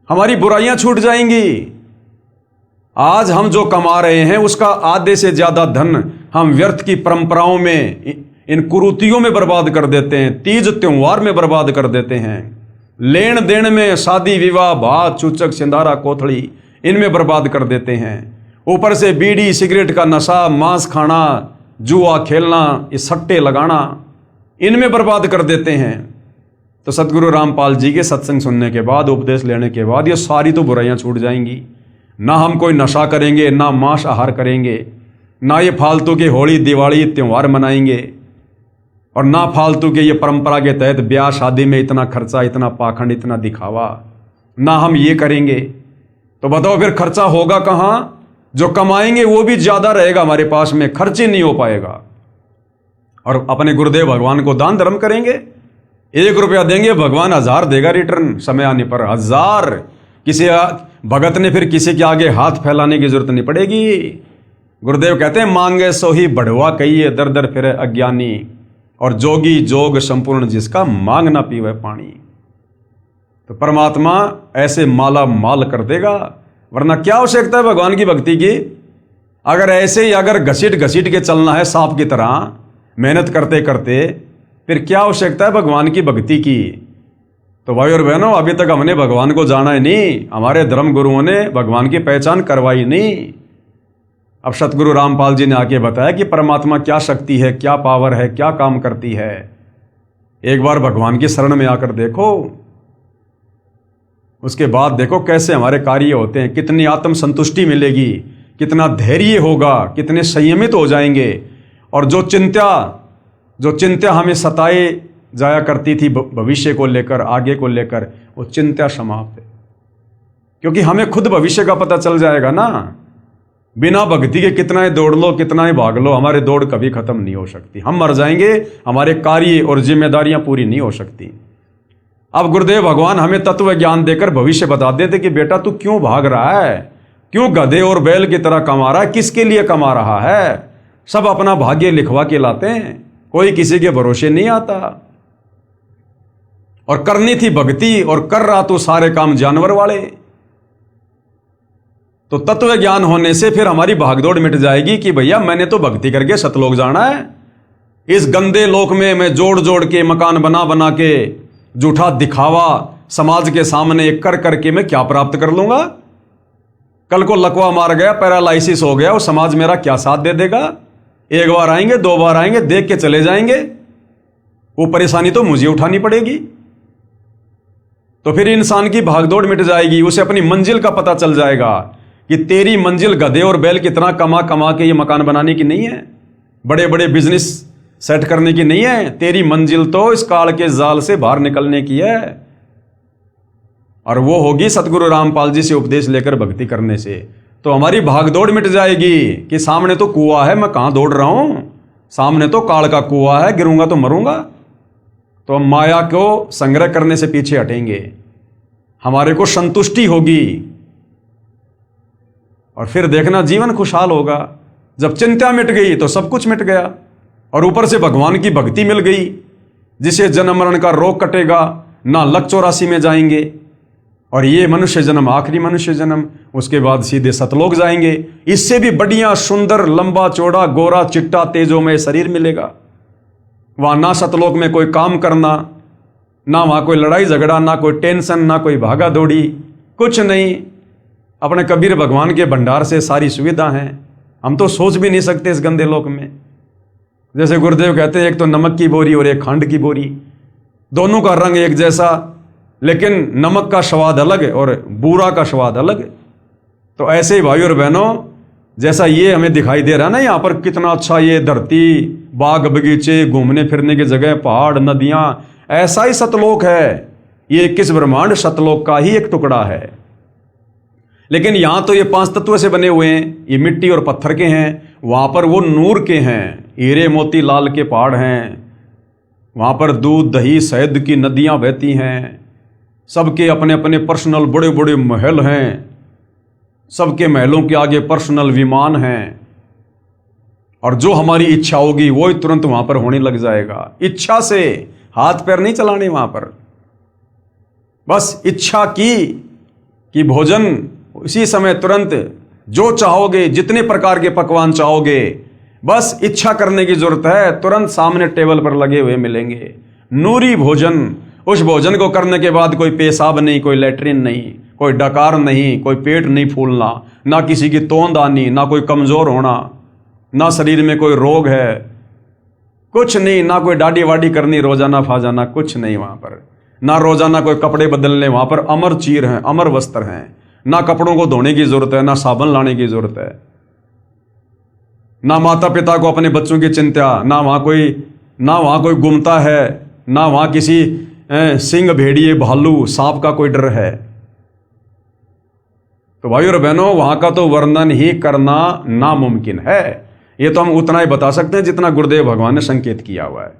हमारी बुराइयां छूट जाएंगी। आज हम जो कमा रहे हैं उसका आधे से ज्यादा धन हम व्यर्थ की परंपराओं में, इन कुरीतियों में बर्बाद कर देते हैं, तीज त्योहार में बर्बाद कर देते हैं, लेन देन में, शादी विवाह भात चूचक सिंधारा कोथड़ी, इनमें बर्बाद कर देते हैं। ऊपर से बीड़ी सिगरेट का नशा, मांस खाना, जुआ खेलना, ये सट्टे लगाना, इनमें बर्बाद कर देते हैं। तो सतगुरु रामपाल जी के सत्संग सुनने के बाद, उपदेश लेने के बाद, ये सारी तो बुराइयां छूट जाएंगी। ना हम कोई नशा करेंगे, ना मांस आहार करेंगे, ना ये फालतू के होली दिवाली त्योहार मनाएंगे, और ना फालतू के ये परंपरा के तहत ब्याह शादी में इतना खर्चा, इतना पाखंड, इतना दिखावा, ना हम ये करेंगे। तो बताओ फिर खर्चा होगा कहाँ? जो कमाएंगे वो भी ज्यादा रहेगा हमारे पास में, खर्च ही नहीं हो पाएगा। और अपने गुरुदेव भगवान को दान धर्म करेंगे, 1 रुपया देंगे, भगवान 1000 देगा रिटर्न समय आने पर। 1000 किसी भगत ने फिर किसी के आगे हाथ फैलाने की जरूरत नहीं पड़ेगी। गुरुदेव कहते हैं, मांगे सो ही बढ़वा कहिए, दर दर फिरे अज्ञानी, और जोगी जोग संपूर्ण जिसका मांग ना पीवे पानी। तो परमात्मा ऐसे माला माल कर देगा, वरना क्या आवश्यकता है भगवान की भक्ति की? अगर ऐसे ही अगर घसीट घसीट के चलना है सांप की तरह, मेहनत करते करते, फिर क्या आवश्यकता है भगवान की भक्ति की? तो भाई और बहनों, अभी तक हमने भगवान को जाना ही नहीं, हमारे धर्म गुरुओं ने भगवान की पहचान करवाई नहीं। अब सतगुरु रामपाल जी ने आके बताया कि परमात्मा क्या शक्ति है, क्या पावर है, क्या काम करती है। एक बार भगवान की शरण में आकर देखो, उसके बाद देखो कैसे हमारे कार्य होते हैं, कितनी आत्म संतुष्टि मिलेगी, कितना धैर्य होगा, कितने संयमित हो जाएंगे। और जो चिंता हमें सताए जाया करती थी भविष्य को लेकर, आगे को लेकर, वो चिंता समाप्त है, क्योंकि हमें खुद भविष्य का पता चल जाएगा ना। बिना भक्ति के कितना ही दौड़ लो, कितना ही भाग लो, हमारी दौड़ कभी खत्म नहीं हो सकती। हम मर जाएंगे, हमारे कार्य और जिम्मेदारियां पूरी नहीं हो सकती। अब गुरुदेव भगवान हमें तत्व ज्ञान देकर भविष्य बता देते कि बेटा तू क्यों भाग रहा है, क्यों गधे और बैल की तरह कमा रहा है, किसके लिए कमा रहा है? सब अपना भाग्य लिखवा के लाते हैं, कोई किसी के भरोसे नहीं आता। और करनी थी भक्ति और कर रहा तो सारे काम जानवर वाले। तो तत्व ज्ञान होने से फिर हमारी भागदौड़ मिट जाएगी कि भैया मैंने तो भक्ति करके सतलोक जाना है, इस गंदे लोक में मैं जोड़ जोड़ के मकान बना बना के झूठा दिखावा समाज के सामने कर करके मैं क्या प्राप्त कर लूंगा? कल को लकवा मार गया, पैरालाइसिस हो गया, वो समाज मेरा क्या साथ दे देगा? एक बार आएंगे, दो बार आएंगे, देख के चले जाएंगे, वो परेशानी तो मुझे उठानी पड़ेगी। तो फिर इंसान की भागदौड़ मिट जाएगी, उसे अपनी मंजिल का पता चल जाएगा कि तेरी मंजिल गधे और बैल कितना कमा कमा के ये मकान बनाने की नहीं है, बड़े बड़े बिजनेस सेट करने की नहीं है। तेरी मंजिल तो इस काल के जाल से बाहर निकलने की है, और वो होगी सतगुरु रामपाल जी से उपदेश लेकर भक्ति करने से। तो हमारी भागदौड़ मिट जाएगी कि सामने तो कुआं है, मैं कहां दौड़ रहा हूं, सामने तो काल का कुआं है, गिरूंगा तो मरूंगा। तो हम माया को संग्रह करने से पीछे हटेंगे, हमारे को संतुष्टि होगी, और फिर देखना जीवन खुशहाल होगा। जब चिंता मिट गई तो सब कुछ मिट गया, और ऊपर से भगवान की भक्ति मिल गई, जिसे जन्म मरण का रोग कटेगा, ना लक 84 में जाएंगे, और ये मनुष्य जन्म आखिरी मनुष्य जन्म, उसके बाद सीधे सतलोक जाएंगे। इससे भी बढ़िया सुंदर लंबा चौड़ा गोरा चिट्टा तेजोमय शरीर मिलेगा। वहां ना सतलोक में कोई काम करना, ना वहां कोई लड़ाई झगड़ा, ना कोई टेंशन, ना कोई भागा दौड़ी, कुछ नहीं। अपने कबीर भगवान के भंडार से सारी सुविधा है, हम तो सोच भी नहीं सकते इस गंदे लोक में। जैसे गुरुदेव कहते हैं, एक तो नमक की बोरी और एक खंड की बोरी, दोनों का रंग एक जैसा, लेकिन नमक का स्वाद अलग और बूरा का स्वाद अलग। तो ऐसे ही भाइयों और बहनों, जैसा ये हमें दिखाई दे रहा है ना, यहाँ पर कितना अच्छा ये धरती, बाग बगीचे, घूमने फिरने की जगह, पहाड़, नदियां, ऐसा ही सतलोक है। ये 21 ब्रह्मांड सतलोक का ही एक टुकड़ा है। लेकिन यहां तो ये 5 तत्व से बने हुए हैं, ये मिट्टी और पत्थर के हैं, वहां पर वो नूर के हैं, हीरे मोती लाल के पहाड़ हैं, वहां पर दूध दही शहद की नदियां बहती हैं, सबके अपने अपने पर्सनल बड़े बड़े महल हैं, सबके महलों के आगे पर्सनल विमान हैं, और जो हमारी इच्छा होगी वो ही तुरंत वहां पर होने लग जाएगा। इच्छा से, हाथ पैर नहीं चलाने वहां पर, बस इच्छा की कि भोजन इसी समय तुरंत जो चाहोगे, जितने प्रकार के पकवान चाहोगे, बस इच्छा करने की जरूरत है, तुरंत सामने टेबल पर लगे हुए मिलेंगे। नूरी भोजन, उस भोजन को करने के बाद कोई पेशाब नहीं, कोई लेटरिन नहीं, कोई डकार नहीं, कोई पेट नहीं फूलना, ना किसी की तोंद आनी, ना कोई कमजोर होना, ना शरीर में कोई रोग है, कुछ नहीं, ना कोई दाढ़ी वाड़ी करनी रोजाना फाजाना, कुछ नहीं वहां पर, ना रोजाना कोई कपड़े बदलने, वहां पर अमर चीर हैं, अमर वस्त्र हैं, ना कपड़ों को धोने की जरूरत है, ना साबुन लाने की जरूरत है, ना माता पिता को अपने बच्चों की चिंता, ना वहां कोई गुमता है, ना वहां किसी सिंह, भेड़िए, भालू, सांप का कोई डर है। तो भाइयों और बहनों, वहां का तो वर्णन ही करना नामुमकिन है। ये तो हम उतना ही बता सकते हैं जितना गुरुदेव भगवान ने संकेत किया हुआ है,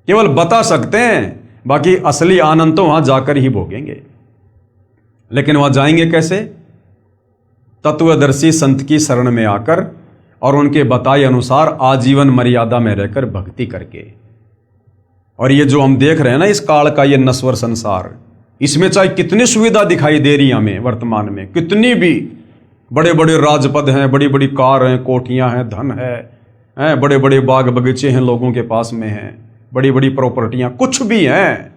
केवल बता सकते हैं, बाकी असली आनंद तो वहां जाकर ही भोगेंगे। लेकिन वहां जाएंगे कैसे? तत्वदर्शी संत की शरण में आकर और उनके बताए अनुसार आजीवन मर्यादा में रहकर भक्ति करके। और ये जो हम देख रहे हैं ना, इस काल का ये नश्वर संसार, इसमें चाहे कितनी सुविधा दिखाई दे रही है हमें वर्तमान में, कितनी भी बड़े बड़े राजपद हैं, बड़ी बड़ी कार हैं, कोठियां हैं, धन है, बड़े बड़े बाग बगीचे हैं, लोगों के पास में हैं, बड़ी बड़ी प्रॉपर्टियां, कुछ भी हैं,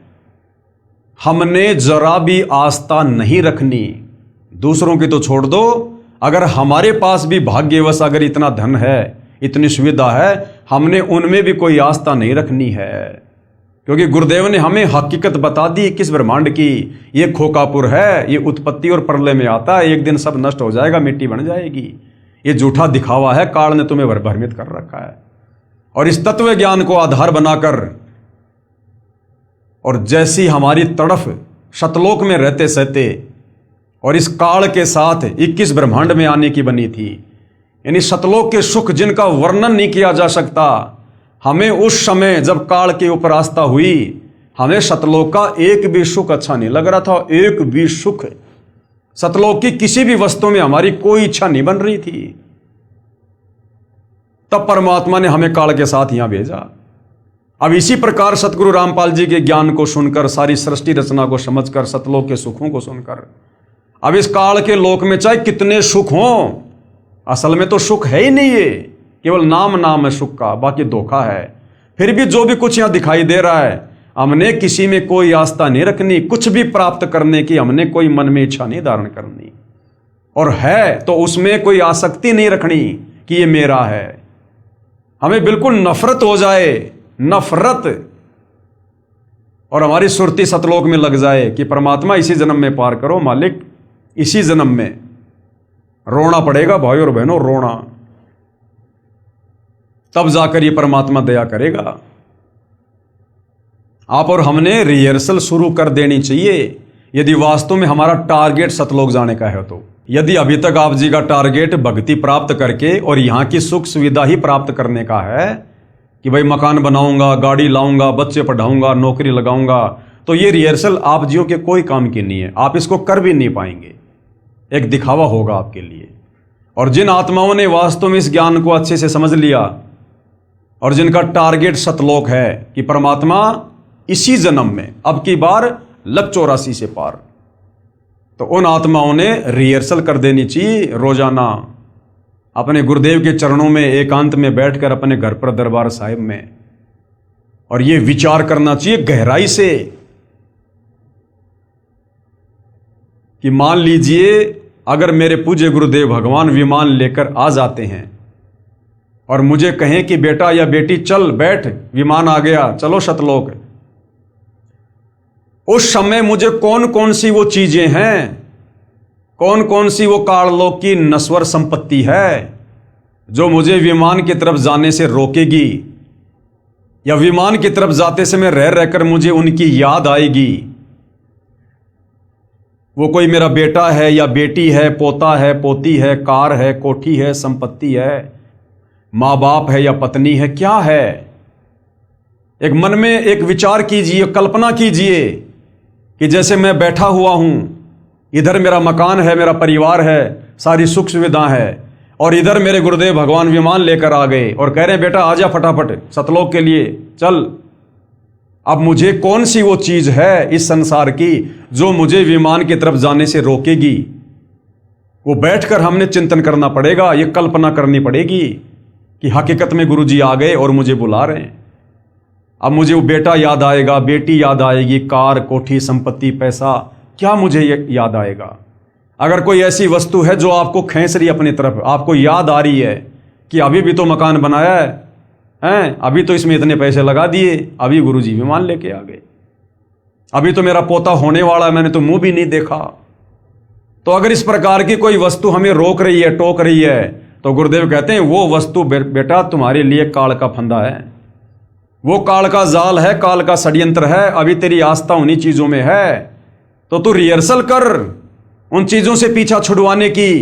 हमने जरा भी आस्था नहीं रखनी। दूसरों की तो छोड़ दो, अगर हमारे पास भी भाग्यवश अगर इतना धन है, इतनी सुविधा है, हमने उनमें भी कोई आस्था नहीं रखनी है, क्योंकि गुरुदेव ने हमें हकीकत बता दी 21 ब्रह्मांड की। ये खोकापुर है, ये उत्पत्ति और प्रलय में आता है, एक दिन सब नष्ट हो जाएगा, मिट्टी बन जाएगी। ये झूठा दिखावा है, काल ने तुम्हें भ्रमित कर रखा है। और इस तत्व ज्ञान को आधार बनाकर, और जैसी हमारी तड़फ शतलोक में रहते सहते और इस काल के साथ 21 ब्रह्मांड में आने की बनी थी, यानी शतलोक के सुख जिनका वर्णन नहीं किया जा सकता, हमें उस समय जब काल के ऊपर आस्था हुई, हमें शतलोक का एक भी सुख अच्छा नहीं लग रहा था। एक भी सुख, शतलोक की किसी भी वस्तु में हमारी कोई इच्छा नहीं बन रही थी। तब परमात्मा ने हमें काल के साथ यहां भेजा। अब इसी प्रकार सतगुरु रामपाल जी के ज्ञान को सुनकर, सारी सृष्टि रचना को समझकर, सतलोक के सुखों को सुनकर, अब इस काल के लोक में चाहे कितने सुख हों, असल में तो सुख है ही नहीं, ये केवल नाम है सुख का, बाकी धोखा है। फिर भी जो भी कुछ यहाँ दिखाई दे रहा है, हमने किसी में कोई आस्था नहीं रखनी, कुछ भी प्राप्त करने की हमने कोई मन में इच्छा नहीं धारण करनी, और है तो उसमें कोई आसक्ति नहीं रखनी कि ये मेरा है। हमें बिल्कुल नफरत हो जाए, नफरत, और हमारी सुरती सतलोक में लग जाए कि परमात्मा इसी जन्म में पार करो, मालिक इसी जन्म में। रोना पड़ेगा भाई और बहनों, रोना, तब जाकर ये परमात्मा दया करेगा। आप और हमने रिहर्सल शुरू कर देनी चाहिए, यदि वास्तव में हमारा टारगेट सतलोक जाने का है तो। यदि अभी तक आप जी का टारगेट भक्ति प्राप्त करके और यहाँ की सुख सुविधा ही प्राप्त करने का है कि भाई मकान बनाऊंगा, गाड़ी लाऊंगा, बच्चे पढ़ाऊंगा, नौकरी लगाऊंगा, तो ये रिहर्सल आप जियो के कोई काम की नहीं है, आप इसको कर भी नहीं पाएंगे, एक दिखावा होगा आपके लिए। और जिन आत्माओं ने वास्तव में इस ज्ञान को अच्छे से समझ लिया और जिनका टारगेट सतलोक है कि परमात्मा इसी जन्म में, अब की बार लग 84 से पार, तो उन आत्माओं ने रिहर्सल कर देनी चाहिए रोजाना, अपने गुरुदेव के चरणों में एकांत में बैठकर अपने घर पर दरबार साहिब में, और ये विचार करना चाहिए गहराई से कि मान लीजिए अगर मेरे पूज्य गुरुदेव भगवान विमान लेकर आ जाते हैं और मुझे कहें कि बेटा या बेटी चल बैठ, विमान आ गया, चलो सतलोक, उस समय मुझे कौन कौन सी वो चीजें हैं, कौन कौन सी वो काललोक की नश्वर संपत्ति है जो मुझे विमान की तरफ जाने से रोकेगी, या विमान की तरफ जाते समय रह रहकर मुझे उनकी याद आएगी। वो कोई मेरा बेटा है या बेटी है, पोता है, पोती है, कार है, कोठी है, संपत्ति है, माँ बाप है या पत्नी है, क्या है। एक मन में एक विचार कीजिए, कल्पना कीजिए कि जैसे मैं बैठा हुआ हूं, इधर मेरा मकान है, मेरा परिवार है, सारी सुख सुविधा है, और इधर मेरे गुरुदेव भगवान विमान लेकर आ गए और कह रहे हैं बेटा आजा फटाफट सतलोक के लिए चल। अब मुझे कौन सी वो चीज है इस संसार की जो मुझे विमान की तरफ जाने से रोकेगी? वो बैठकर हमने चिंतन करना पड़ेगा, ये कल्पना करनी पड़ेगी कि हकीकत में गुरुजी आ गए और मुझे बुला रहे हैं। अब मुझे वो बेटा याद आएगा, बेटी याद आएगी, कार, कोठी, संपत्ति, पैसा, क्या मुझे याद आएगा? अगर कोई ऐसी वस्तु है जो आपको खींच रही है अपनी तरफ, आपको याद आ रही है कि अभी भी तो मकान बनाया है, अभी तो इसमें इतने पैसे लगा दिए, अभी गुरुजी विमान लेके आ गए, अभी तो मेरा पोता होने वाला है, मैंने तो मुंह भी नहीं देखा। तो अगर इस प्रकार की कोई वस्तु हमें रोक रही है, टोक रही है, तो गुरुदेव कहते हैं वो वस्तु बेटा तुम्हारे लिए काल का फंदा है, वो काल का जाल है, काल का षड्यंत्र है। अभी तेरी आस्था उन्हीं चीजों में है, तो तू रिहर्सल कर उन चीजों से पीछा छुड़वाने की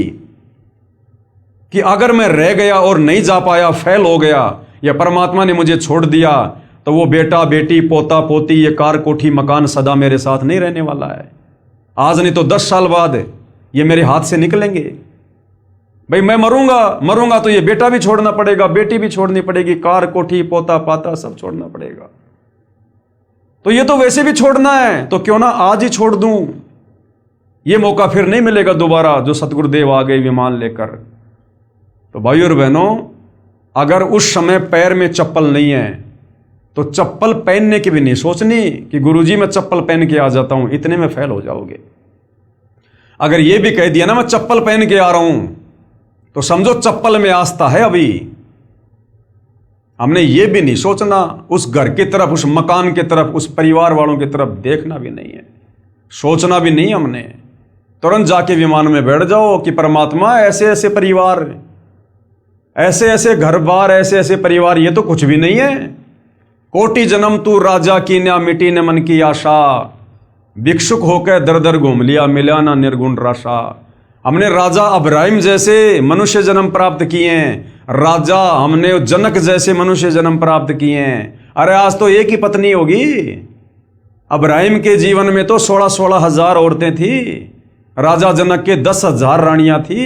कि अगर मैं रह गया और नहीं जा पाया, फेल हो गया, या परमात्मा ने मुझे छोड़ दिया, तो वो बेटा, बेटी, पोता, पोती, ये कार, कोठी, मकान सदा मेरे साथ नहीं रहने वाला है। आज नहीं तो 10 साल बाद ये मेरे हाथ से निकलेंगे। भाई मैं मरूंगा तो ये बेटा भी छोड़ना पड़ेगा, बेटी भी छोड़नी पड़ेगी, कार, कोठी, पोता, पाता सब छोड़ना पड़ेगा। तो ये तो वैसे भी छोड़ना है, तो क्यों ना आज ही छोड़ दूं। ये मौका फिर नहीं मिलेगा दोबारा जो सतगुरुदेव आ गए विमान लेकर। तो भाई और बहनों, अगर उस समय पैर में चप्पल नहीं है तो चप्पल पहनने की भी नहीं सोचनी कि गुरुजी मैं चप्पल पहन के आ जाता हूं, इतने में फेल हो जाओगे। अगर ये भी कह दिया ना मैं चप्पल पहन के आ रहा हूं, तो समझो चप्पल में आस्था है। अभी हमने ये भी नहीं सोचना, उस घर की तरफ, उस मकान की तरफ, उस परिवार वालों की तरफ देखना भी नहीं है, सोचना भी नहीं। हमने तुरंत जाके विमान में बैठ जाओ कि परमात्मा ऐसे ऐसे परिवार, ऐसे ऐसे घर बार, ऐसे ऐसे परिवार, ये तो कुछ भी नहीं है। कोटि जन्म तू राजा की न मिटी न मन की आशा, भिक्षुक होकर दर दर घूम लिया, मिला ना निर्गुण राशा। हमने राजा अब्राहिम जैसे मनुष्य जन्म प्राप्त किए हैं, राजा हमने जनक जैसे मनुष्य जन्म प्राप्त किए हैं। अरे आज तो एक ही पत्नी होगी। अब्राहिम के जीवन में तो 16-16 हजार औरतें थी, राजा जनक के 10,000 रानियां थी।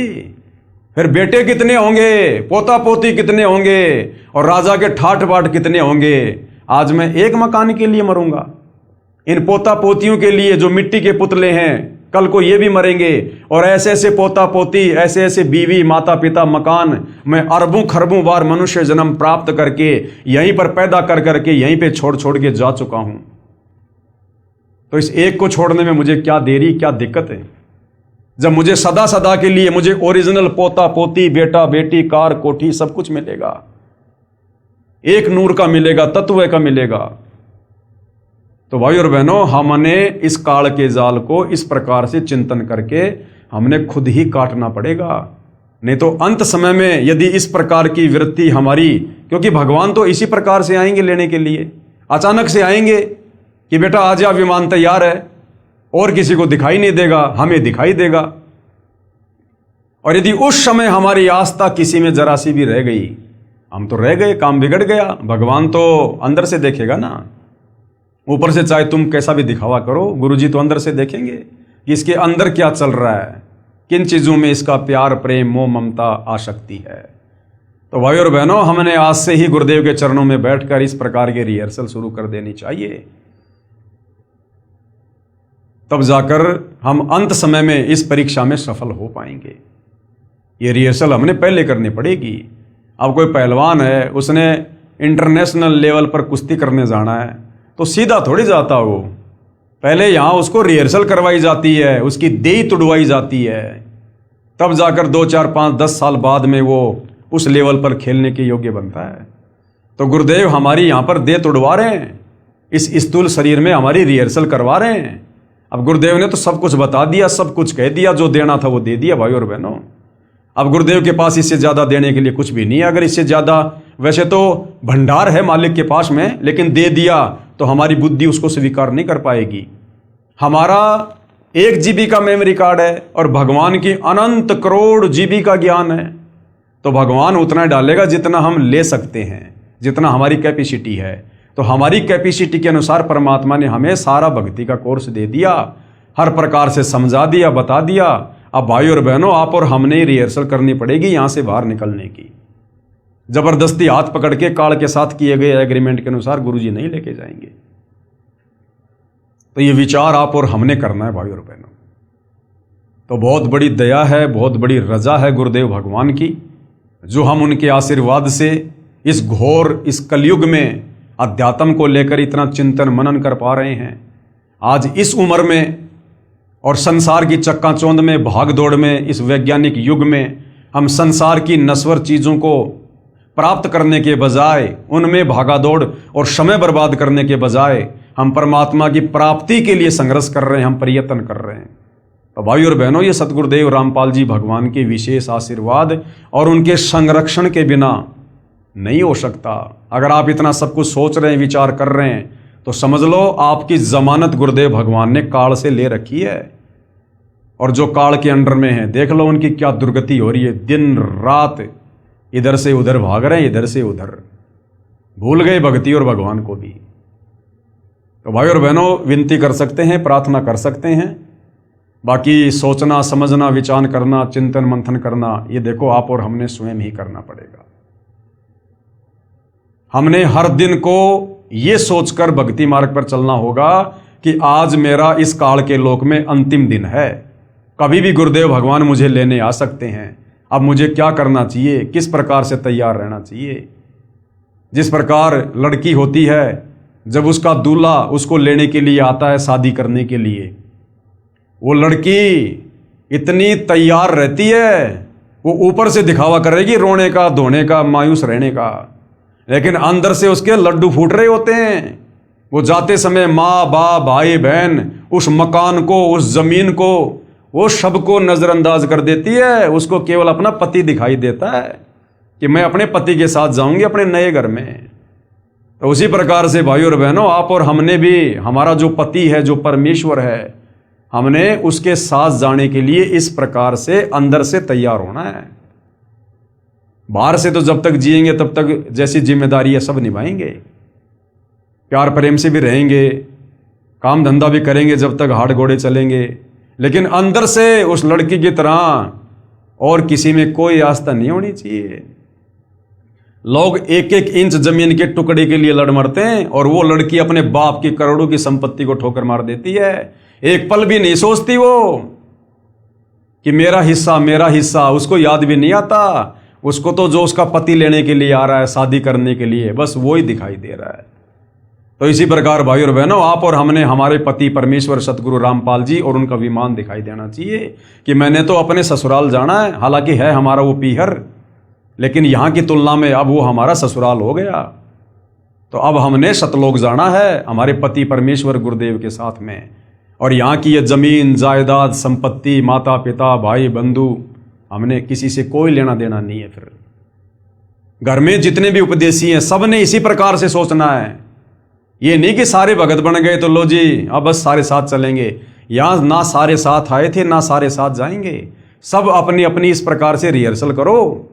फिर बेटे कितने होंगे, पोता पोती कितने होंगे, और राजा के ठाठ बाट कितने होंगे। आज मैं एक मकान के लिए मरूंगा, इन पोता पोतियों के लिए जो मिट्टी के पुतले हैं, कल को ये भी मरेंगे, और ऐसे ऐसे पोता पोती, ऐसे ऐसे बीवी, माता पिता, मकान, मैं अरबों खरबों बार मनुष्य जन्म प्राप्त करके यहीं पर पैदा कर करके यहीं पे छोड़ छोड़ के जा चुका हूं। तो इस एक को छोड़ने में मुझे क्या देरी, क्या दिक्कत है, जब मुझे सदा सदा के लिए मुझे ओरिजिनल पोता पोती, बेटा बेटी, कार कोठी सब कुछ मिलेगा, एक नूर का मिलेगा, तत्व का मिलेगा। तो भाई और बहनों, हमने इस काल के जाल को इस प्रकार से चिंतन करके हमने खुद ही काटना पड़ेगा। नहीं तो अंत समय में यदि इस प्रकार की वृत्ति हमारी, क्योंकि भगवान तो इसी प्रकार से आएंगे लेने के लिए, अचानक से आएंगे कि बेटा आ जा, विमान तैयार है, और किसी को दिखाई नहीं देगा, हमें दिखाई देगा। और यदि उस समय हमारी आस्था किसी में जरा सी भी रह गई, हम तो रह गए, काम बिगड़ गया। भगवान तो अंदर से देखेगा ना, ऊपर से चाहे तुम कैसा भी दिखावा करो, गुरुजी तो अंदर से देखेंगे कि इसके अंदर क्या चल रहा है, किन चीजों में इसका प्यार, प्रेम, मोह, ममता, आसक्ति है। तो भाई और बहनों, हमने आज से ही गुरुदेव के चरणों में बैठकर इस प्रकार के रिहर्सल शुरू कर देनी चाहिए, तब जाकर हम अंत समय में इस परीक्षा में सफल हो पाएंगे। ये रिहर्सल हमने पहले करनी पड़ेगी। अब कोई पहलवान है, उसने इंटरनेशनल लेवल पर कुश्ती करने जाना है, तो सीधा थोड़ी जाता वो, पहले यहाँ उसको रिहर्सल करवाई जाती है, उसकी देह तुड़वाई जाती है, तब जाकर 2, 4, 5, 10 साल बाद में वो उस लेवल पर खेलने के योग्य बनता है। तो गुरुदेव हमारी यहाँ पर देह तुड़वा रहे हैं, इस स्थूल शरीर में हमारी रिहर्सल करवा रहे हैं। अब गुरुदेव ने तो सब कुछ बता दिया, सब कुछ कह दिया, जो देना था वो दे दिया भाई और बहनों। अब गुरुदेव के पास इससे ज्यादा देने के लिए कुछ भी नहीं है। अगर इससे ज्यादा, वैसे तो भंडार है मालिक के पास में, लेकिन दे दिया तो हमारी बुद्धि उसको स्वीकार नहीं कर पाएगी। हमारा 1 GB का मेमोरी कार्ड है और भगवान की अनंत करोड़ GB का ज्ञान है, तो भगवान उतना डालेगा जितना हम ले सकते हैं, जितना हमारी कैपेसिटी है। तो हमारी कैपेसिटी के अनुसार परमात्मा ने हमें सारा भक्ति का कोर्स दे दिया, हर प्रकार से समझा दिया, बता दिया। अब भाई और बहनों, आप और हमने रिहर्सल करनी पड़ेगी यहां से बाहर निकलने की। जबरदस्ती हाथ पकड़ के काल के साथ किए गए एग्रीमेंट के अनुसार गुरुजी नहीं लेके जाएंगे। तो ये विचार आप और हमने करना है भाई और बहनों। तो बहुत बड़ी दया है, बहुत बड़ी रजा है गुरुदेव भगवान की, जो हम उनके आशीर्वाद से इस घोर, इस कलयुग में अध्यात्म को लेकर इतना चिंतन मनन कर पा रहे हैं। आज इस उम्र में और संसार की चक्काचौंध में, भाग दौड़ में, इस वैज्ञानिक युग में हम संसार की नश्वर चीजों को प्राप्त करने के बजाय, उनमें भागा दौड़ और समय बर्बाद करने के बजाय हम परमात्मा की प्राप्ति के लिए संघर्ष कर रहे हैं, हम प्रयत्न कर रहे हैं। तो भाई और बहनों, ये सतगुरुदेव रामपाल जी भगवान के विशेष आशीर्वाद और उनके संरक्षण के बिना नहीं हो सकता। अगर आप इतना सब कुछ सोच रहे हैं, विचार कर रहे हैं, तो समझ लो आपकी जमानत गुरुदेव भगवान ने काल से ले रखी है। और जो काल के अंडर में है, देख लो उनकी क्या दुर्गति हो रही है। दिन रात इधर से उधर भाग रहे हैं, इधर से उधर, भूल गए भक्ति और भगवान को भी। तो भाई और बहनों, विनती कर सकते हैं, प्रार्थना कर सकते हैं, बाकी सोचना, समझना, विचार करना, चिंतन मंथन करना, ये देखो आप और हमने स्वयं ही करना पड़ेगा। हमने हर दिन को ये सोचकर भक्ति मार्ग पर चलना होगा कि आज मेरा इस काल के लोक में अंतिम दिन है, कभी भी गुरुदेव भगवान मुझे लेने आ सकते हैं। अब मुझे क्या करना चाहिए, किस प्रकार से तैयार रहना चाहिए। जिस प्रकार लड़की होती है, जब उसका दूल्हा उसको लेने के लिए आता है शादी करने के लिए, वो लड़की इतनी तैयार रहती है, वो ऊपर से दिखावा करेगी रोने का, धोने का, मायूस रहने का, लेकिन अंदर से उसके लड्डू फूट रहे होते हैं। वो जाते समय माँ बाप, भाई बहन, उस मकान को, उस जमीन को, वो सबको नजरअंदाज कर देती है। उसको केवल अपना पति दिखाई देता है कि मैं अपने पति के साथ जाऊंगी अपने नए घर में। तो उसी प्रकार से भाई और बहनों, आप और हमने भी, हमारा जो पति है, जो परमेश्वर है, हमने उसके साथ जाने के लिए इस प्रकार से अंदर से तैयार होना है। बाहर से तो जब तक जिएंगे तब तक जैसी जिम्मेदारी है सब निभाएंगे, प्यार प्रेम से भी रहेंगे, काम धंधा भी करेंगे जब तक हाथ घोड़े चलेंगे, लेकिन अंदर से उस लड़की की तरह और किसी में कोई आस्था नहीं होनी चाहिए। लोग 1-1 इंच जमीन के टुकड़े के लिए लड़ मरते हैं, और वो लड़की अपने बाप की करोड़ों की संपत्ति को ठोकर मार देती है। एक पल भी नहीं सोचती वो कि मेरा हिस्सा, उसको याद भी नहीं आता। उसको तो जो उसका पति लेने के लिए आ रहा है, शादी करने के लिए, बस वो ही दिखाई दे रहा है। तो इसी प्रकार भाई और बहनों, आप और हमने हमारे पति परमेश्वर सतगुरु रामपाल जी और उनका विमान दिखाई देना चाहिए कि मैंने तो अपने ससुराल जाना है, हालांकि है हमारा वो पीहर, लेकिन यहाँ की तुलना में अब वो हमारा ससुराल हो गया। तो अब हमने सतलोक जाना है हमारे पति परमेश्वर गुरुदेव के साथ में। और यहाँ की ये जमीन जायदाद संपत्ति, माता पिता भाई बंधु, हमने किसी से कोई लेना देना नहीं है। फिर घर में जितने भी उपदेशी हैं सब ने इसी प्रकार से सोचना है। ये नहीं कि सारे भगत बन गए तो लो जी अब बस सारे साथ चलेंगे। यहाँ ना सारे साथ आए थे ना सारे साथ जाएंगे। सब अपनी अपनी इस प्रकार से रिहर्सल करो।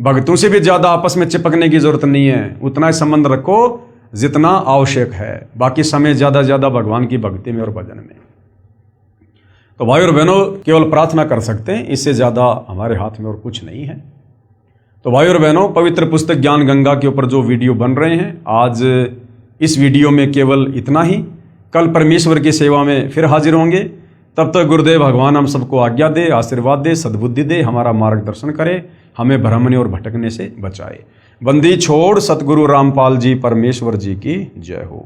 भक्तों से भी ज्यादा आपस में चिपकने की जरूरत नहीं है, उतना ही संबंध रखो जितना आवश्यक है। बाकी समय ज्यादा भगवान की भक्ति में और भजन में। तो भाई और बहनों, केवल प्रार्थना कर सकते हैं, इससे ज्यादा हमारे हाथ में और कुछ नहीं है। तो भाई और बहनों, पवित्र पुस्तक ज्ञान गंगा के ऊपर जो वीडियो बन रहे हैं, आज इस वीडियो में केवल इतना ही। कल परमेश्वर की सेवा में फिर हाजिर होंगे। तब तक गुरुदेव भगवान हम सबको आज्ञा दे, आशीर्वाद दे, सद्बुद्धि दे, हमारा मार्गदर्शन करे, हमें भ्रमने और भटकने से बचाए। बंदी छोड़ सतगुरु रामपाल जी परमेश्वर जी की जय हो।